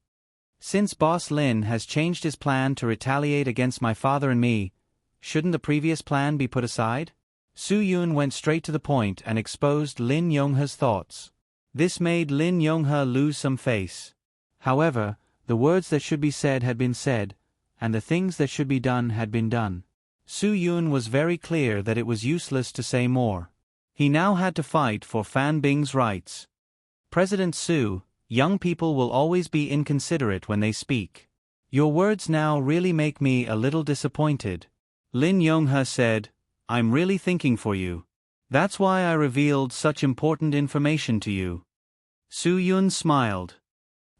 Since Boss Lin has changed his plan to retaliate against my father and me, shouldn't the previous plan be put aside? Su Yun went straight to the point and exposed Lin Yonghe's thoughts. This made Lin Yonghe lose some face. However, the words that should be said had been said, and the things that should be done had been done. Su Yun was very clear that it was useless to say more. He now had to fight for Fan Bing's rights. President Su, young people will always be inconsiderate when they speak. Your words now really make me a little disappointed. Lin Yonghe said, I'm really thinking for you. That's why I revealed such important information to you. Su Yun smiled.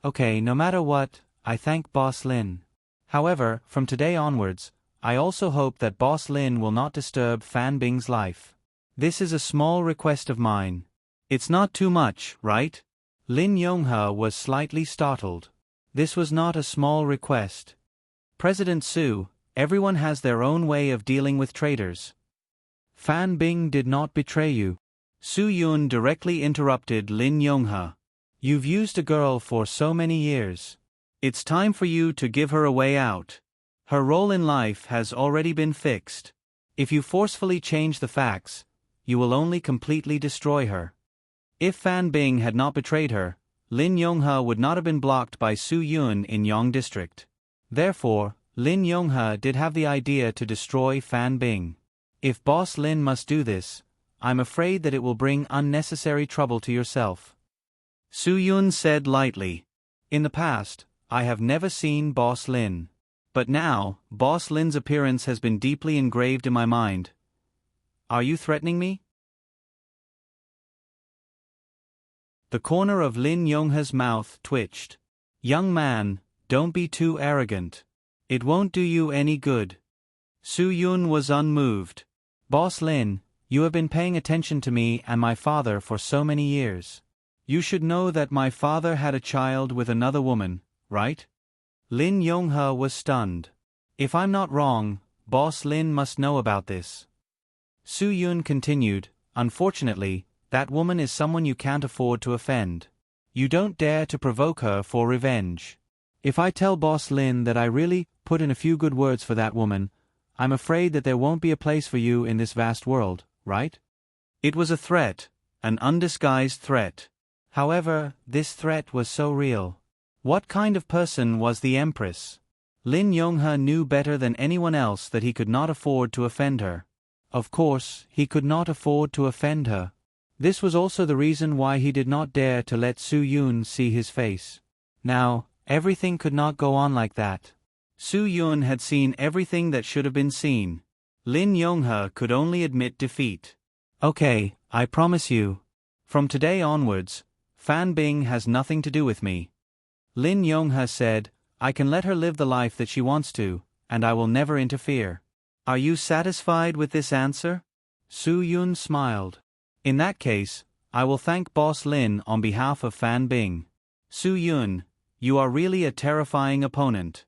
Okay, no matter what, I thank Boss Lin. However, from today onwards, I also hope that Boss Lin will not disturb Fan Bing's life. This is a small request of mine. It's not too much, right? Lin Yonghe was slightly startled. This was not a small request. President Su, everyone has their own way of dealing with traitors. Fan Bing did not betray you. Su Yun directly interrupted Lin Yonghe. You've used a girl for so many years. It's time for you to give her a way out. Her role in life has already been fixed. If you forcefully change the facts, you will only completely destroy her. If Fan Bing had not betrayed her, Lin Yonghe would not have been blocked by Su Yun in Yong District. Therefore, Lin Yonghe did have the idea to destroy Fan Bing. If Boss Lin must do this, I'm afraid that it will bring unnecessary trouble to yourself. Su Yun said lightly. In the past, I have never seen Boss Lin. But now, Boss Lin's appearance has been deeply engraved in my mind. Are you threatening me? The corner of Lin Yonghe's mouth twitched. Young man, don't be too arrogant. It won't do you any good. Su Yun was unmoved. Boss Lin, you have been paying attention to me and my father for so many years. You should know that my father had a child with another woman, right? Lin Yonghe was stunned. If I'm not wrong, Boss Lin must know about this. Su Yun continued, unfortunately, that woman is someone you can't afford to offend. You don't dare to provoke her for revenge. If I tell Boss Lin that I really put in a few good words for that woman, I'm afraid that there won't be a place for you in this vast world, right? It was a threat, an undisguised threat. However, this threat was so real. What kind of person was the Empress? Lin Yonghe knew better than anyone else that he could not afford to offend her. Of course, he could not afford to offend her. This was also the reason why he did not dare to let Su Yun see his face. Now, everything could not go on like that. Su Yun had seen everything that should have been seen. Lin Yonghe could only admit defeat. Okay, I promise you. From today onwards, Fan Bing has nothing to do with me. Lin Yonghe said, I can let her live the life that she wants to, and I will never interfere. Are you satisfied with this answer? Su Yun smiled. In that case, I will thank Boss Lin on behalf of Fan Bing. Su Yun, you are really a terrifying opponent.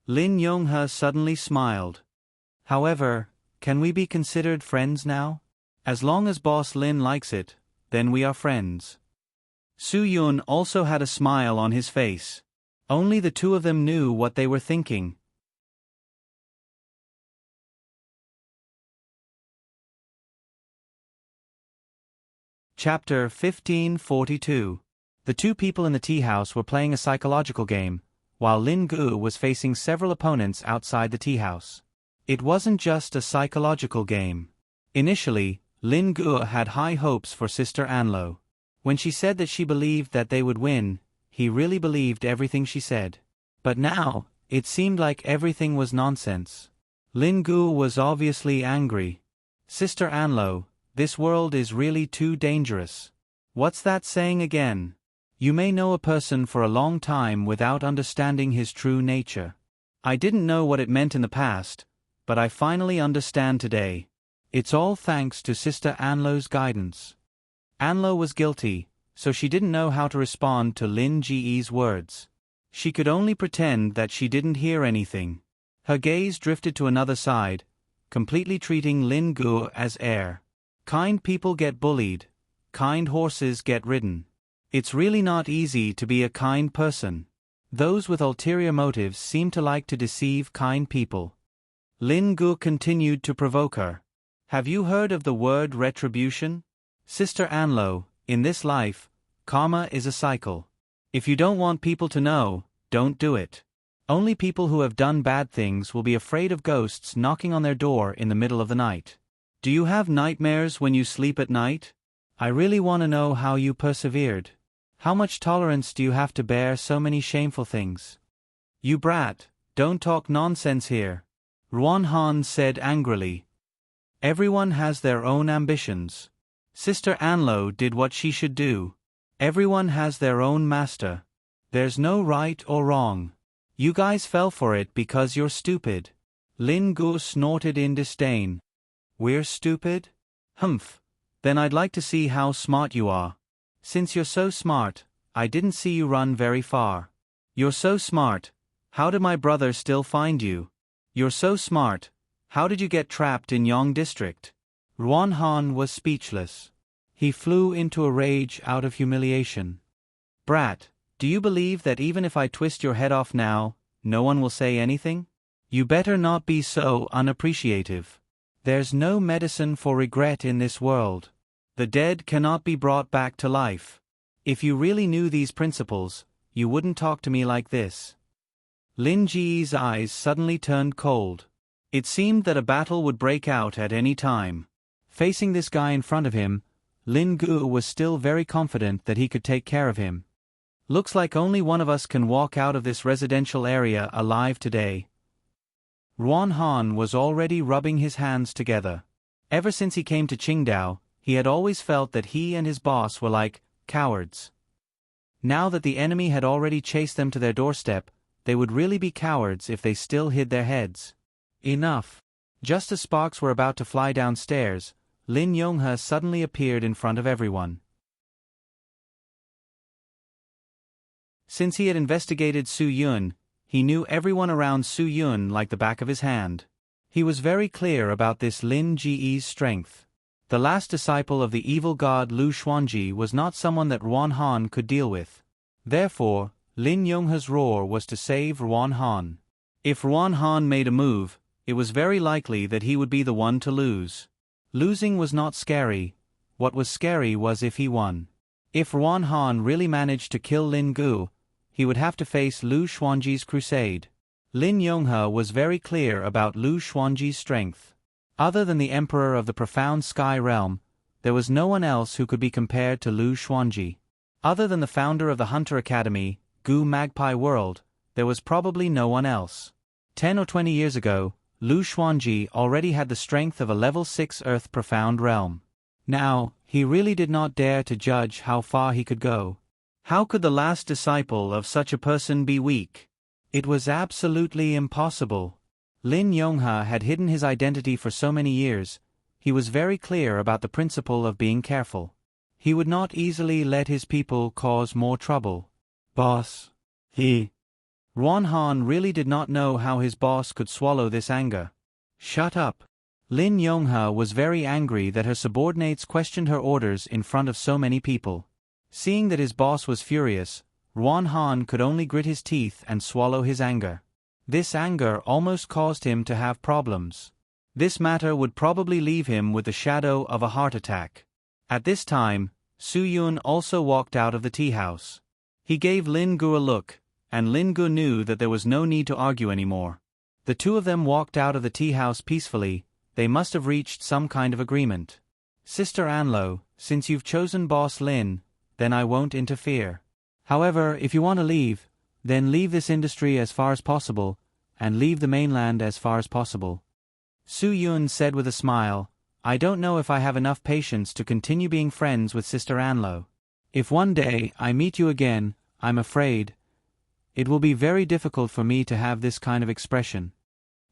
Lin Yonghe suddenly smiled. However, can we be considered friends now? As long as Boss Lin likes it, then we are friends. Su Yun also had a smile on his face. Only the two of them knew what they were thinking. Chapter 1542. The two people in the tea house were playing a psychological game, while Lin Gu was facing several opponents outside the tea house. It wasn't just a psychological game. Initially, Lin Gu had high hopes for Sister Anlo. When she said that she believed that they would win, he really believed everything she said. But now, it seemed like everything was nonsense. Lin Gu was obviously angry. Sister Anlo, this world is really too dangerous. What's that saying again? You may know a person for a long time without understanding his true nature. I didn't know what it meant in the past, but I finally understand today. It's all thanks to Sister Anlo's guidance. Anlo was guilty, so she didn't know how to respond to Lin Ji's words. She could only pretend that she didn't hear anything. Her gaze drifted to another side, completely treating Lin Gu as heir. Kind people get bullied. Kind horses get ridden. It's really not easy to be a kind person. Those with ulterior motives seem to like to deceive kind people. Lin Gu continued to provoke her. Have you heard of the word retribution? Sister Anlo, in this life, karma is a cycle. If you don't want people to know, don't do it. Only people who have done bad things will be afraid of ghosts knocking on their door in the middle of the night. Do you have nightmares when you sleep at night? I really want to know how you persevered. How much tolerance do you have to bear so many shameful things? You brat, don't talk nonsense here. Ruan Han said angrily. Everyone has their own ambitions. Sister Anlo did what she should do. Everyone has their own master. There's no right or wrong. You guys fell for it because you're stupid. Lin Gu snorted in disdain. We're stupid? Humph. Then I'd like to see how smart you are. Since you're so smart, I didn't see you run very far. You're so smart. How did my brother still find you? You're so smart. How did you get trapped in Yong District? Ruan Han was speechless. He flew into a rage out of humiliation. Brat, do you believe that even if I twist your head off now, no one will say anything? You better not be so unappreciative. There's no medicine for regret in this world. The dead cannot be brought back to life. If you really knew these principles, you wouldn't talk to me like this. Lin Ji's eyes suddenly turned cold. It seemed that a battle would break out at any time. Facing this guy in front of him, Lin Gu was still very confident that he could take care of him. Looks like only one of us can walk out of this residential area alive today. Ruan Han was already rubbing his hands together. Ever since he came to Qingdao, he had always felt that he and his boss were like cowards. Now that the enemy had already chased them to their doorstep, they would really be cowards if they still hid their heads. Enough. Just as sparks were about to fly downstairs, Lin Yonghe suddenly appeared in front of everyone. Since he had investigated Su Yun, he knew everyone around Su Yun like the back of his hand. He was very clear about this Lin Ji's strength. The last disciple of the evil god Lu Xuanji was not someone that Ruan Han could deal with. Therefore, Lin Yonghe's roar was to save Ruan Han. If Ruan Han made a move, it was very likely that he would be the one to lose. Losing was not scary. What was scary was if he won. If Ruan Han really managed to kill Lin Gu, he would have to face Lu Xuanji's crusade. Lin Yonghe was very clear about Lu Xuanji's strength. Other than the emperor of the profound sky realm, there was no one else who could be compared to Lu Xuanji. Other than the founder of the Hunter Academy, Gu Magpie World, there was probably no one else. 10 or 20 years ago, Lu Xuanji already had the strength of a level 6 Earth profound realm. Now, he really did not dare to judge how far he could go. How could the last disciple of such a person be weak? It was absolutely impossible. Lin Yonghe had hidden his identity for so many years. He was very clear about the principle of being careful. He would not easily let his people cause more trouble. Boss. Ruan Han really did not know how his boss could swallow this anger. Shut up. Lin Yonghe was very angry that her subordinates questioned her orders in front of so many people. Seeing that his boss was furious, Ruan Han could only grit his teeth and swallow his anger. This anger almost caused him to have problems. This matter would probably leave him with the shadow of a heart attack. At this time, Su Yun also walked out of the tea house. He gave Lin Gu a look, and Lin Gu knew that there was no need to argue anymore. The two of them walked out of the tea house peacefully. They must have reached some kind of agreement. Sister Anlo, since you've chosen Boss Lin, then I won't interfere. However, if you want to leave, then leave this industry as far as possible, and leave the mainland as far as possible. Su Yun said with a smile, I don't know if I have enough patience to continue being friends with Sister Anlo. If one day I meet you again, I'm afraid it will be very difficult for me to have this kind of expression.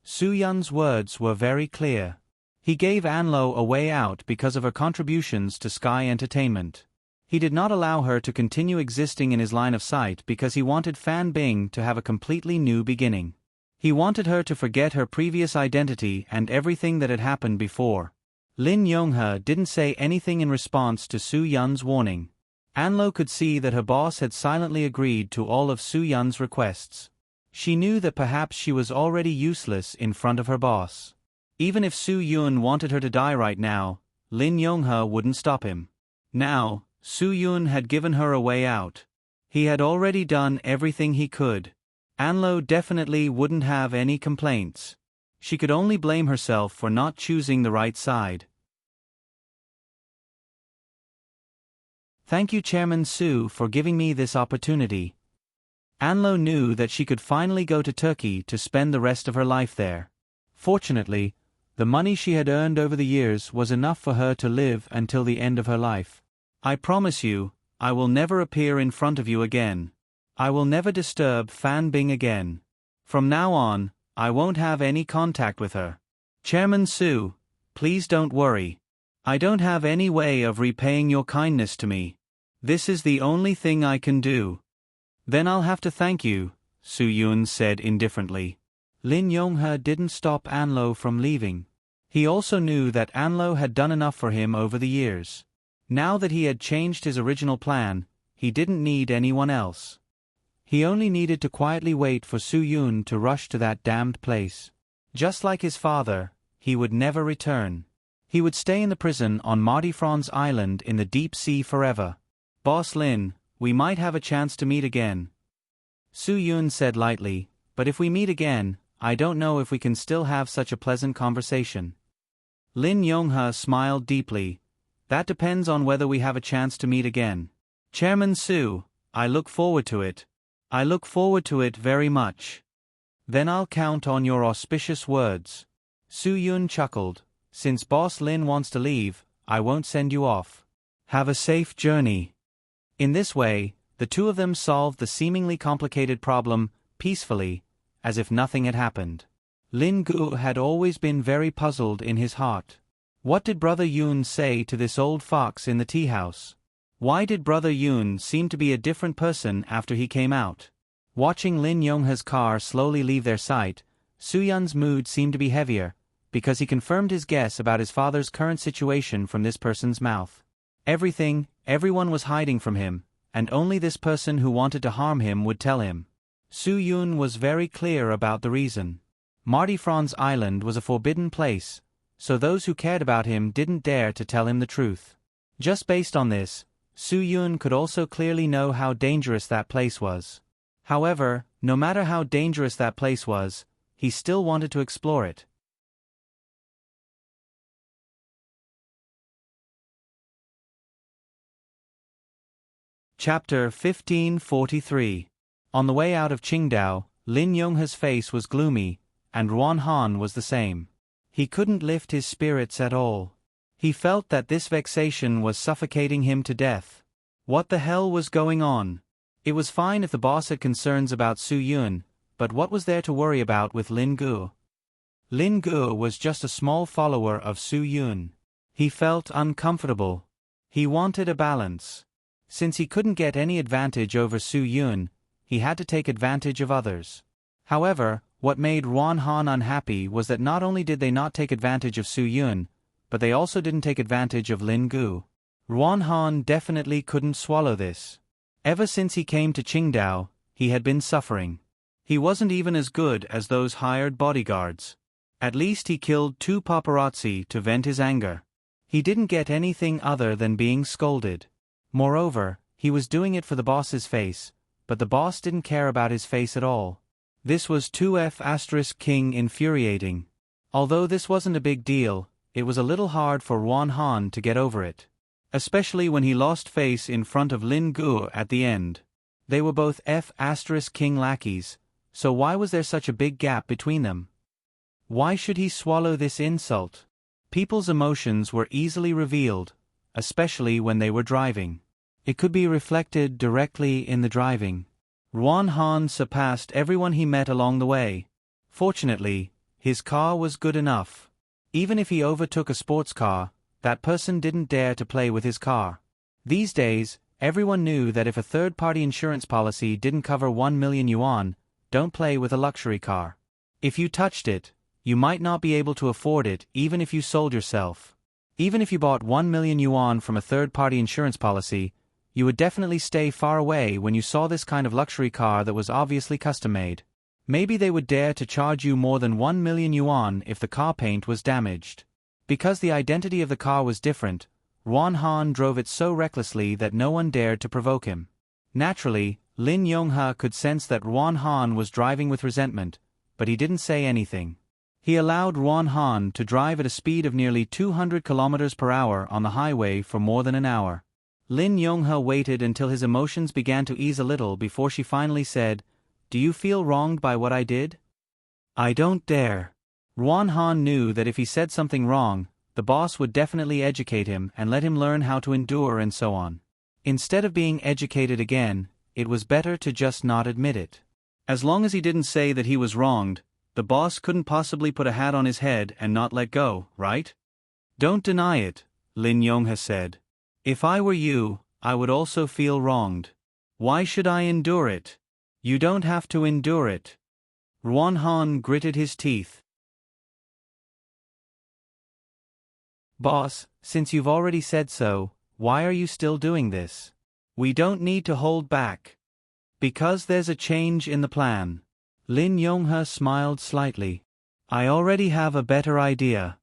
Su Yun's words were very clear. He gave Anlo a way out because of her contributions to Sky Entertainment. He did not allow her to continue existing in his line of sight because he wanted Fan Bing to have a completely new beginning. He wanted her to forget her previous identity and everything that had happened before. Lin Yonghe didn't say anything in response to Su Yun's warning. Anlo could see that her boss had silently agreed to all of Su Yun's requests. She knew that perhaps she was already useless in front of her boss. Even if Su Yun wanted her to die right now, Lin Yonghe wouldn't stop him. Now, Su Yun had given her a way out. He had already done everything he could. Anlo definitely wouldn't have any complaints. She could only blame herself for not choosing the right side. Thank you, Chairman Su, for giving me this opportunity. Anlo knew that she could finally go to Turkey to spend the rest of her life there. Fortunately, the money she had earned over the years was enough for her to live until the end of her life. I promise you, I will never appear in front of you again. I will never disturb Fan Bing again. From now on, I won't have any contact with her. Chairman Su, please don't worry. I don't have any way of repaying your kindness to me. This is the only thing I can do. Then I'll have to thank you, Su Yun said indifferently. Lin Yonghe didn't stop Anlo from leaving. He also knew that Anlo had done enough for him over the years. Now that he had changed his original plan, he didn't need anyone else. He only needed to quietly wait for Su Yun to rush to that damned place. Just like his father, he would never return. He would stay in the prison on Marty Franz Island in the deep sea forever. Boss Lin, we might have a chance to meet again. Su Yun said lightly, but if we meet again, I don't know if we can still have such a pleasant conversation. Lin Yonghe smiled deeply. That depends on whether we have a chance to meet again. Chairman Su, I look forward to it. I look forward to it very much. Then I'll count on your auspicious words. Su Yun chuckled. Since Boss Lin wants to leave, I won't send you off. Have a safe journey. In this way, the two of them solved the seemingly complicated problem peacefully, as if nothing had happened. Lin Gu had always been very puzzled in his heart. What did Brother Yun say to this old fox in the tea house? Why did Brother Yun seem to be a different person after he came out? Watching Lin Yonghe's car slowly leave their sight, Su Yun's mood seemed to be heavier, because he confirmed his guess about his father's current situation from this person's mouth. Everyone was hiding from him, and only this person who wanted to harm him would tell him. Su Yun was very clear about the reason. Marty Franz Island was a forbidden place, so those who cared about him didn't dare to tell him the truth. Just based on this, Su Yun could also clearly know how dangerous that place was. However, no matter how dangerous that place was, he still wanted to explore it. Chapter 1543. On the way out of Qingdao, Lin Yonghe's face was gloomy, and Ruan Han was the same. He couldn't lift his spirits at all. He felt that this vexation was suffocating him to death. What the hell was going on? It was fine if the boss had concerns about Su Yun, but what was there to worry about with Lin Gu? Lin Gu was just a small follower of Su Yun. He felt uncomfortable. He wanted a balance. Since he couldn't get any advantage over Su Yun, he had to take advantage of others. However, what made Ruan Han unhappy was that not only did they not take advantage of Su Yun, but they also didn't take advantage of Lin Gu. Ruan Han definitely couldn't swallow this. Ever since he came to Qingdao, he had been suffering. He wasn't even as good as those hired bodyguards. At least he killed 2 paparazzi to vent his anger. He didn't get anything other than being scolded. Moreover, he was doing it for the boss's face, but the boss didn't care about his face at all. This was 2F** King infuriating. Although this wasn't a big deal, it was a little hard for Ruan Han to get over it. Especially when he lost face in front of Lin Gu at the end. They were both F** King lackeys, so why was there such a big gap between them? Why should he swallow this insult? People's emotions were easily revealed, especially when they were driving. It could be reflected directly in the driving. Ruan Han surpassed everyone he met along the way. Fortunately, his car was good enough. Even if he overtook a sports car, that person didn't dare to play with his car. These days, everyone knew that if a third-party insurance policy didn't cover 1 million yuan, don't play with a luxury car. If you touched it, you might not be able to afford it even if you sold yourself. Even if you bought 1 million yuan from a third-party insurance policy, you would definitely stay far away when you saw this kind of luxury car that was obviously custom-made. Maybe they would dare to charge you more than 1 million yuan if the car paint was damaged. Because the identity of the car was different, Ruan Han drove it so recklessly that no one dared to provoke him. Naturally, Lin Yonghe could sense that Ruan Han was driving with resentment, but he didn't say anything. He allowed Ruan Han to drive at a speed of nearly 200 kilometers per hour on the highway for more than an hour. Lin Yonghe waited until his emotions began to ease a little before she finally said, "Do you feel wronged by what I did?" "I don't dare." Ruan Han knew that if he said something wrong, the boss would definitely educate him and let him learn how to endure and so on. Instead of being educated again, it was better to just not admit it. As long as he didn't say that he was wronged, the boss couldn't possibly put a hat on his head and not let go, right? "Don't deny it," Lin Yonghe said. "If I were you, I would also feel wronged. Why should I endure it?" "You don't have to endure it." Ruan Han gritted his teeth. "Boss, since you've already said so, why are you still doing this? We don't need to hold back." "Because there's a change in the plan." Lin Yonghe smiled slightly. I already have a better idea.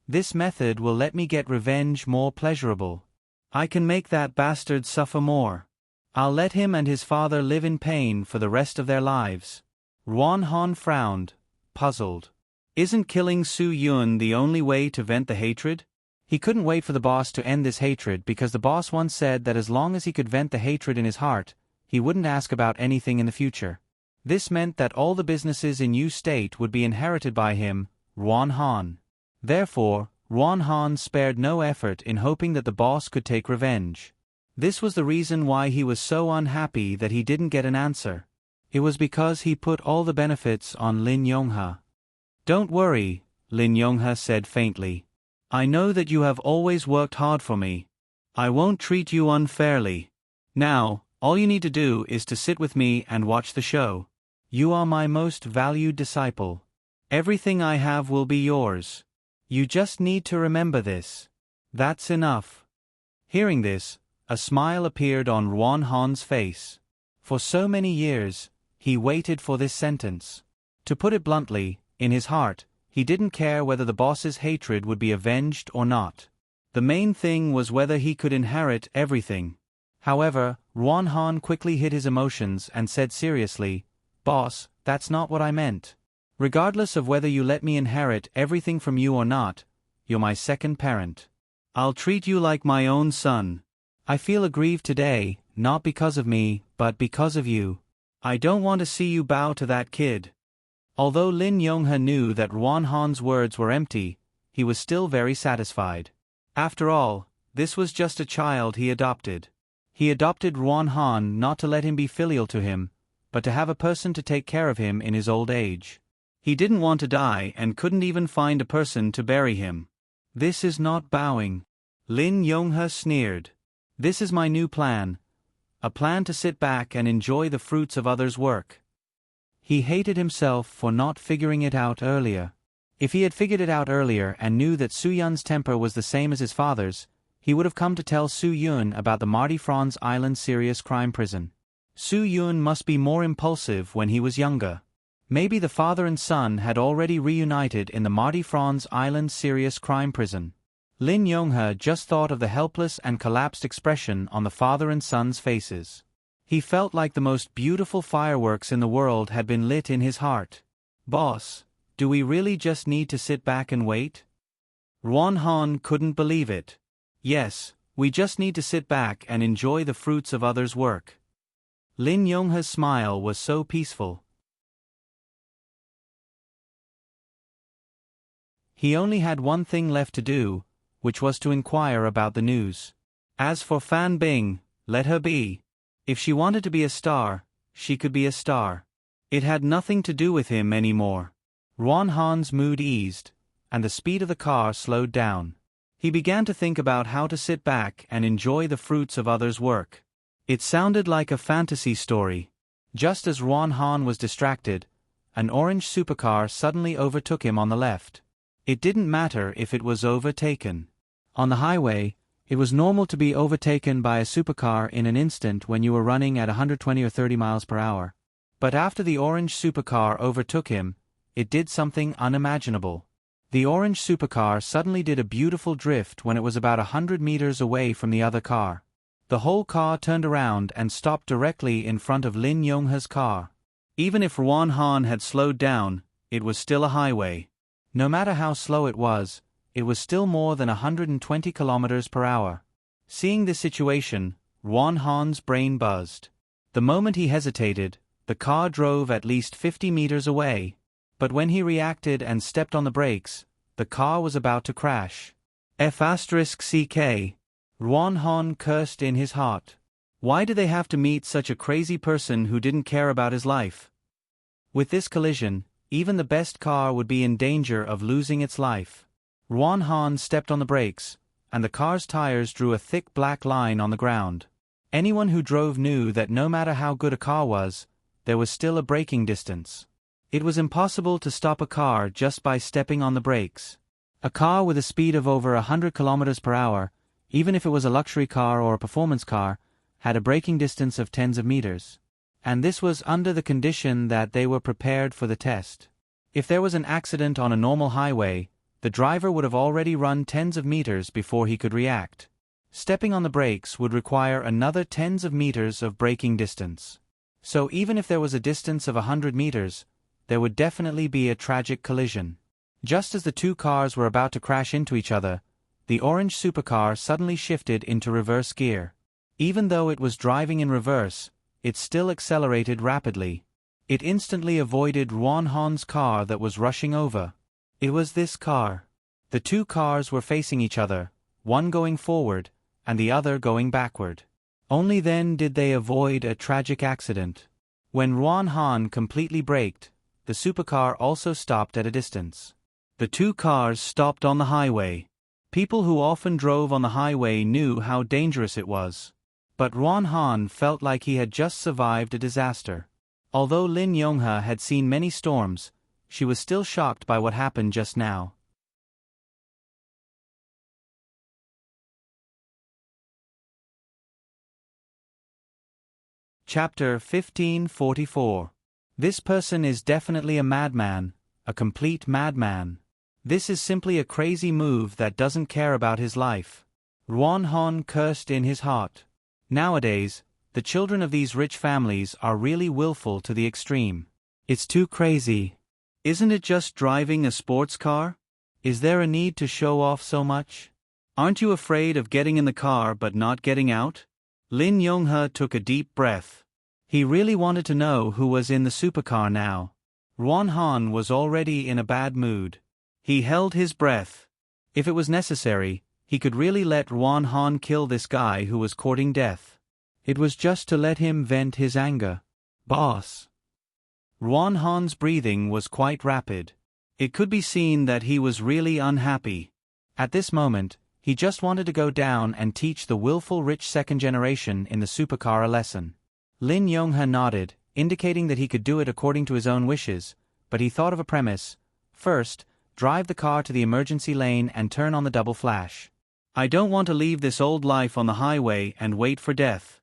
This method will let me get revenge more pleasurable. I can make that bastard suffer more. I'll let him and his father live in pain for the rest of their lives. Ruan Han frowned, puzzled. Isn't killing Su Yun the only way to vent the hatred? He couldn't wait for the boss to end this hatred because the boss once said that as long as he could vent the hatred in his heart, he wouldn't ask about anything in the future. This meant that all the businesses in Yu State would be inherited by him, Ruan Han. Therefore, Ruan Han spared no effort in hoping that the boss could take revenge. This was the reason why he was so unhappy that he didn't get an answer. It was because he put all the benefits on Lin Yonghe. Don't worry, Lin Yonghe said faintly. I know that you have always worked hard for me. I won't treat you unfairly. Now, all you need to do is to sit with me and watch the show. You are my most valued disciple. Everything I have will be yours. You just need to remember this. That's enough. Hearing this, a smile appeared on Ruan Han's face. For so many years, he waited for this sentence. To put it bluntly, in his heart, he didn't care whether the boss's hatred would be avenged or not. The main thing was whether he could inherit everything. However, Ruan Han quickly hid his emotions and said seriously, "Boss, that's not what I meant. Regardless of whether you let me inherit everything from you or not, you're my second parent. I'll treat you like my own son. I feel aggrieved today, not because of me, but because of you. I don't want to see you bow to that kid." Although Lin Yonghe knew that Ruan Han's words were empty, he was still very satisfied. After all, this was just a child he adopted. He adopted Ruan Han not to let him be filial to him, but to have a person to take care of him in his old age. He didn't want to die and couldn't even find a person to bury him. This is not bowing. Lin Yonghe sneered. This is my new plan. A plan to sit back and enjoy the fruits of others' work. He hated himself for not figuring it out earlier. If he had figured it out earlier and knew that Su Yun's temper was the same as his father's, he would have come to tell Su Yun about the Mardi Franz Island serious crime prison. Su Yun must be more impulsive when he was younger. Maybe the father and son had already reunited in the Mardi Franz Island serious crime prison. Lin Yonghe just thought of the helpless and collapsed expression on the father and son's faces. He felt like the most beautiful fireworks in the world had been lit in his heart. Boss, do we really just need to sit back and wait? Ruan Han couldn't believe it. Yes, we just need to sit back and enjoy the fruits of others' work. Lin Yonghe's smile was so peaceful. He only had one thing left to do, which was to inquire about the news. As for Fan Bing, let her be. If she wanted to be a star, she could be a star. It had nothing to do with him anymore. Ruan Han's mood eased, and the speed of the car slowed down. He began to think about how to sit back and enjoy the fruits of others' work. It sounded like a fantasy story. Just as Ruan Han was distracted, an orange supercar suddenly overtook him on the left. It didn't matter if it was overtaken. On the highway, it was normal to be overtaken by a supercar in an instant when you were running at 120 or 30 miles per hour. But after the orange supercar overtook him, it did something unimaginable. The orange supercar suddenly did a beautiful drift when it was about 100 meters away from the other car. The whole car turned around and stopped directly in front of Lin Yonghe's car. Even if Ruan Han had slowed down, it was still a highway. No matter how slow it was still more than 120 kilometers per hour. Seeing this situation, Ruan Han's brain buzzed. The moment he hesitated, the car drove at least 50 meters away. But when he reacted and stepped on the brakes, the car was about to crash. F***ck. Ruan Han cursed in his heart. Why did they have to meet such a crazy person who didn't care about his life? With this collision, even the best car would be in danger of losing its life. Ruan Han stepped on the brakes, and the car's tires drew a thick black line on the ground. Anyone who drove knew that no matter how good a car was, there was still a braking distance. It was impossible to stop a car just by stepping on the brakes. A car with a speed of over 100 kilometers per hour, even if it was a luxury car or a performance car, had a braking distance of tens of meters. And this was under the condition that they were prepared for the test. If there was an accident on a normal highway, the driver would have already run tens of meters before he could react. Stepping on the brakes would require another tens of meters of braking distance. So even if there was a distance of 100 meters, there would definitely be a tragic collision. Just as the two cars were about to crash into each other, the orange supercar suddenly shifted into reverse gear. Even though it was driving in reverse, it still accelerated rapidly. It instantly avoided Ruan Han's car that was rushing over. It was this car. The two cars were facing each other, one going forward, and the other going backward. Only then did they avoid a tragic accident. When Ruan Han completely braked, the supercar also stopped at a distance. The two cars stopped on the highway. People who often drove on the highway knew how dangerous it was. But Ruan Han felt like he had just survived a disaster. Although Lin Yonghe had seen many storms, she was still shocked by what happened just now. Chapter 1544. This person is definitely a madman, a complete madman. This is simply a crazy move that doesn't care about his life. Ruan Han cursed in his heart. Nowadays, the children of these rich families are really willful to the extreme. It's too crazy. Isn't it just driving a sports car? Is there a need to show off so much? Aren't you afraid of getting in the car but not getting out? Lin Yonghe took a deep breath. He really wanted to know who was in the supercar now. Ruan Han was already in a bad mood. He held his breath. If it was necessary, he could really let Ruan Han kill this guy who was courting death. It was just to let him vent his anger. Boss. Ruan Han's breathing was quite rapid. It could be seen that he was really unhappy. At this moment, he just wanted to go down and teach the willful rich second generation in the supercar a lesson. Lin Yonghe nodded, indicating that he could do it according to his own wishes, but he thought of a premise. First, drive the car to the emergency lane and turn on the double flash. I don't want to leave this old life on the highway and wait for death.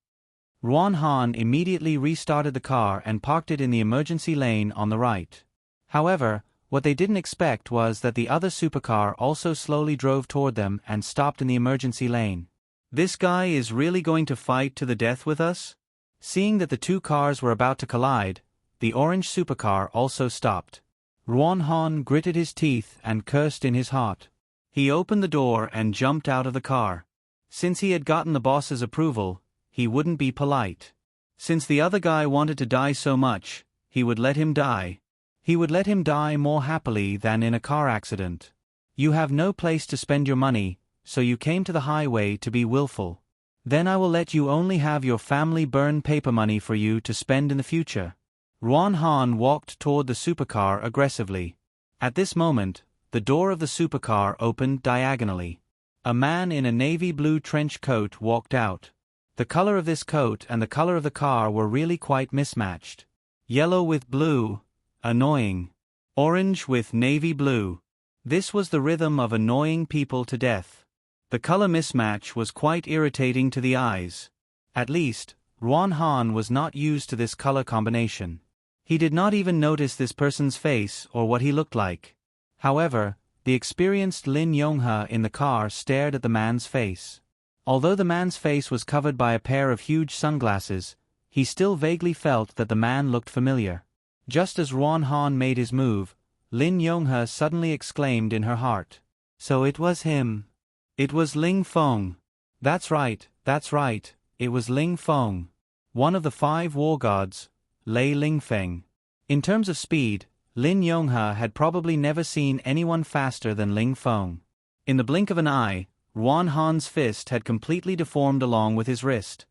Ruan Han immediately restarted the car and parked it in the emergency lane on the right. However, what they didn't expect was that the other supercar also slowly drove toward them and stopped in the emergency lane. This guy is really going to fight to the death with us? Seeing that the two cars were about to collide, the orange supercar also stopped. Ruan Han gritted his teeth and cursed in his heart. He opened the door and jumped out of the car. Since he had gotten the boss's approval, he wouldn't be polite. Since the other guy wanted to die so much, he would let him die. He would let him die more happily than in a car accident. You have no place to spend your money, so you came to the highway to be willful. Then I will let you only have your family burn paper money for you to spend in the future. Ruan Han walked toward the supercar aggressively. At this moment, the door of the supercar opened diagonally. A man in a navy blue trench coat walked out. The color of this coat and the color of the car were really quite mismatched. Yellow with blue, annoying. Orange with navy blue. This was the rhythm of annoying people to death. The color mismatch was quite irritating to the eyes. At least, Ruan Han was not used to this color combination. He did not even notice this person's face or what he looked like. However, the experienced Lin Yonghe in the car stared at the man's face. Although the man's face was covered by a pair of huge sunglasses, he still vaguely felt that the man looked familiar. Just as Ruan Han made his move, Lin Yonghe suddenly exclaimed in her heart. So it was him. It was Ling Feng. That's right, it was Ling Feng. One of the 5 war gods, Lei Lingfeng. In terms of speed, Lin Yonghe had probably never seen anyone faster than Ling Feng. In the blink of an eye, Ruan Han's fist had completely deformed along with his wrist.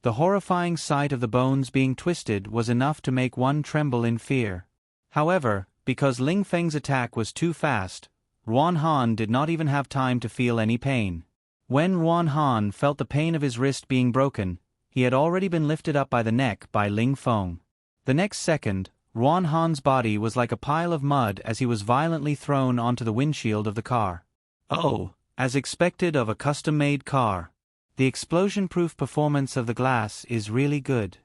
The horrifying sight of the bones being twisted was enough to make one tremble in fear. However, because Ling Feng's attack was too fast, Ruan Han did not even have time to feel any pain. When Ruan Han felt the pain of his wrist being broken, he had already been lifted up by the neck by Ling Feng. The next second, Ruan Han's body was like a pile of mud as he was violently thrown onto the windshield of the car. Oh, as expected of a custom-made car. The explosion-proof performance of the glass is really good.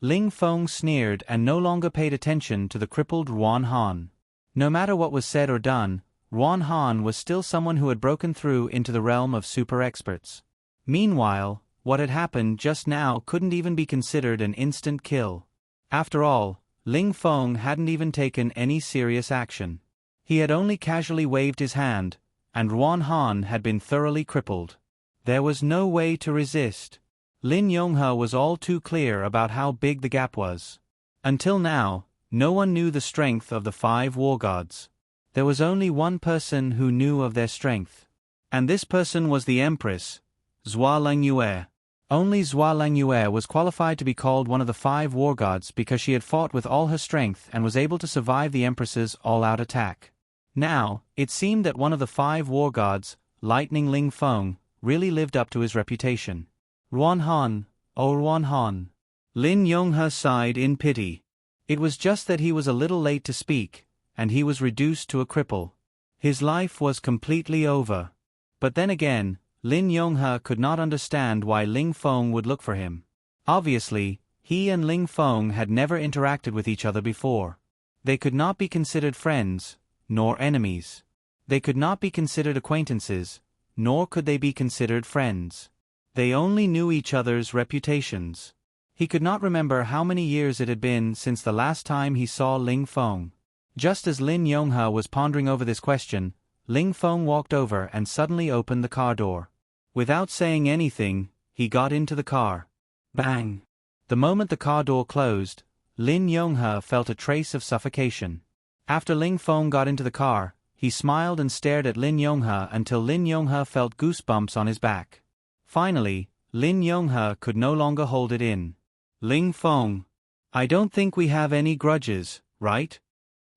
Ling Feng sneered and no longer paid attention to the crippled Ruan Han. No matter what was said or done, Ruan Han was still someone who had broken through into the realm of super experts. Meanwhile, what had happened just now couldn't even be considered an instant kill. After all, Ling Feng hadn't even taken any serious action. He had only casually waved his hand, and Ruan Han had been thoroughly crippled. There was no way to resist. Lin Yonghe was all too clear about how big the gap was. Until now, no one knew the strength of the 5 war gods. There was only one person who knew of their strength. And this person was the Empress, Zhua Langyue. Only Zhua Langyue was qualified to be called one of the 5 war gods because she had fought with all her strength and was able to survive the Empress's all-out attack. Now, it seemed that one of the 5 war gods, Lightning Ling Feng, really lived up to his reputation. Ruan Han, oh Ruan Han. Lin Yonghe sighed in pity. It was just that he was a little late to speak, and he was reduced to a cripple. His life was completely over. But then again, Lin Yonghe could not understand why Ling Feng would look for him. Obviously, he and Ling Feng had never interacted with each other before. They could not be considered friends, nor enemies. They could not be considered acquaintances, nor could they be considered friends. They only knew each other's reputations. He could not remember how many years it had been since the last time he saw Ling Feng. Just as Lin Yonghe was pondering over this question, Ling Feng walked over and suddenly opened the car door. Without saying anything, he got into the car. Bang! The moment the car door closed, Lin Yonghe felt a trace of suffocation. After Ling Feng got into the car, he smiled and stared at Lin Yonghe until Lin Yonghe felt goosebumps on his back. Finally, Lin Yonghe could no longer hold it in. Ling Feng, I don't think we have any grudges, right?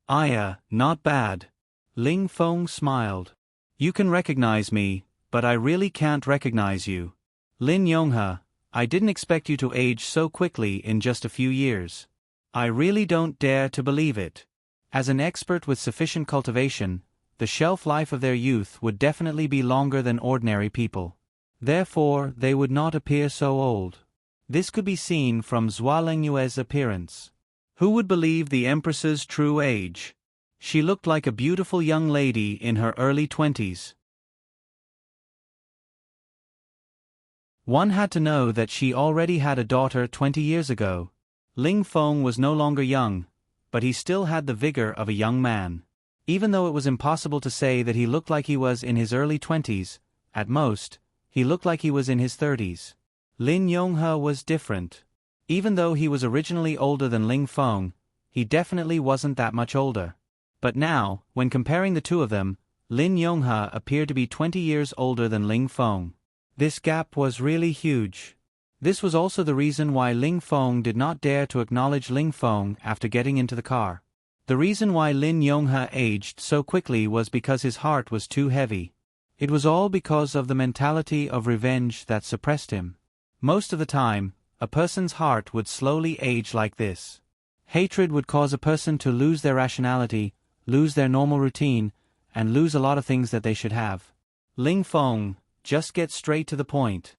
Not bad. Ling Feng smiled. You can recognize me, but I really can't recognize you. Lin Yonghe, I didn't expect you to age so quickly in just a few years. I really don't dare to believe it. As an expert with sufficient cultivation, the shelf life of their youth would definitely be longer than ordinary people. Therefore, they would not appear so old. This could be seen from Zhua Langyue's appearance. Who would believe the Empress's true age? She looked like a beautiful young lady in her early 20s. One had to know that she already had a daughter 20 years ago. Ling Feng was no longer young, but he still had the vigor of a young man. Even though it was impossible to say that he looked like he was in his early 20s, at most, he looked like he was in his 30s. Lin Yonghe was different. Even though he was originally older than Ling Feng, he definitely wasn't that much older. But now, when comparing the two of them, Lin Yonghe appeared to be 20 years older than Ling Feng. This gap was really huge. This was also the reason why Ling Feng did not dare to acknowledge Ling Feng after getting into the car. The reason why Lin Yonghe aged so quickly was because his heart was too heavy. It was all because of the mentality of revenge that suppressed him. Most of the time, a person's heart would slowly age like this. Hatred would cause a person to lose their rationality, lose their normal routine, and lose a lot of things that they should have. Ling Feng, just get straight to the point.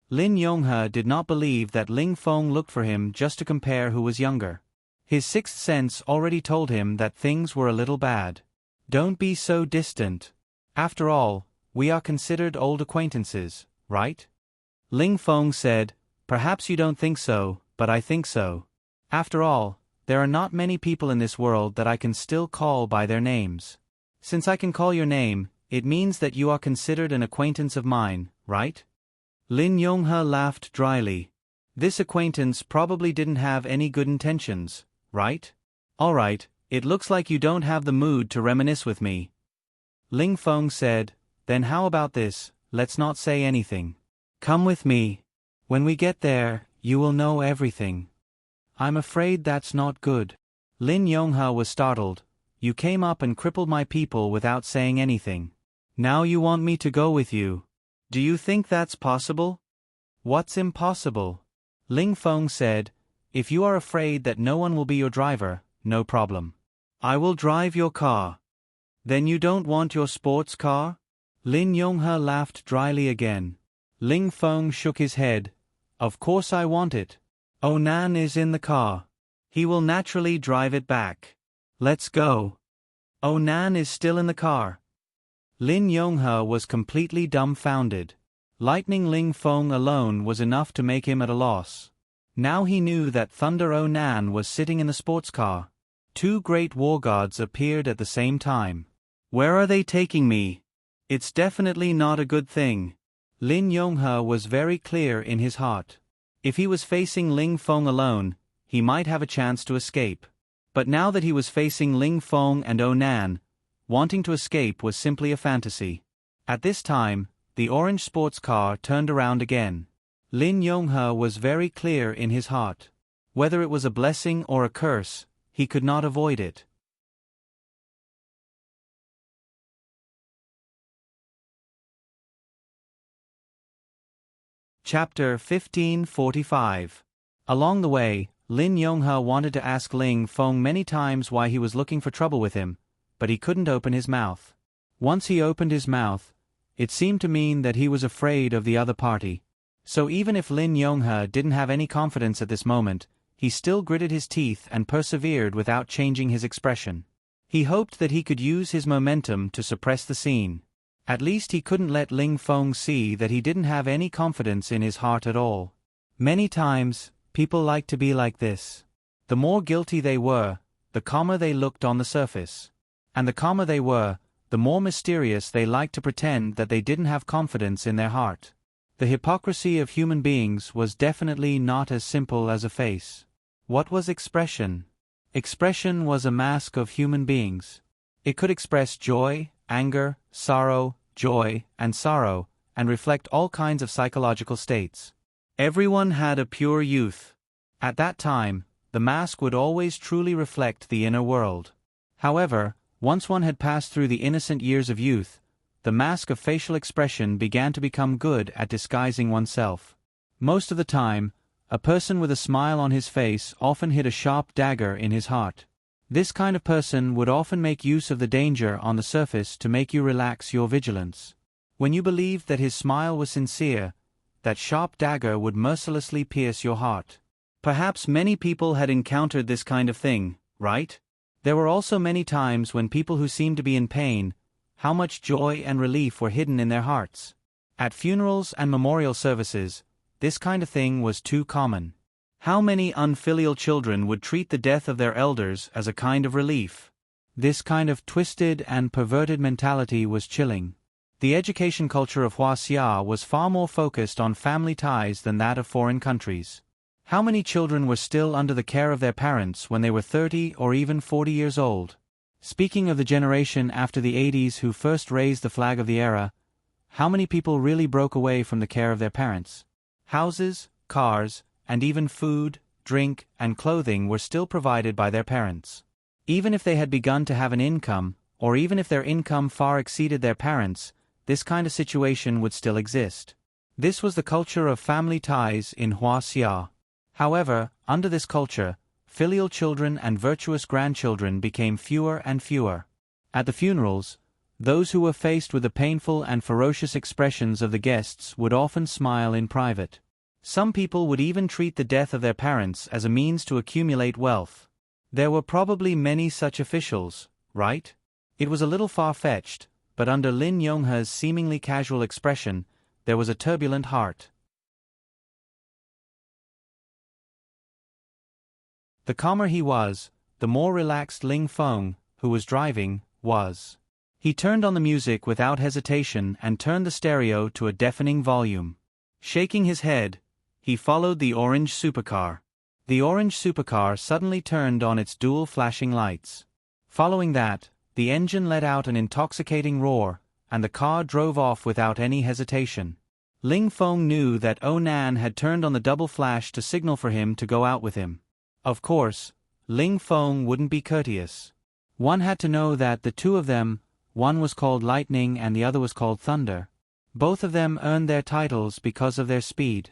Lin Yonghe did not believe that Ling Feng looked for him just to compare who was younger. His sixth sense already told him that things were a little bad. Don't be so distant. After all, we are considered old acquaintances, right? Ling Feng said, perhaps you don't think so, but I think so. After all, there are not many people in this world that I can still call by their names. Since I can call your name, it means that you are considered an acquaintance of mine, right? Lin Yonghe laughed dryly. This acquaintance probably didn't have any good intentions, right? Alright, it looks like you don't have the mood to reminisce with me. Ling Feng said, then how about this, let's not say anything. Come with me. When we get there, you will know everything. I'm afraid that's not good. Lin Yonghe was startled. You came up and crippled my people without saying anything. Now you want me to go with you. Do you think that's possible? What's impossible? Ling Feng said, if you are afraid that no one will be your driver, no problem. I will drive your car. Then you don't want your sports car? Lin Yonghe laughed dryly again. Ling Feng shook his head. Of course I want it. Onan is in the car. He will naturally drive it back. Let's go. Onan is still in the car. Lin Yonghe was completely dumbfounded. Lightning Ling Feng alone was enough to make him at a loss. Now he knew that Thunder Onan was sitting in the sports car. Two great war gods appeared at the same time. Where are they taking me? It's definitely not a good thing. Lin Yonghe was very clear in his heart. If he was facing Ling Feng alone, he might have a chance to escape. But now that he was facing Ling Feng and Onan, wanting to escape was simply a fantasy. At this time, the orange sports car turned around again. Lin Yonghe was very clear in his heart. Whether it was a blessing or a curse, he could not avoid it. Chapter 1545. Along the way, Lin Yonghe wanted to ask Ling Feng many times why he was looking for trouble with him, but he couldn't open his mouth. Once he opened his mouth, it seemed to mean that he was afraid of the other party. So even if Lin Yonghe didn't have any confidence at this moment, he still gritted his teeth and persevered without changing his expression. He hoped that he could use his momentum to suppress the scene. At least he couldn't let Ling Feng see that he didn't have any confidence in his heart at all. Many times, people like to be like this. The more guilty they were, the calmer they looked on the surface. And the calmer they were, the more mysterious they liked to pretend that they didn't have confidence in their heart. The hypocrisy of human beings was definitely not as simple as a face. What was expression? Expression was a mask of human beings. It could express joy, anger, sorrow, joy, and sorrow, and reflect all kinds of psychological states. Everyone had a pure youth. At that time, the mask would always truly reflect the inner world. However, once one had passed through the innocent years of youth, the mask of facial expression began to become good at disguising oneself. Most of the time, a person with a smile on his face often hid a sharp dagger in his heart. This kind of person would often make use of the danger on the surface to make you relax your vigilance. When you believed that his smile was sincere, that sharp dagger would mercilessly pierce your heart. Perhaps many people had encountered this kind of thing, right? There were also many times when people who seemed to be in pain, how much joy and relief were hidden in their hearts. At funerals and memorial services, this kind of thing was too common. How many unfilial children would treat the death of their elders as a kind of relief? This kind of twisted and perverted mentality was chilling. The education culture of Huaxia was far more focused on family ties than that of foreign countries. How many children were still under the care of their parents when they were 30 or even 40 years old? Speaking of the generation after the 80s who first raised the flag of the era, how many people really broke away from the care of their parents? Houses, cars, and even food, drink, and clothing were still provided by their parents. Even if they had begun to have an income, or even if their income far exceeded their parents', this kind of situation would still exist. This was the culture of family ties in Huaxia. However, under this culture, filial children and virtuous grandchildren became fewer and fewer. At the funerals, those who were faced with the painful and ferocious expressions of the guests would often smile in private. Some people would even treat the death of their parents as a means to accumulate wealth. There were probably many such officials, right? It was a little far-fetched, but under Lin Yonghe's seemingly casual expression, there was a turbulent heart. The calmer he was, the more relaxed Ling Feng, who was driving, was. He turned on the music without hesitation and turned the stereo to a deafening volume. Shaking his head, he followed the orange supercar. The orange supercar suddenly turned on its dual flashing lights. Following that, the engine let out an intoxicating roar, and the car drove off without any hesitation. Ling Feng knew that Onan had turned on the double flash to signal for him to go out with him. Of course, Ling Feng wouldn't be courteous. One had to know that the two of them, one was called Lightning and the other was called Thunder. Both of them earned their titles because of their speed.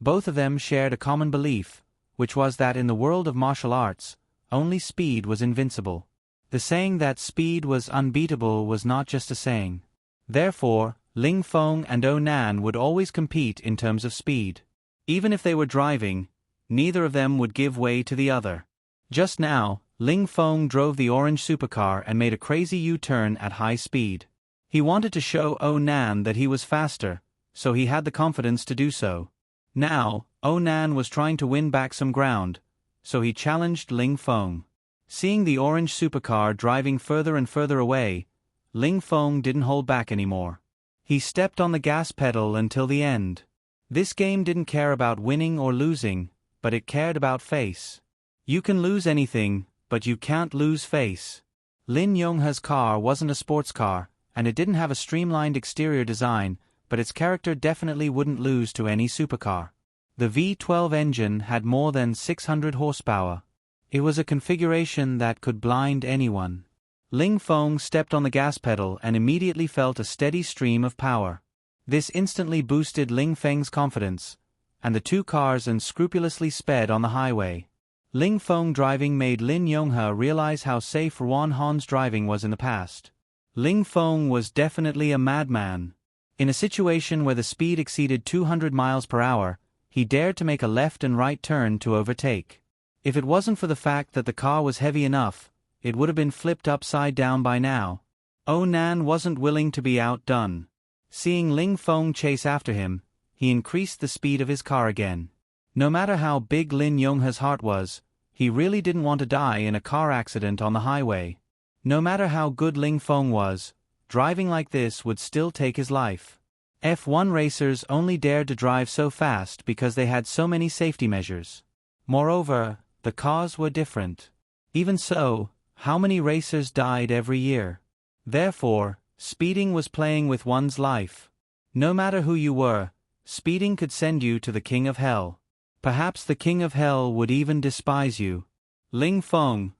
Both of them shared a common belief, which was that in the world of martial arts, only speed was invincible. The saying that speed was unbeatable was not just a saying. Therefore, Ling Feng and Onan would always compete in terms of speed. Even if they were driving, neither of them would give way to the other. Just now, Ling Feng drove the orange supercar and made a crazy U-turn at high speed. He wanted to show Nan that he was faster, so he had the confidence to do so. Now, Nan was trying to win back some ground, so he challenged Ling Feng. Seeing the orange supercar driving further and further away, Ling Feng didn't hold back anymore. He stepped on the gas pedal until the end. This game didn't care about winning or losing, but it cared about face. You can lose anything, but you can't lose face. Lin Yonghe's car wasn't a sports car, and it didn't have a streamlined exterior design, but its character definitely wouldn't lose to any supercar. The V12 engine had more than 600 horsepower. It was a configuration that could blind anyone. Ling Feng stepped on the gas pedal and immediately felt a steady stream of power. This instantly boosted Ling Feng's confidence, and the two cars unscrupulously sped on the highway. Ling Feng driving made Lin Yonghe realize how safe Ruan Han's driving was in the past. Ling Feng was definitely a madman. In a situation where the speed exceeded 200 miles per hour, he dared to make a left and right turn to overtake. If it wasn't for the fact that the car was heavy enough, it would have been flipped upside down by now. Nan wasn't willing to be outdone. Seeing Ling Feng chase after him, he increased the speed of his car again. No matter how big Lin Yonghe's heart was, he really didn't want to die in a car accident on the highway. No matter how good Ling Feng was, driving like this would still take his life. F1 racers only dared to drive so fast because they had so many safety measures. Moreover, the cars were different. Even so, how many racers died every year? Therefore, speeding was playing with one's life. No matter who you were, speeding could send you to the King of Hell. Perhaps the King of Hell would even despise you. Ling Feng,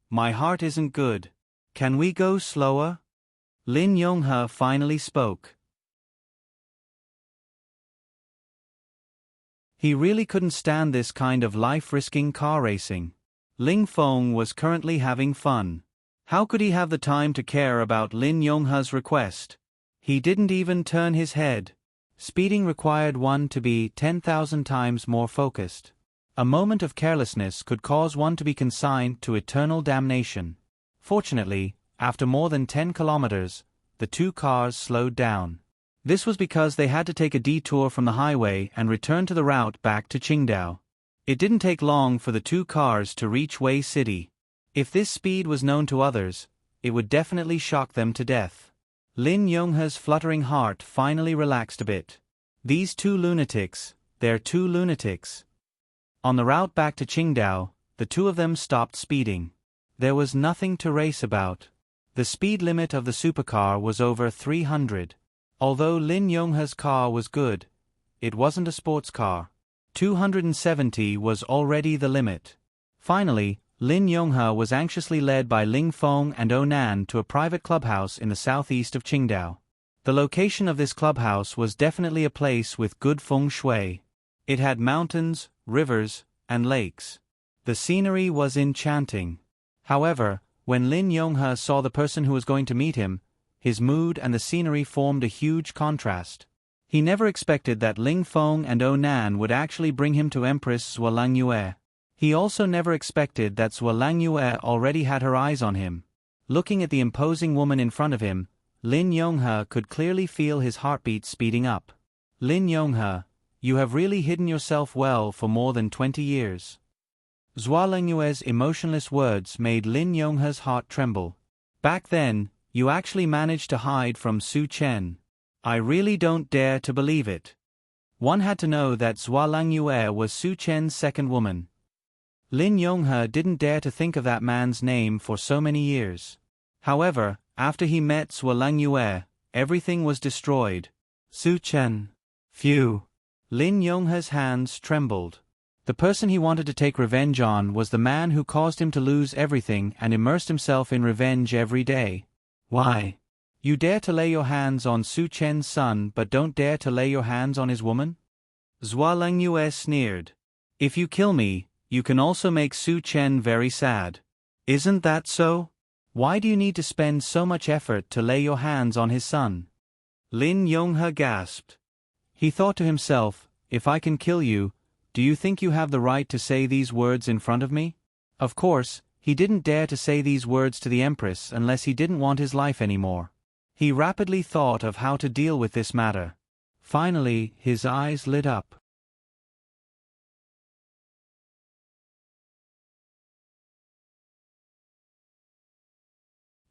my heart isn't good. Can we go slower? Lin Yonghe finally spoke. He really couldn't stand this kind of life-risking car racing. Ling Feng was currently having fun. How could he have the time to care about Lin Yonghe's request? He didn't even turn his head. Speeding required one to be 10,000 times more focused. A moment of carelessness could cause one to be consigned to eternal damnation. Fortunately, after more than 10 kilometers, the two cars slowed down. This was because they had to take a detour from the highway and return to the route back to Qingdao. It didn't take long for the two cars to reach Wei City. If this speed was known to others, it would definitely shock them to death. Lin Yonghe's fluttering heart finally relaxed a bit. These two lunatics, they're two lunatics. On the route back to Qingdao, the two of them stopped speeding. There was nothing to race about. The speed limit of the supercar was over 300. Although Lin Yonghe's car was good, it wasn't a sports car. 270 was already the limit. Finally, Lin Yonghe was anxiously led by Ling Feng and Nan to a private clubhouse in the southeast of Qingdao. The location of this clubhouse was definitely a place with good feng shui. It had mountains, rivers, and lakes. The scenery was enchanting. However, when Lin Yonghe saw the person who was going to meet him, his mood and the scenery formed a huge contrast. He never expected that Ling Feng and Nan would actually bring him to Empress Zhuo Langyue. He also never expected that Zhuo Langyue already had her eyes on him. Looking at the imposing woman in front of him, Lin Yonghe could clearly feel his heartbeat speeding up. Lin Yonghe, you have really hidden yourself well for more than 20 years. Zhuo Langyue's emotionless words made Lin Yonghe's heart tremble. Back then, you actually managed to hide from Su Chen. I really don't dare to believe it. One had to know that Zhuo Langyue was Su Chen's second woman. Lin Yonghe didn't dare to think of that man's name for so many years. However, after he met Zhuo Langyue, everything was destroyed. Su Chen. Phew. Lin Yonghe's hands trembled. The person he wanted to take revenge on was the man who caused him to lose everything and immersed himself in revenge every day. Why? You dare to lay your hands on Su Chen's son but don't dare to lay your hands on his woman? Zhuo Langyue sneered. If you kill me, you can also make Su Chen very sad. Isn't that so? Why do you need to spend so much effort to lay your hands on his son? Lin Yonghe gasped. He thought to himself, if I can kill you, do you think you have the right to say these words in front of me? Of course, he didn't dare to say these words to the Empress unless he didn't want his life anymore. He rapidly thought of how to deal with this matter. Finally, his eyes lit up.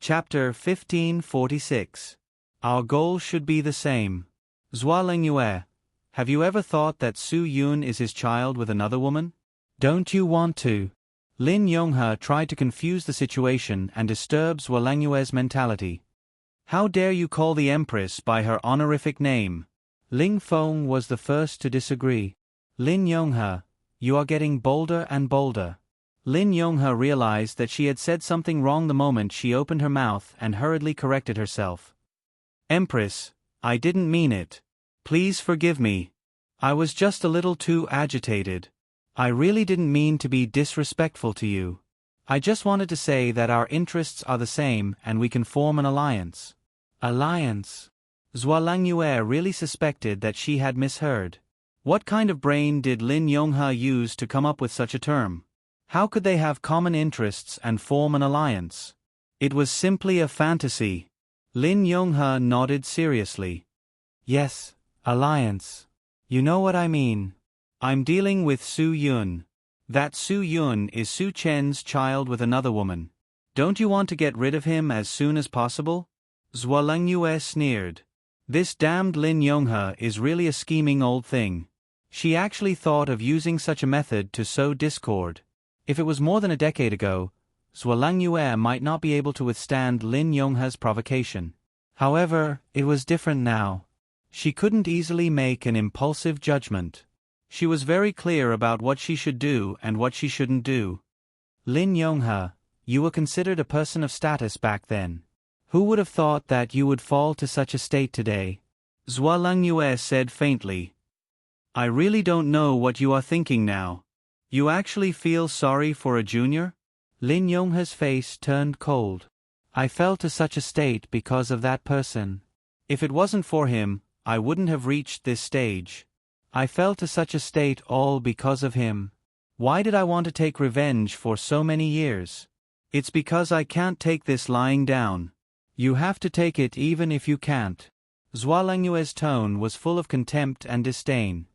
Chapter 1546. Our goal should be the same. Zhua Lengyue, have you ever thought that Su Yun is his child with another woman? Don't you want to? Lin Yonghe tried to confuse the situation and disturb Zhua Lengyue's mentality. How dare you call the Empress by her honorific name? Ling Feng was the first to disagree. Lin Yonghe, you are getting bolder and bolder. Lin Yonghe realized that she had said something wrong the moment she opened her mouth and hurriedly corrected herself. Empress, I didn't mean it. Please forgive me. I was just a little too agitated. I really didn't mean to be disrespectful to you. I just wanted to say that our interests are the same and we can form an alliance. Alliance? Zhua Lengyue really suspected that she had misheard. What kind of brain did Lin Yonghe use to come up with such a term? How could they have common interests and form an alliance? It was simply a fantasy. Lin Yonghe nodded seriously. Yes, alliance. You know what I mean. I'm dealing with Su Yun. That Su Yun is Su Chen's child with another woman. Don't you want to get rid of him as soon as possible? Zhua Lengyue sneered. This damned Lin Yonghe is really a scheming old thing. She actually thought of using such a method to sow discord. If it was more than a decade ago, Zhua Lengyue might not be able to withstand Lin Yonghe's provocation. However, it was different now. She couldn't easily make an impulsive judgment. She was very clear about what she should do and what she shouldn't do. Lin Yonghe, you were considered a person of status back then. Who would have thought that you would fall to such a state today? Zhua Lengyue said faintly. I really don't know what you are thinking now. You actually feel sorry for a junior? Lin Yonghe's face turned cold. I fell to such a state because of that person. If it wasn't for him, I wouldn't have reached this stage. I fell to such a state all because of him. Why did I want to take revenge for so many years? It's because I can't take this lying down. You have to take it even if you can't. Zhua Lengyue's tone was full of contempt and disdain.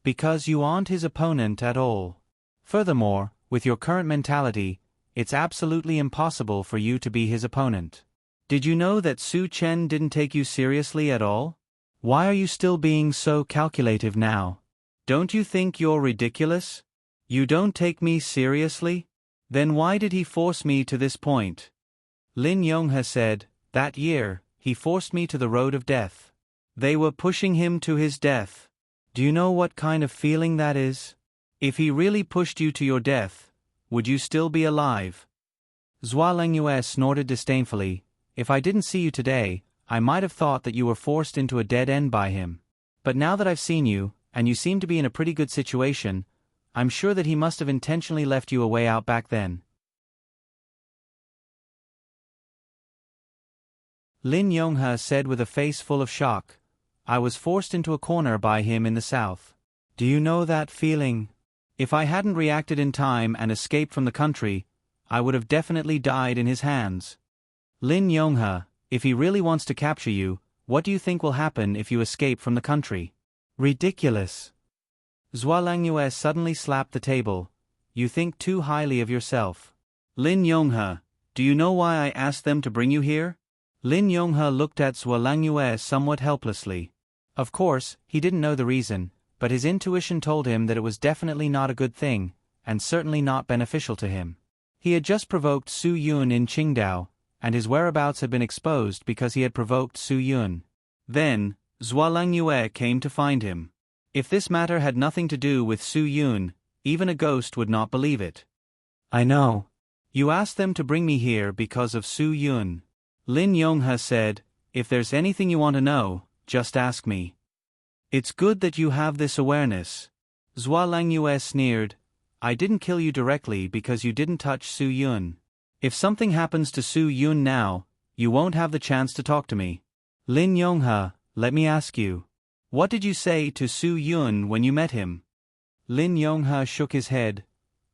Because you aren't his opponent at all. Furthermore, with your current mentality, it's absolutely impossible for you to be his opponent. Did you know that Su Chen didn't take you seriously at all? Why are you still being so calculative now? Don't you think you're ridiculous? You don't take me seriously? Then why did he force me to this point? Lin Yonghe said, that year, he forced me to the road of death. They were pushing him to his death. Do you know what kind of feeling that is? If he really pushed you to your death, would you still be alive? Zhua Lengyue snorted disdainfully. If I didn't see you today, I might have thought that you were forced into a dead end by him. But now that I've seen you, and you seem to be in a pretty good situation, I'm sure that he must have intentionally left you a way out back then. Lin Yonghe said with a face full of shock. I was forced into a corner by him in the south. Do you know that feeling? If I hadn't reacted in time and escaped from the country, I would have definitely died in his hands. Lin Yonghe, if he really wants to capture you, what do you think will happen if you escape from the country? Ridiculous. Zhua Lengyue suddenly slapped the table. You think too highly of yourself. Lin Yonghe, do you know why I asked them to bring you here? Lin Yonghe looked at Zhua Lengyue somewhat helplessly. Of course, he didn't know the reason, but his intuition told him that it was definitely not a good thing, and certainly not beneficial to him. He had just provoked Su Yun in Qingdao, and his whereabouts had been exposed because he had provoked Su Yun. Then, Zhua Lengyue came to find him. If this matter had nothing to do with Su Yun, even a ghost would not believe it. I know. You asked them to bring me here because of Su Yun. Lin Yonghe said, if there's anything you want to know, just ask me. It's good that you have this awareness. Zhua Lengyue sneered. I didn't kill you directly because you didn't touch Su Yun. If something happens to Su Yun now, you won't have the chance to talk to me. Lin Yonghe, let me ask you. What did you say to Su Yun when you met him? Lin Yonghe shook his head.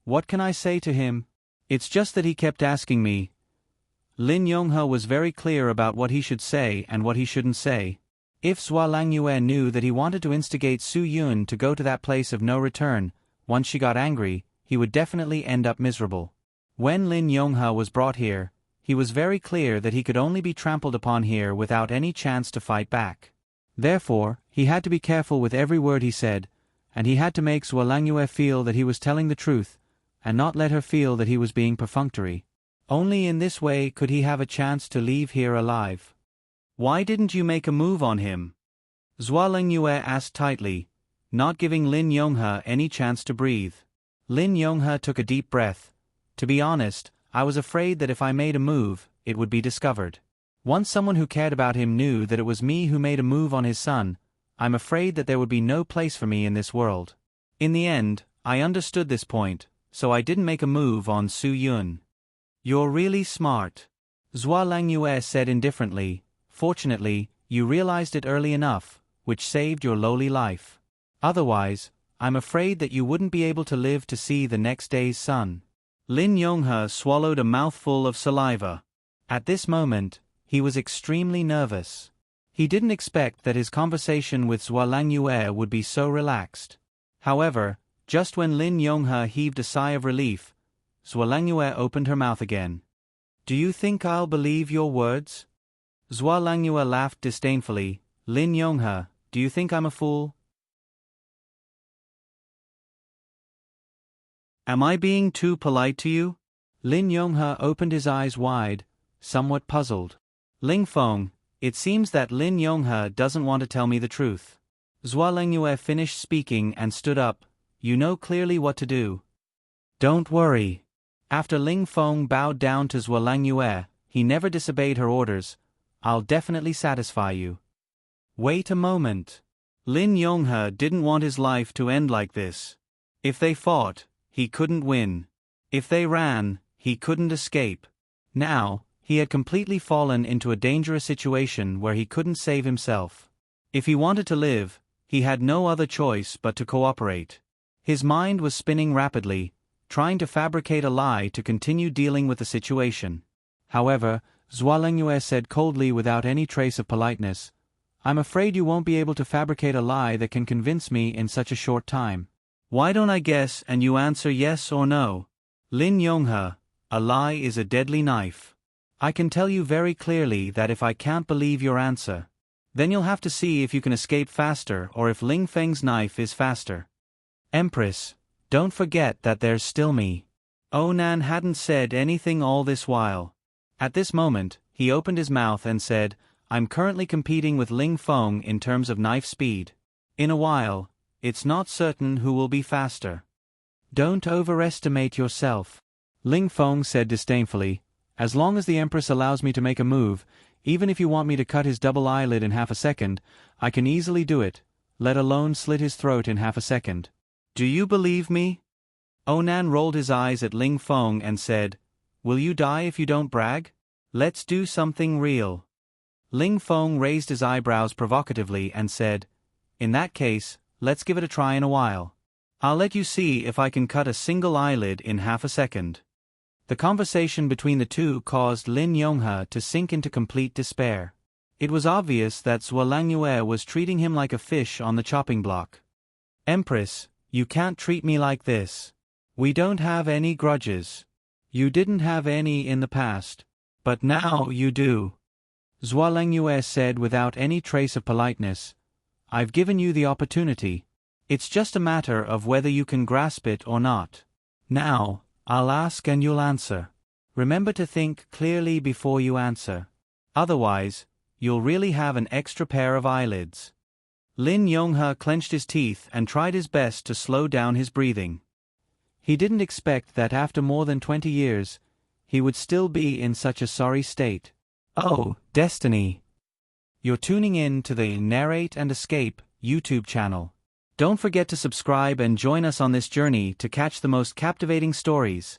What can I say to him? It's just that he kept asking me. Lin Yonghe was very clear about what he should say and what he shouldn't say. If Zhuo Langyue knew that he wanted to instigate Su Yun to go to that place of no return, once she got angry, he would definitely end up miserable. When Lin Yonghe was brought here, he was very clear that he could only be trampled upon here without any chance to fight back. Therefore, he had to be careful with every word he said, and he had to make Zhuo Langyue feel that he was telling the truth, and not let her feel that he was being perfunctory. Only in this way could he have a chance to leave here alive. Why didn't you make a move on him? Zhuo Langyue asked tightly, not giving Lin Yonghe any chance to breathe. Lin Yonghe took a deep breath. To be honest, I was afraid that if I made a move, it would be discovered. Once someone who cared about him knew that it was me who made a move on his son, I'm afraid that there would be no place for me in this world. In the end, I understood this point, so I didn't make a move on Su Yun. You're really smart. Zhuo Langyue said indifferently. Fortunately, you realized it early enough, which saved your lowly life. Otherwise, I'm afraid that you wouldn't be able to live to see the next day's sun. Lin Yonghe swallowed a mouthful of saliva. At this moment, he was extremely nervous. He didn't expect that his conversation with Zhuo Langyue would be so relaxed. However, just when Lin Yonghe heaved a sigh of relief, Zhuo Langyue opened her mouth again. Do you think I'll believe your words? Zhuo Langyue laughed disdainfully. Lin Yonghe, do you think I'm a fool? Am I being too polite to you? Lin Yonghe opened his eyes wide, somewhat puzzled. Ling Feng, it seems that Lin Yonghe doesn't want to tell me the truth. Zhuo Langyue finished speaking and stood up. You know clearly what to do. Don't worry. After Ling Feng bowed down to Zhuo Langyue, he never disobeyed her orders. I'll definitely satisfy you. Wait a moment. Lin Yonghe didn't want his life to end like this. If they fought, he couldn't win. If they ran, he couldn't escape. Now, he had completely fallen into a dangerous situation where he couldn't save himself. If he wanted to live, he had no other choice but to cooperate. His mind was spinning rapidly, trying to fabricate a lie to continue dealing with the situation. However, Zhuo Langyue said coldly without any trace of politeness, I'm afraid you won't be able to fabricate a lie that can convince me in such a short time. Why don't I guess and you answer yes or no? Lin Yonghe, a lie is a deadly knife. I can tell you very clearly that if I can't believe your answer, then you'll have to see if you can escape faster or if Ling Feng's knife is faster. Empress, don't forget that there's still me. Onan hadn't said anything all this while. At this moment, he opened his mouth and said, I'm currently competing with Ling Feng in terms of knife speed. In a while, it's not certain who will be faster. Don't overestimate yourself. Ling Feng said disdainfully, as long as the Empress allows me to make a move, even if you want me to cut his double eyelid in half a second, I can easily do it, let alone slit his throat in half a second. Do you believe me? Onan rolled his eyes at Ling Feng and said, Will you die if you don't brag? Let's do something real. Ling Feng raised his eyebrows provocatively and said, In that case, let's give it a try in a while. I'll let you see if I can cut a single eyelid in half a second. The conversation between the two caused Lin Yonghe to sink into complete despair. It was obvious that Zhuo Langyue was treating him like a fish on the chopping block. Empress, you can't treat me like this. We don't have any grudges. You didn't have any in the past. But now you do. Zhuo Langyue said without any trace of politeness, I've given you the opportunity. It's just a matter of whether you can grasp it or not. Now, I'll ask and you'll answer. Remember to think clearly before you answer. Otherwise, you'll really have an extra pair of eyelids. Lin Yonghe clenched his teeth and tried his best to slow down his breathing. He didn't expect that after more than 20 years, he would still be in such a sorry state. Oh, destiny! You're tuning in to the Narrate and Escape YouTube channel. Don't forget to subscribe and join us on this journey to catch the most captivating stories.